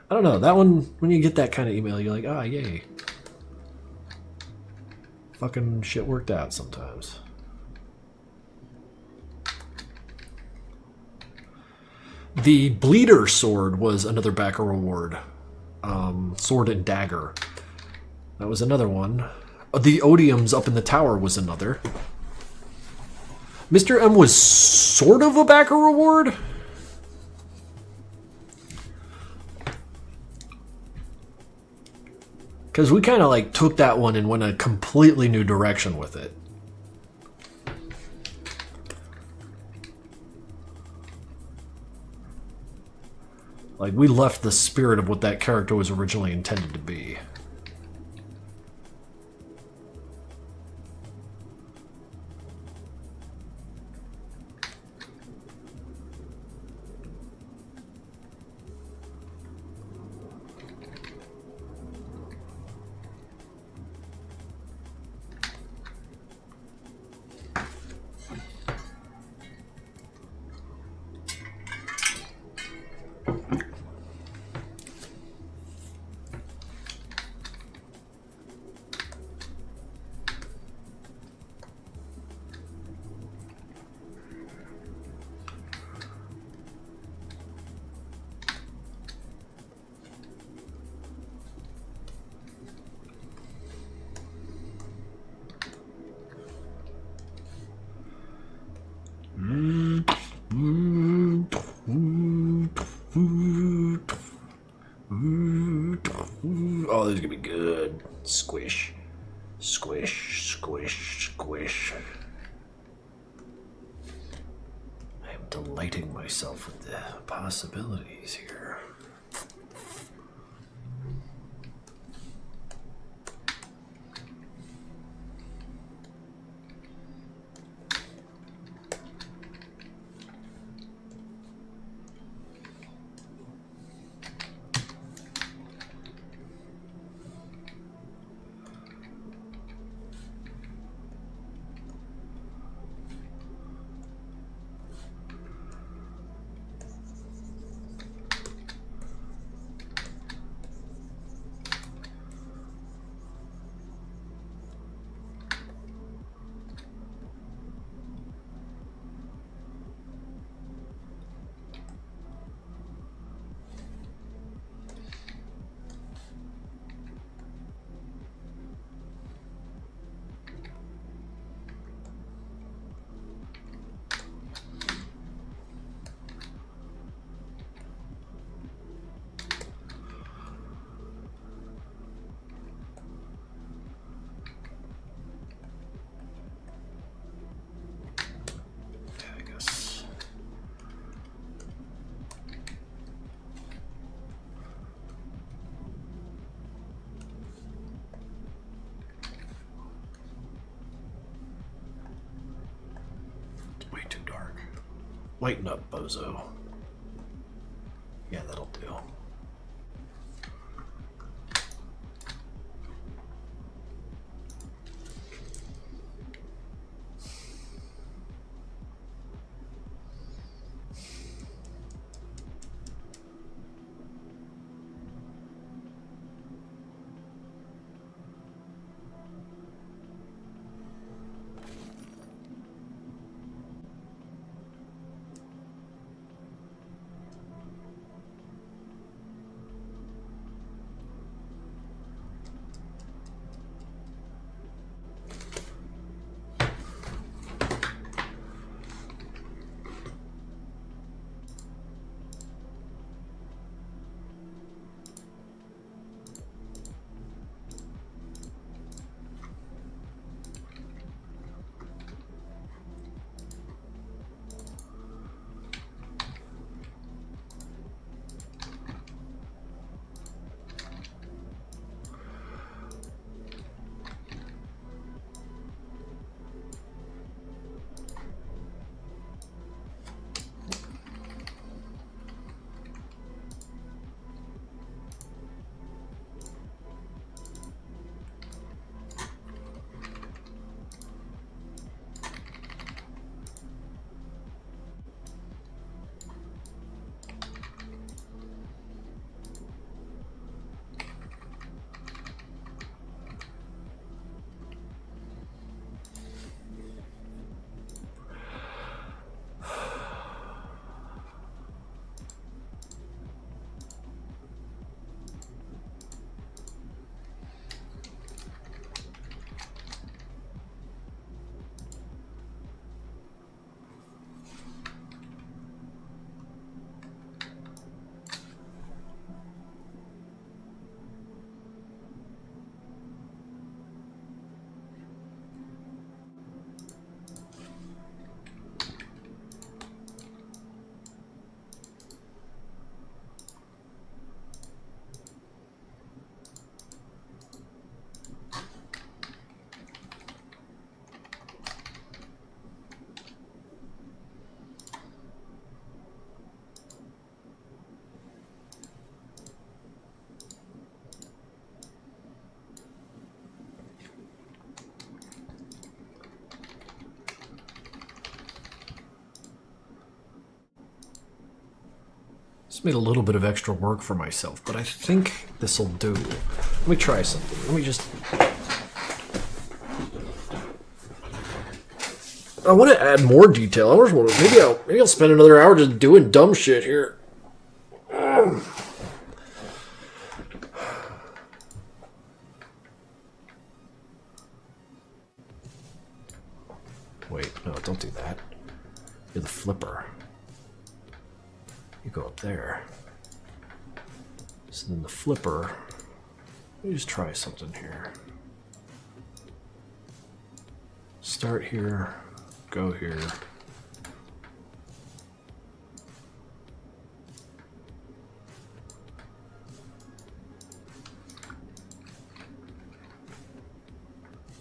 don't know. That one, when you get that kind of email, you're like, ah, yay. Fucking shit worked out sometimes. The Bleeder Sword was another backer reward. Sword and Dagger. That was another one. The Odiums up in the tower was another. Mr. M was sort of a backer reward. Because we kind of took that one and went a completely new direction with it. We left the spirit of what that character was originally intended to be. Oh, this is gonna be good. Squish. Squish, squish, squish. I am delighting myself with the possibilities here. Lighten up, bozo. Yeah, that'll do. Just made a little bit of extra work for myself, but I think this'll do. Let me try something. Let me just... I want to add more detail. I just want to... Maybe I'll spend another hour just doing dumb shit here. Wait, no, don't do that. You're the flipper. You go up there. So then the flipper. Let me just try something here. Start here, go here.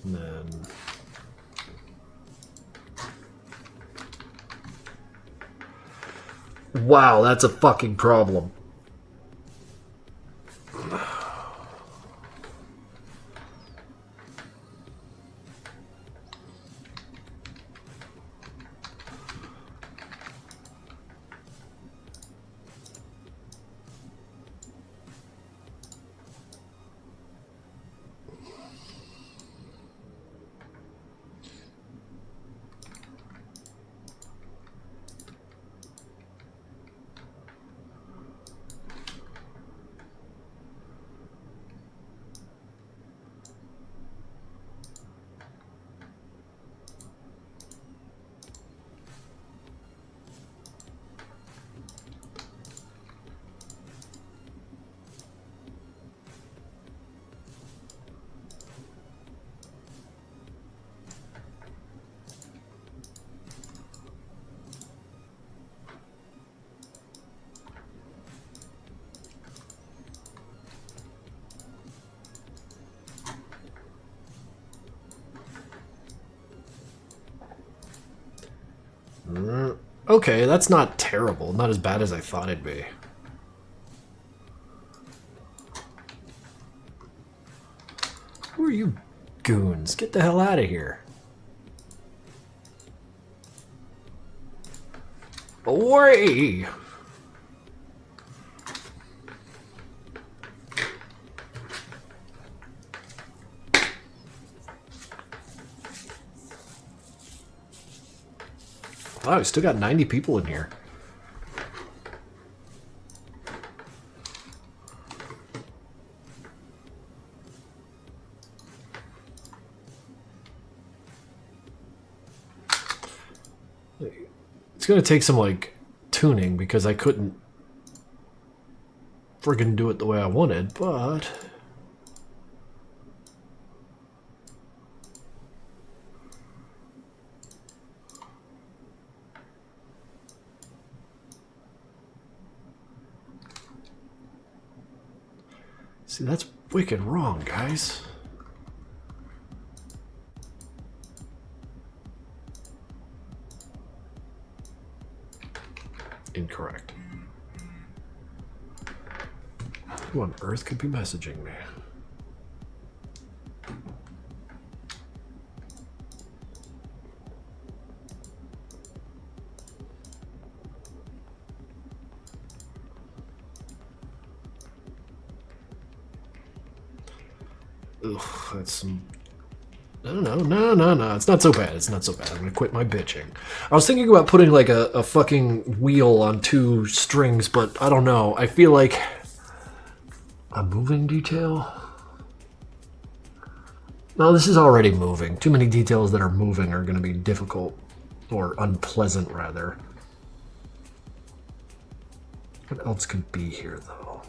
And then wow, that's a fucking problem. Okay, that's not terrible. Not as bad as I thought it'd be. Who are you goons? Get the hell out of here. Away! Wow, we still got 90 people in here. It's gonna take some, like, tuning because I couldn't friggin' do it the way I wanted, but... See, that's wicked wrong, guys. Incorrect. Who on earth could be messaging me? Ugh, that's some... No. It's not so bad. It's not so bad. I'm gonna quit my bitching. I was thinking about putting, like, a fucking wheel on 2 strings, but I don't know. I feel like... A moving detail? No, this is already moving. Too many details that are moving are gonna be difficult. Or unpleasant, rather. What else could be here, though?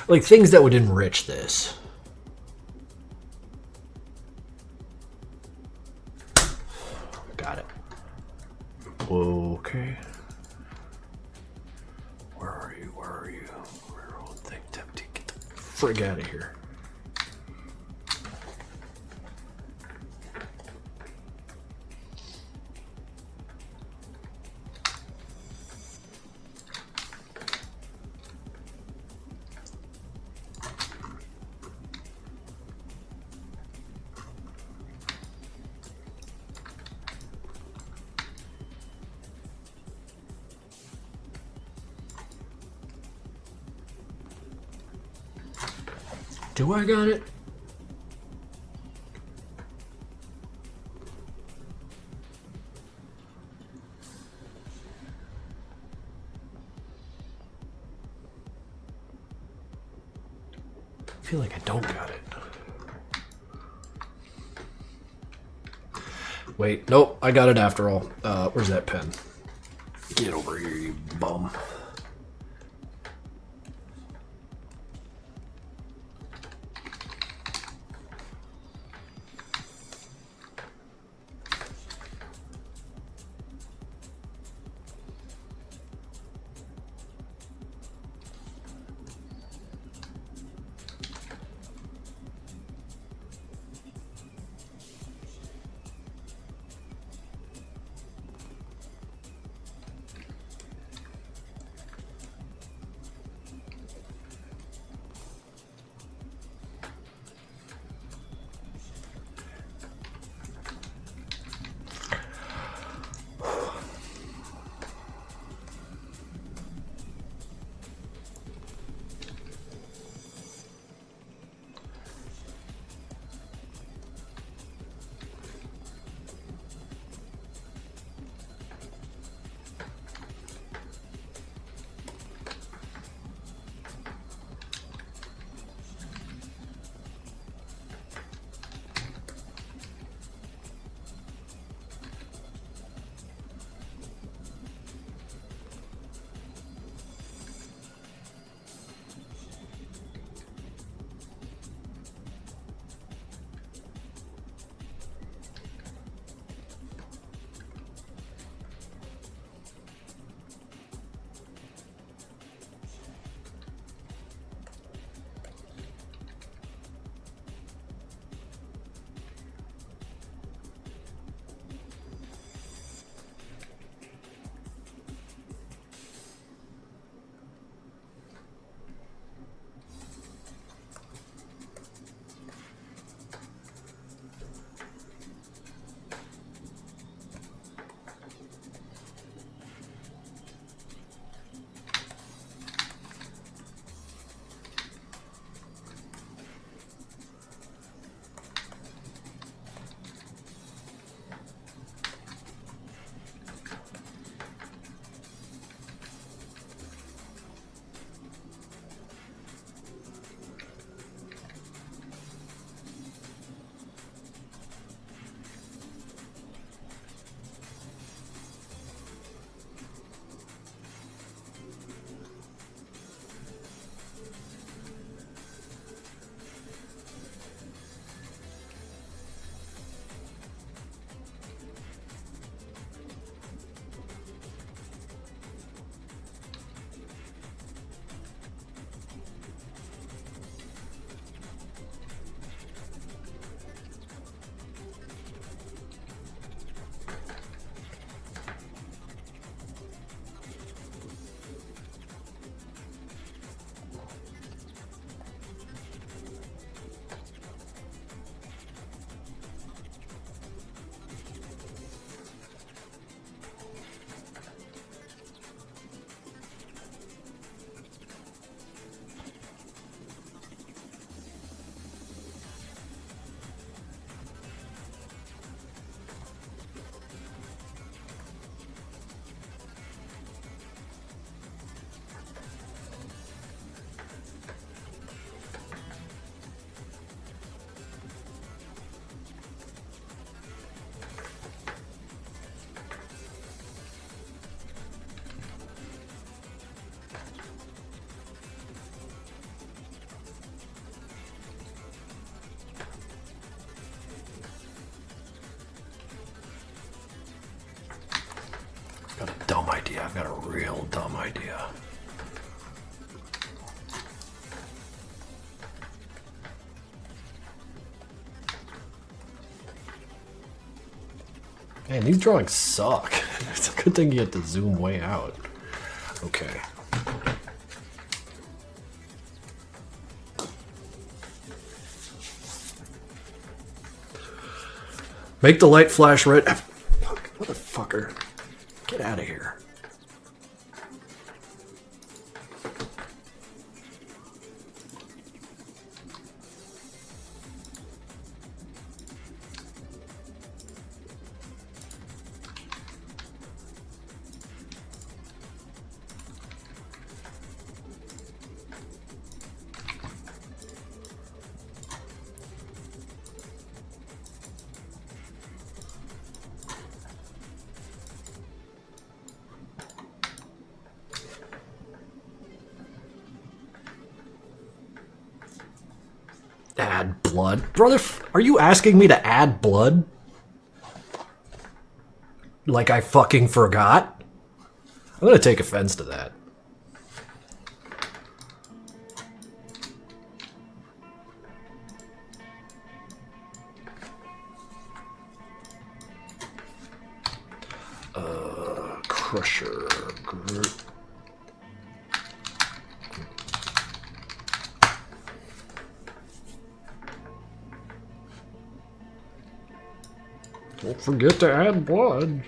Like, things that would enrich this. Got it. Okay. Where are you? Where are you? Where old thing empty? Get the frig out of here. Do I got it? I feel like I don't got it. Wait, nope, I got it after all. Where's that pen? Get over here, you bum. I got a real dumb idea. Man, these drawings suck. It's a good thing you get to zoom way out. Okay. Make the light flash red. Motherfucker. Get out of here. Add blood? Brother, are you asking me to add blood? Like I fucking forgot? I'm gonna take offense to that. Crusher. Don't forget to add blood.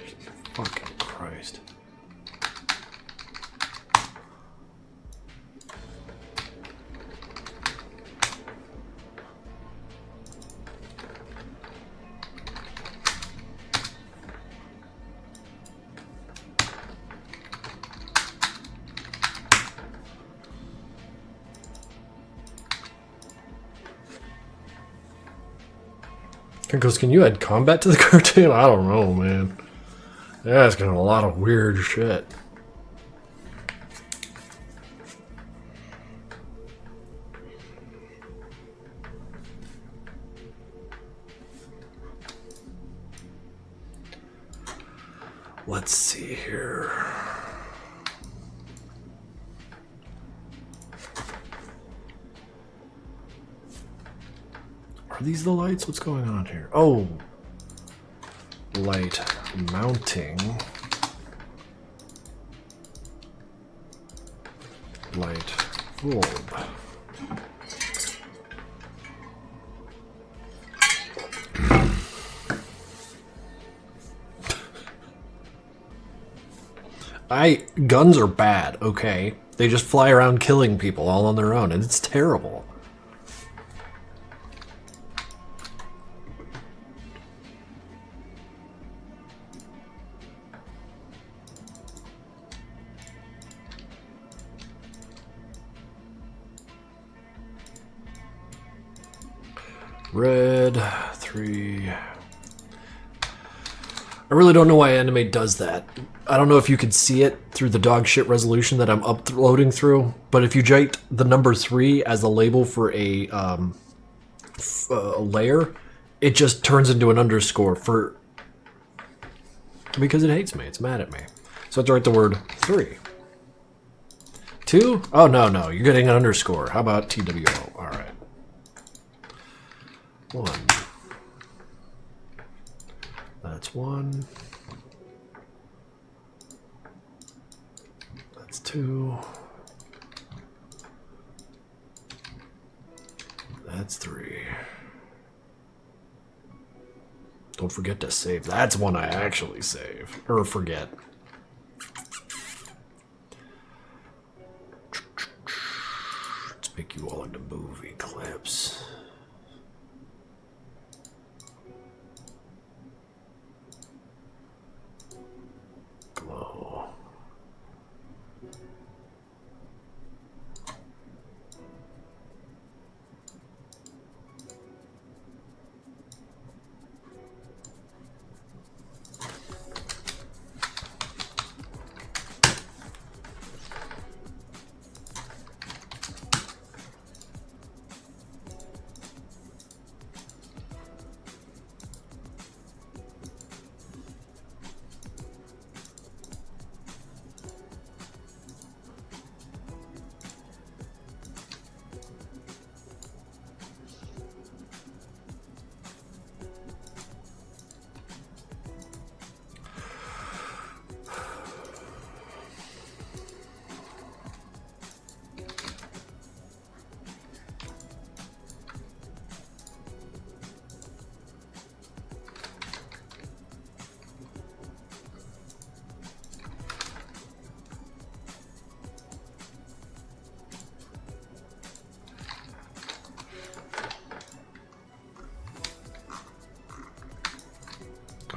Fucking Christ. Krinkels, can you add combat to the cartoon? I don't know, man. Yeah, it's got a lot of weird shit. Let's see here. Are these the lights? What's going on here? Oh. Light mounting. Light bulb. Guns are bad, okay? They just fly around killing people all on their own, and it's terrible. Red, 3. I really don't know why Animate does that. I don't know if you can see it through the dog shit resolution that I'm uploading through, but if you jite the number 3 as a label for a layer, it just turns into an underscore for... because it hates me. It's mad at me. So I have to write the word 3. 2? Oh, no. You're getting an underscore. How about TWO? All right. 1. That's 1. That's 2. That's 3. Don't forget to save. That's one I actually save. Or forget. Let's make you all into movie clips. Glow.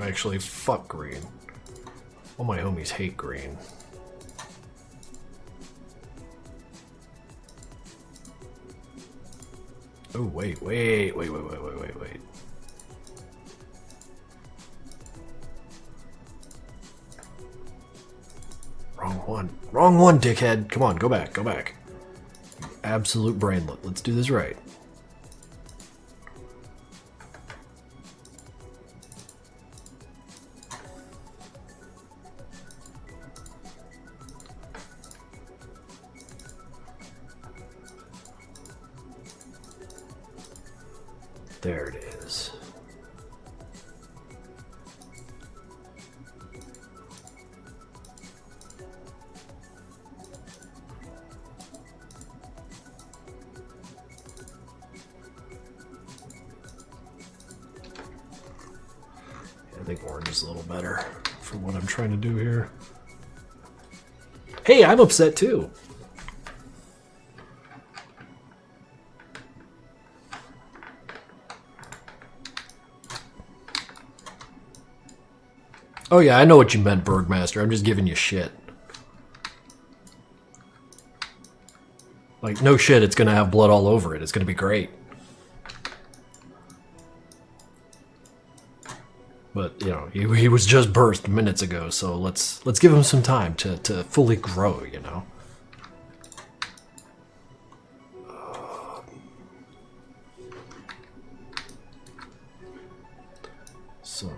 Actually, fuck green. All my homies hate green. Oh, wait. Wrong one, dickhead. Come on, go back. Absolute brainlet. Let's do this right. There it is. I think orange is a little better for what I'm trying to do here. Hey, I'm upset too. Oh yeah, I know what you meant, Bergmaster. I'm just giving you shit. Like, no shit, it's gonna have blood all over it. It's gonna be great. But, you know, he was just birthed minutes ago, so let's give him some time to fully grow, you know? So...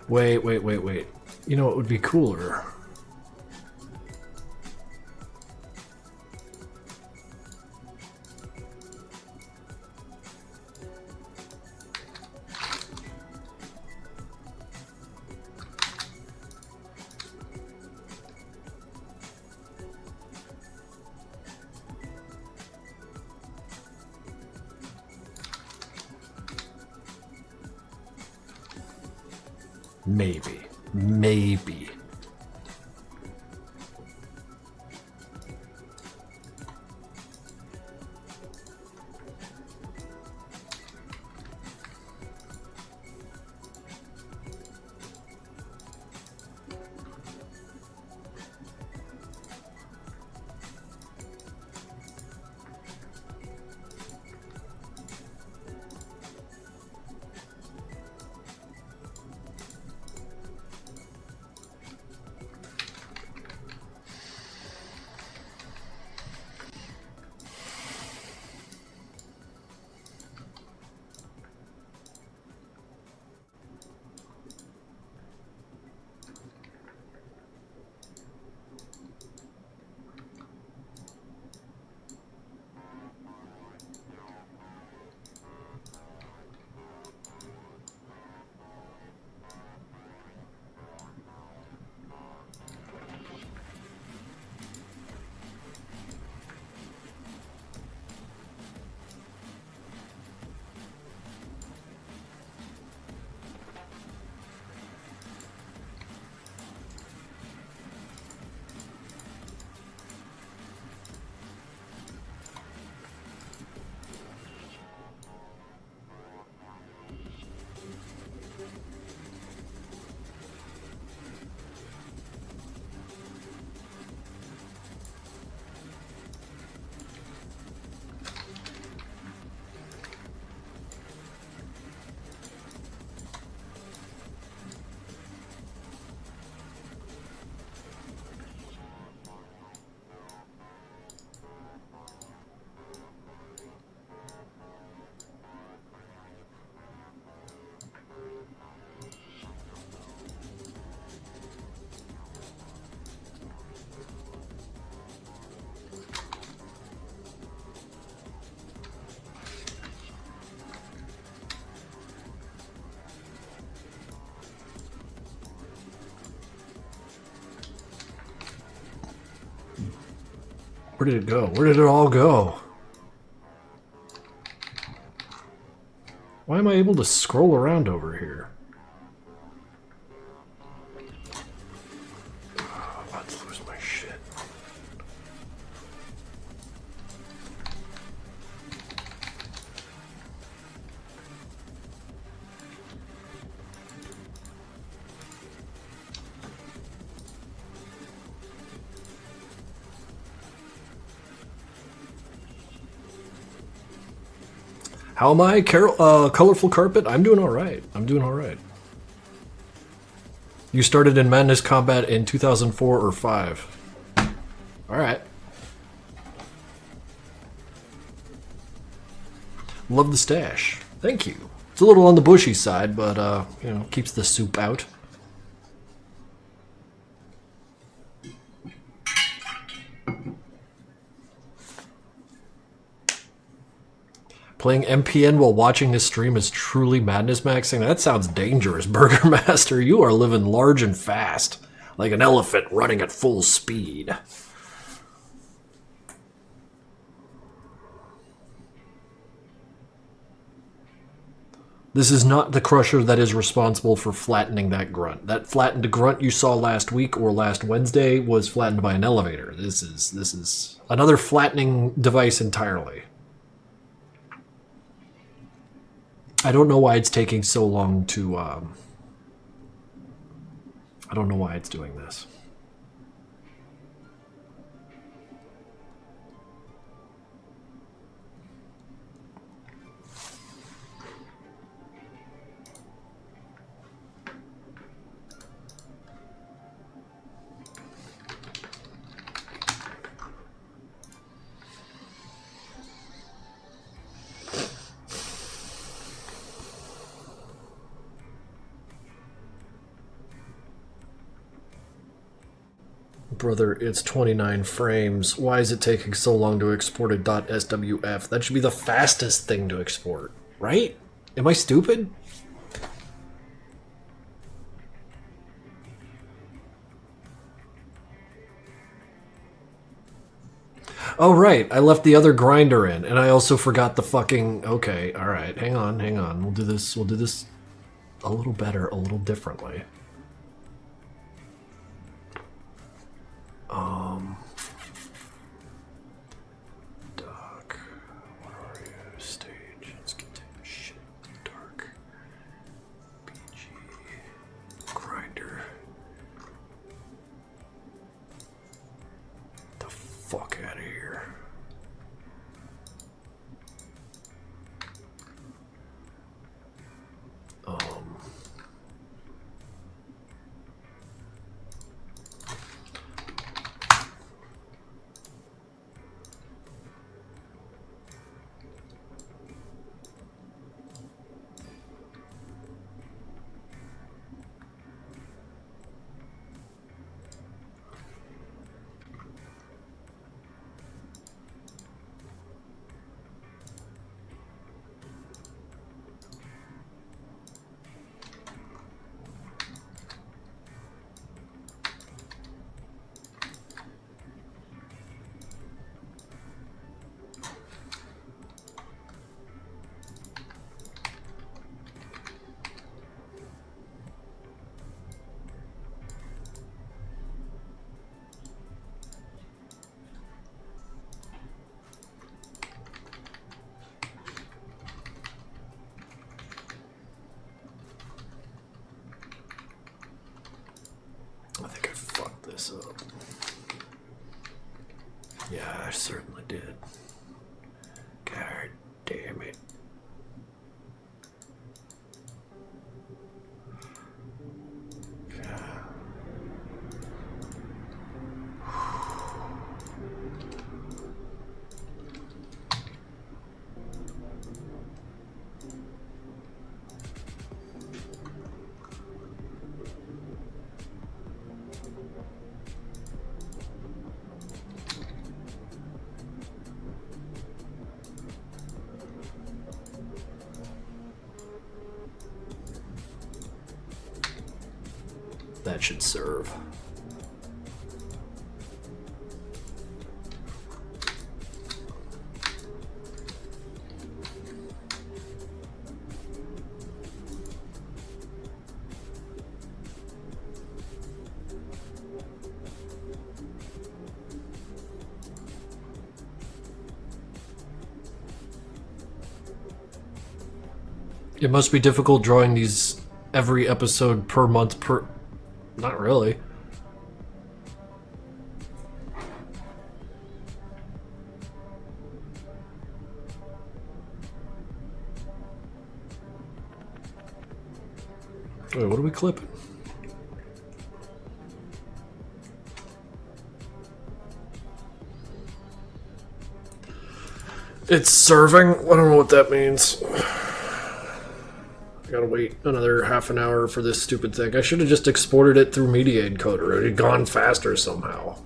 Wait. You know what would be cooler? Maybe. Where did it go? Where did it all go? Why am I able to scroll around over here? I'm about to lose my shit. How am I? Colorful carpet? I'm doing alright. I'm doing alright. You started in Madness Combat in 2004 or 5. Alright. Love the stash. Thank you. It's a little on the bushy side, but, you know, keeps the soup out. Playing MPN while watching this stream is truly madness maxing? That sounds dangerous, Burger Master. You are living large and fast, like an elephant running at full speed. This is not the crusher that is responsible for flattening that grunt. That flattened grunt you saw last week or last Wednesday was flattened by an elevator. This is another flattening device entirely. I don't know why it's taking so long to, I don't know why it's doing this. Brother, it's 29 frames. Why is it taking so long to export a .swf? That should be the fastest thing to export, right? Am I stupid? Oh, right. I left the other grinder in, and I also forgot the fucking... Okay, alright. Hang on. We'll do this a little better, a little differently. Doc, what are you? Stage, let's get to shit. Dark, PG, grinder. Get the fuck out of here. I think I fucked this up. Yeah, I certainly did. God damn it. That should serve. It must be difficult drawing these every episode per month per... Not really. Wait, what are we clipping? It's serving? I don't know what that means. I gotta wait another half an hour for this stupid thing. I should have just exported it through Media Encoder. It had gone faster somehow.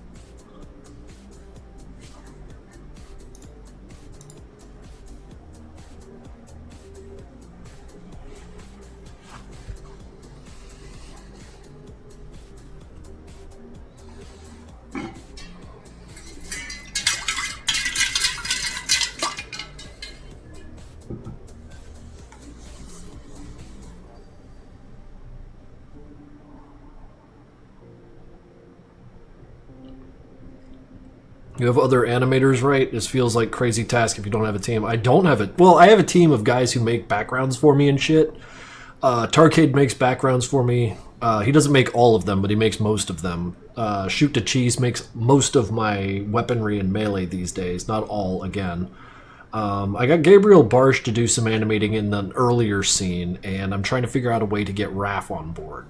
You have other animators, right? This feels like crazy task if you don't have a team. I don't have it. Well, I have a team of guys who make backgrounds for me and shit. Tarcade makes backgrounds for me. He doesn't make all of them, but he makes most of them. Shoot to Cheese makes most of my weaponry and melee these days. Not all, again. I got Gabriel Barsh to do some animating in the earlier scene, and I'm trying to figure out a way to get Raph on board.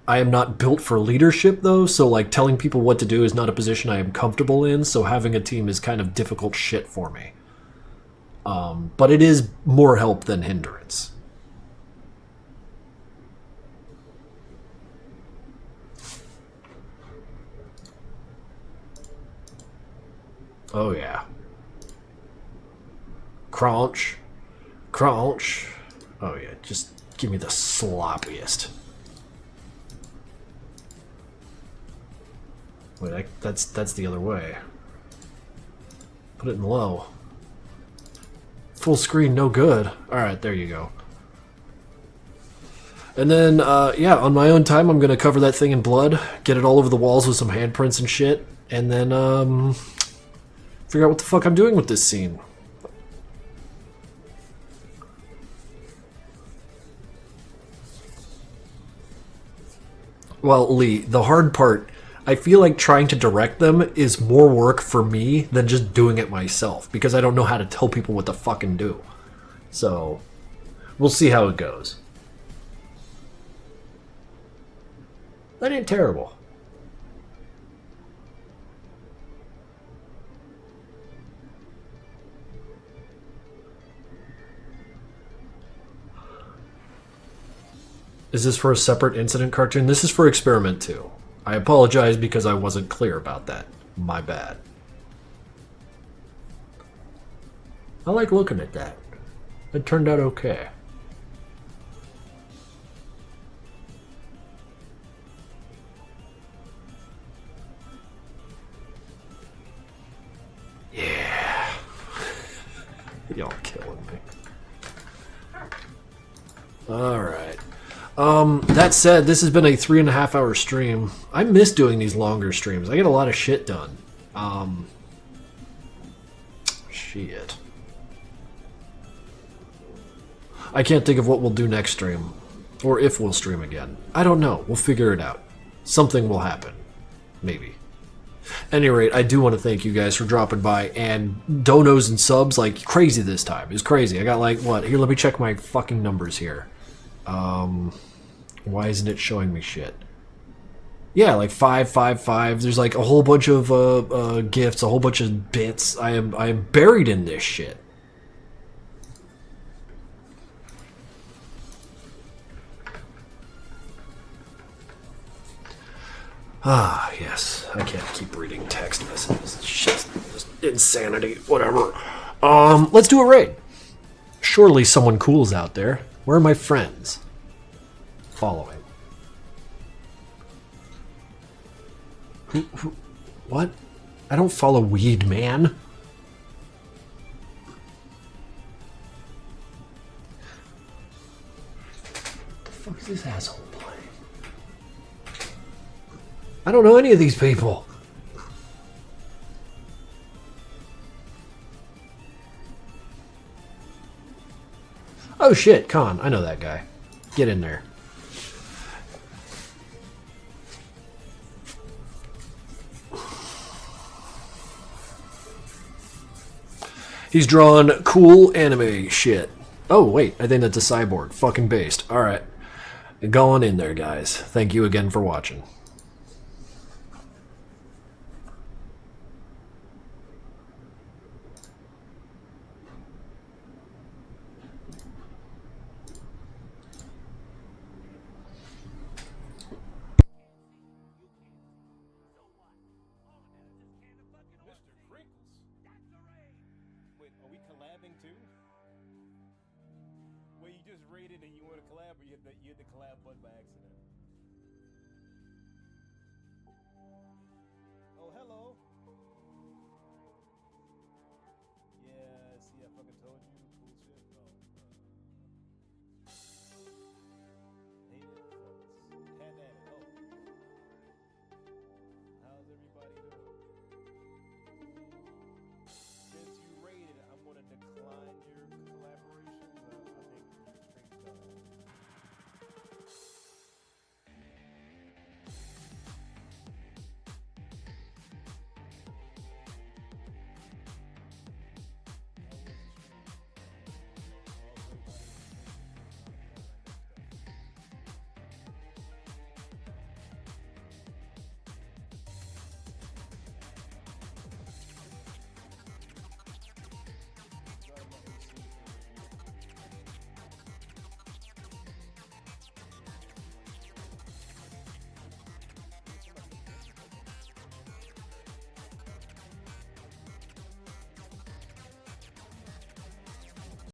I am not built for leadership, though, so like telling people what to do is not a position I am comfortable in, so having a team is kind of difficult shit for me. But it is more help than hindrance. Oh yeah. Crunch. Crunch. Oh yeah, just give me the sloppiest. Wait, that's the other way. Put it in low. Full screen, no good. Alright, there you go. And then, yeah, on my own time, I'm gonna cover that thing in blood, get it all over the walls with some handprints and shit, and then, figure out what the fuck I'm doing with this scene. Well, Lee, the hard part, I feel like trying to direct them is more work for me than just doing it myself, because I don't know how to tell people what to fucking do. So, we'll see how it goes. That ain't terrible. Is this for a separate incident cartoon? This is for Experiment 2. I apologize because I wasn't clear about that. My bad. I like looking at that. It turned out okay. Yeah. Y'all killing me. Alright. That said, this has been a 3.5 hour stream. I miss doing these longer streams. I get a lot of shit done. Shit. I can't think of what we'll do next stream. Or if we'll stream again. I don't know. We'll figure it out. Something will happen. Maybe. At any rate, I do want to thank you guys for dropping by, and donos and subs like crazy this time. It was crazy. I got like, what? Here, let me check my fucking numbers here. Why isn't it showing me shit? Yeah, like 5, 5, 5. There's like a whole bunch of gifts, a whole bunch of bits. I am buried in this shit. Ah, yes. I can't keep reading text messages. It's just insanity. Whatever. Let's do a raid. Surely someone cool's out there. Where are my friends? Following. Who, what? I don't follow Weed Man. What the fuck is this asshole playing? I don't know any of these people. Oh shit, Khan. I know that guy. Get in there. He's drawing cool anime shit. Oh, wait. I think that's a cyborg. Fucking based. Alright. Go on in there, guys. Thank you again for watching. Mr. Krinkels? Wait, are we collabing too? Well, you just rated and you want to collab, or you hit the collab button by accident?